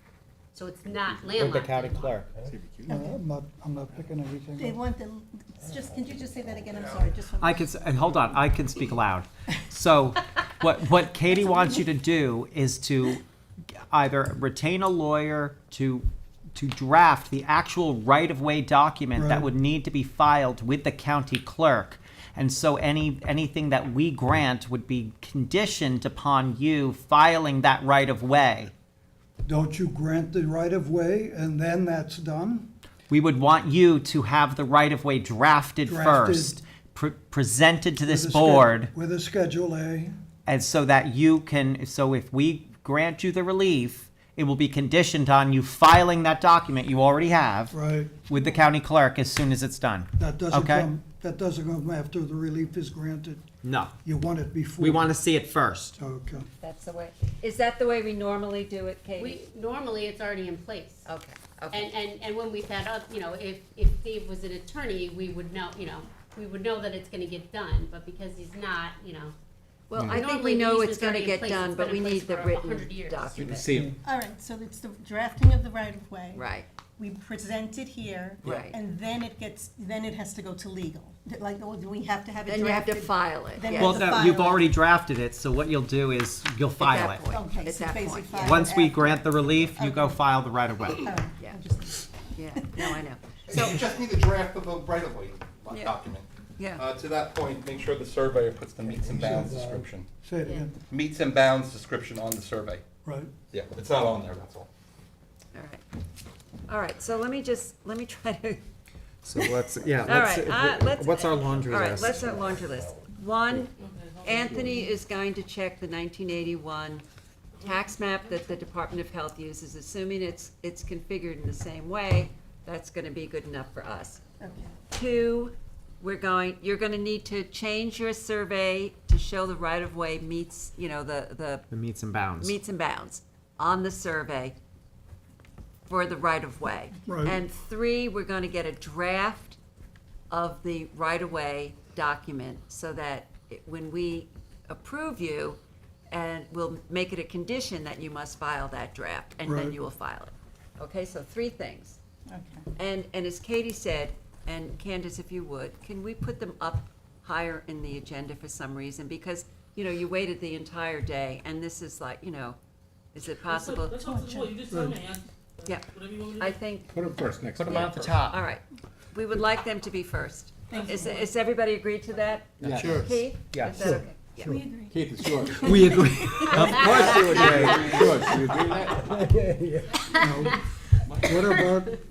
Speaker 3: So it's not landlocked.
Speaker 14: With the county
Speaker 3: anymore.
Speaker 14: clerk.
Speaker 9: I'm not picking anything
Speaker 12: They
Speaker 9: up.
Speaker 12: want can you just say that again? I'm sorry, just one.
Speaker 17: Hold on, I can speak loud. So, what Katie wants you to do is to either retain a lawyer to draft the actual right-of-way document that
Speaker 9: Right.
Speaker 17: would need to be filed with the county clerk. And so anything that we grant would be conditioned upon you filing that right-of-way.
Speaker 9: Don't you grant the right-of-way and then that's done?
Speaker 17: We would want you to have the right-of-way drafted
Speaker 9: Drafted.
Speaker 17: first, presented to this
Speaker 9: With a
Speaker 17: board.
Speaker 9: With a Schedule A.
Speaker 17: And so that you can, so if we grant you the relief, it will be conditioned on you filing that document you already have
Speaker 9: Right.
Speaker 17: with the county clerk as soon as it's done.
Speaker 9: That doesn't
Speaker 17: Okay?
Speaker 9: come after the relief is granted.
Speaker 17: No.
Speaker 9: You want it before.
Speaker 17: We want to see it first.
Speaker 9: Okay.
Speaker 2: That's the way, is that the way we normally do it, Katie?
Speaker 3: Normally, it's already in place.
Speaker 2: Okay.
Speaker 3: And when we've had, if Dave was an attorney, we would know that it's gonna get done, but because he's not,
Speaker 2: Well, I think
Speaker 3: normally
Speaker 2: we
Speaker 3: the
Speaker 2: know
Speaker 3: easement's
Speaker 2: it's gonna
Speaker 3: already in
Speaker 2: get
Speaker 3: place.
Speaker 2: done,
Speaker 3: It's
Speaker 2: but
Speaker 3: been
Speaker 2: we
Speaker 3: in place
Speaker 2: need the
Speaker 3: for
Speaker 2: written
Speaker 3: 100 years.
Speaker 2: document.
Speaker 12: All right, so it's the drafting of the right-of-way.
Speaker 2: Right.
Speaker 12: We present it here.
Speaker 2: Right.
Speaker 12: And then it has to go to legal. Like, do we have to have it
Speaker 2: Then you have to
Speaker 12: drafted?
Speaker 2: file it.
Speaker 12: Then
Speaker 2: yeah.
Speaker 12: we
Speaker 17: Well,
Speaker 12: have to
Speaker 17: no,
Speaker 12: file
Speaker 17: you've
Speaker 12: it.
Speaker 17: already drafted it, so what you'll do is you'll file
Speaker 2: At
Speaker 17: it.
Speaker 2: that point.
Speaker 12: Okay,
Speaker 2: At
Speaker 12: so
Speaker 2: that
Speaker 12: basically
Speaker 2: point,
Speaker 12: file
Speaker 2: yeah.
Speaker 12: it
Speaker 17: Once we
Speaker 12: after.
Speaker 17: grant the relief, you go
Speaker 12: Okay.
Speaker 17: file the right-of-way.
Speaker 12: All right,
Speaker 2: Yeah.
Speaker 12: I just-
Speaker 2: Yeah, no, I know.
Speaker 13: So you just need a draft of the right-of-way
Speaker 2: Yeah.
Speaker 13: document.
Speaker 2: Yeah.
Speaker 13: To that point, make sure the surveyor puts the meets and bounds description.
Speaker 9: Say it again.
Speaker 13: Meets and bounds description on the survey.
Speaker 9: Right.
Speaker 13: Yeah, it's not on there, that's all.
Speaker 2: All right, so let me try to.
Speaker 14: So let's, yeah,
Speaker 2: All right,
Speaker 14: what's our laundry
Speaker 2: All right,
Speaker 14: list?
Speaker 2: let's our laundry list. One, Anthony is going to check the 1981 tax map that the Department of Health uses, assuming it's configured in the same way, that's gonna be good enough for us.
Speaker 12: Okay.
Speaker 2: Two, you're gonna need to change your survey to show the right-of-way meets, the
Speaker 17: The meets and bounds.
Speaker 2: meets and bounds on the survey for the right-of-way.
Speaker 9: Right.
Speaker 2: And three, we're gonna get a draft of the right-of-way document so that when we approve you, and we'll make it a condition that you must file that draft, and then
Speaker 9: Right.
Speaker 2: you will file it. Okay, so three things.
Speaker 12: Okay.
Speaker 2: And as Katie said, and Candace, if you would, can we put them up higher in the agenda for some reason? Because, you waited the entire day, and this is like, is it possible?
Speaker 1: That's up to the board, you just tell me,
Speaker 2: Yeah,
Speaker 1: whatever you want me to
Speaker 2: I
Speaker 1: do.
Speaker 2: think,
Speaker 4: Put them first, next.
Speaker 17: Put them
Speaker 2: Yeah.
Speaker 17: on at the top.
Speaker 2: all right. We would like them to be first.
Speaker 12: Thank you.
Speaker 2: Is everybody agreed to that?
Speaker 20: Yeah.
Speaker 4: Sure.
Speaker 2: Keith?
Speaker 20: Yes.
Speaker 2: Is that okay? Yeah.
Speaker 12: We agree.
Speaker 20: Keith, it's yours.
Speaker 17: We agree.
Speaker 20: Of course you agree. Yours, you agree that?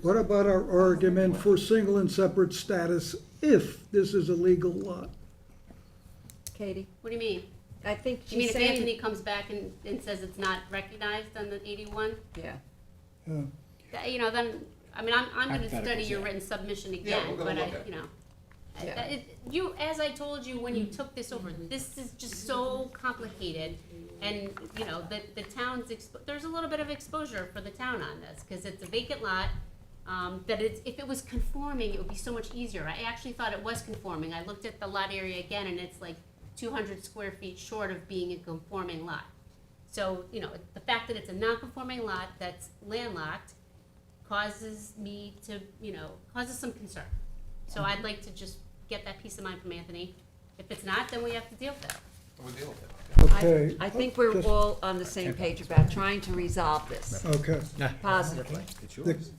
Speaker 9: What about our argument for single and separate status if this is a legal lot?
Speaker 2: Katie?
Speaker 3: What do you mean?
Speaker 2: I think
Speaker 3: You mean
Speaker 2: she's
Speaker 3: if
Speaker 2: saying.
Speaker 3: Anthony comes back and says it's not recognized on the 81?
Speaker 2: Yeah.
Speaker 9: Yeah.
Speaker 3: Then, I'm gonna study
Speaker 20: Hypotheticals,
Speaker 3: your
Speaker 20: yeah.
Speaker 3: written submission
Speaker 13: Yeah,
Speaker 3: again,
Speaker 13: we're
Speaker 3: but
Speaker 13: gonna look at it.
Speaker 2: Yeah.
Speaker 3: as I told you when you took this over, this is just so complicated. And, the town's, there's a little bit of exposure for the town on this, cause it's a vacant lot. If it was conforming, it would be so much easier. I actually thought it was conforming. I looked at the lot area again and it's like 200 square feet short of being a conforming lot. So, you know, the fact that it's a non-conforming lot that's landlocked causes me to, causes some concern. So I'd like to just get that peace of mind from Anthony. If it's not, then we have to deal with it.
Speaker 13: We'll deal with it.
Speaker 9: Okay.
Speaker 2: I think we're all on the same page about trying to resolve this
Speaker 9: Okay.
Speaker 2: positively.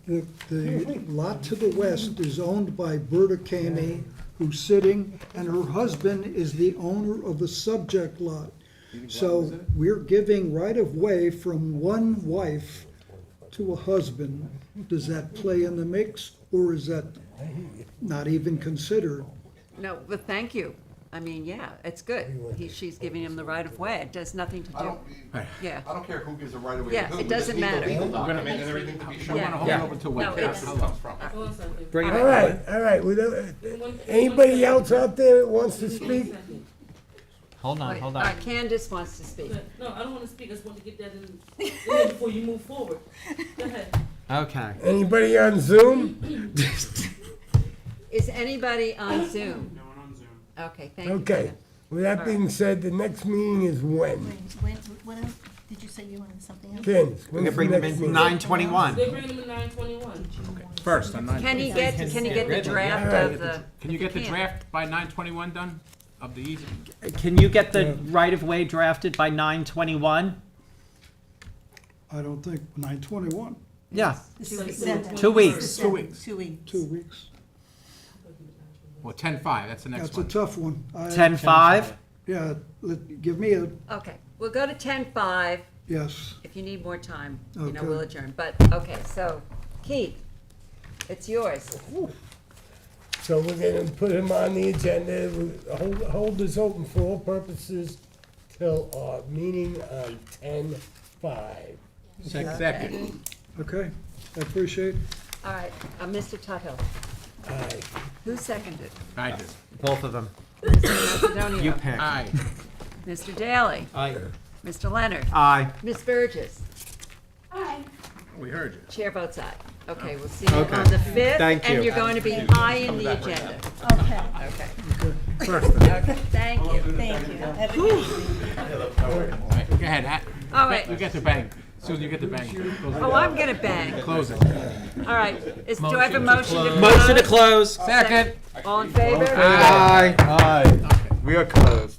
Speaker 9: The lot to the west is owned by Berta Kamey, who's sitting, and her husband is the owner of the subject lot. So we're giving right-of-way from one wife to a husband. Does that play in the mix, or is that not even considered?
Speaker 2: No, but thank you. I mean, yeah, it's good. She's giving him the right of way. It does nothing to do. Yeah.
Speaker 13: I don't care who gives the right of way to
Speaker 2: Yeah,
Speaker 13: who.
Speaker 2: it doesn't matter.
Speaker 13: We just need the legal document and everything to be shown.
Speaker 2: Yeah.
Speaker 4: Hold it open till
Speaker 2: No,
Speaker 4: Wednesday.
Speaker 2: it's-
Speaker 13: Where it comes from.
Speaker 17: Bring it
Speaker 11: All right. Anybody else out there that wants to speak?
Speaker 17: Hold on,
Speaker 2: Wait,
Speaker 17: hold
Speaker 2: all
Speaker 17: on.
Speaker 2: right, Candace wants to speak.
Speaker 1: No, I don't wanna speak, I just want to get that in there before you move forward. Go ahead.
Speaker 17: Okay.
Speaker 11: Anybody on Zoom?
Speaker 2: Is anybody on Zoom? No one on Zoom. Okay, thank you.
Speaker 11: Okay.
Speaker 2: Tina.
Speaker 11: With that being said, the next meeting is when?
Speaker 12: What else? Did you say you wanted something else?
Speaker 11: Candace,
Speaker 17: We
Speaker 11: when's
Speaker 17: can
Speaker 11: the
Speaker 17: bring them
Speaker 11: next
Speaker 17: in
Speaker 11: meeting?
Speaker 17: 9:21.
Speaker 1: They're bringing them in 9/21.
Speaker 4: First, on 9.
Speaker 2: Can you get the draft of the?
Speaker 4: Can you
Speaker 2: if
Speaker 4: get the
Speaker 2: can't.
Speaker 4: draft by 9:21 done of the easement?
Speaker 17: Can you get the right-of-way drafted by 9:21?
Speaker 9: I don't think 9/21.
Speaker 17: Yeah,
Speaker 12: 2 weeks.
Speaker 17: 2 weeks.
Speaker 9: 2 weeks.
Speaker 12: 2 weeks.
Speaker 9: 2 weeks.
Speaker 4: Well, 10/5, that's the next
Speaker 9: That's a
Speaker 4: one.
Speaker 9: tough one.
Speaker 17: 10:05?
Speaker 9: Yeah, give me a,
Speaker 2: Okay, we'll go to 10:05.
Speaker 9: yes.
Speaker 2: If you need more time,
Speaker 9: Okay.
Speaker 2: we'll adjourn. But, okay, so Keith, it's yours.
Speaker 11: So we're gonna put him on the agenda, hold this open for all purposes till our meeting on 10/5.
Speaker 4: Second.
Speaker 9: Okay, I appreciate.
Speaker 2: All right, Mr. Tuthill.
Speaker 11: Aye.
Speaker 2: Who seconded?
Speaker 4: I did.
Speaker 17: Both of them.
Speaker 2: Mr. Macedonia.
Speaker 17: You pick.
Speaker 4: Aye.
Speaker 2: Mr. Daly.
Speaker 17: Aye.
Speaker 2: Mr. Leonard.
Speaker 17: Aye.
Speaker 2: Ms. Burgess.
Speaker 4: We heard you.
Speaker 2: Chair votes aye. Okay, we'll see you
Speaker 17: Okay.
Speaker 2: on the 5th.
Speaker 17: Thank you.
Speaker 2: And you're going to be high in the agenda.
Speaker 12: Okay.
Speaker 2: Okay.
Speaker 4: First.
Speaker 2: Okay, thank you.
Speaker 12: Thank you. Have a good evening.
Speaker 4: Go ahead,
Speaker 2: All right.
Speaker 4: you get the bang. Susan, you get the bang.
Speaker 2: Oh, I'm gonna bang.
Speaker 4: Close it.
Speaker 2: All right, do I have a motion to close?
Speaker 17: Motion to close.
Speaker 4: Second.
Speaker 2: All in favor?
Speaker 17: Aye. Aye. We are closed.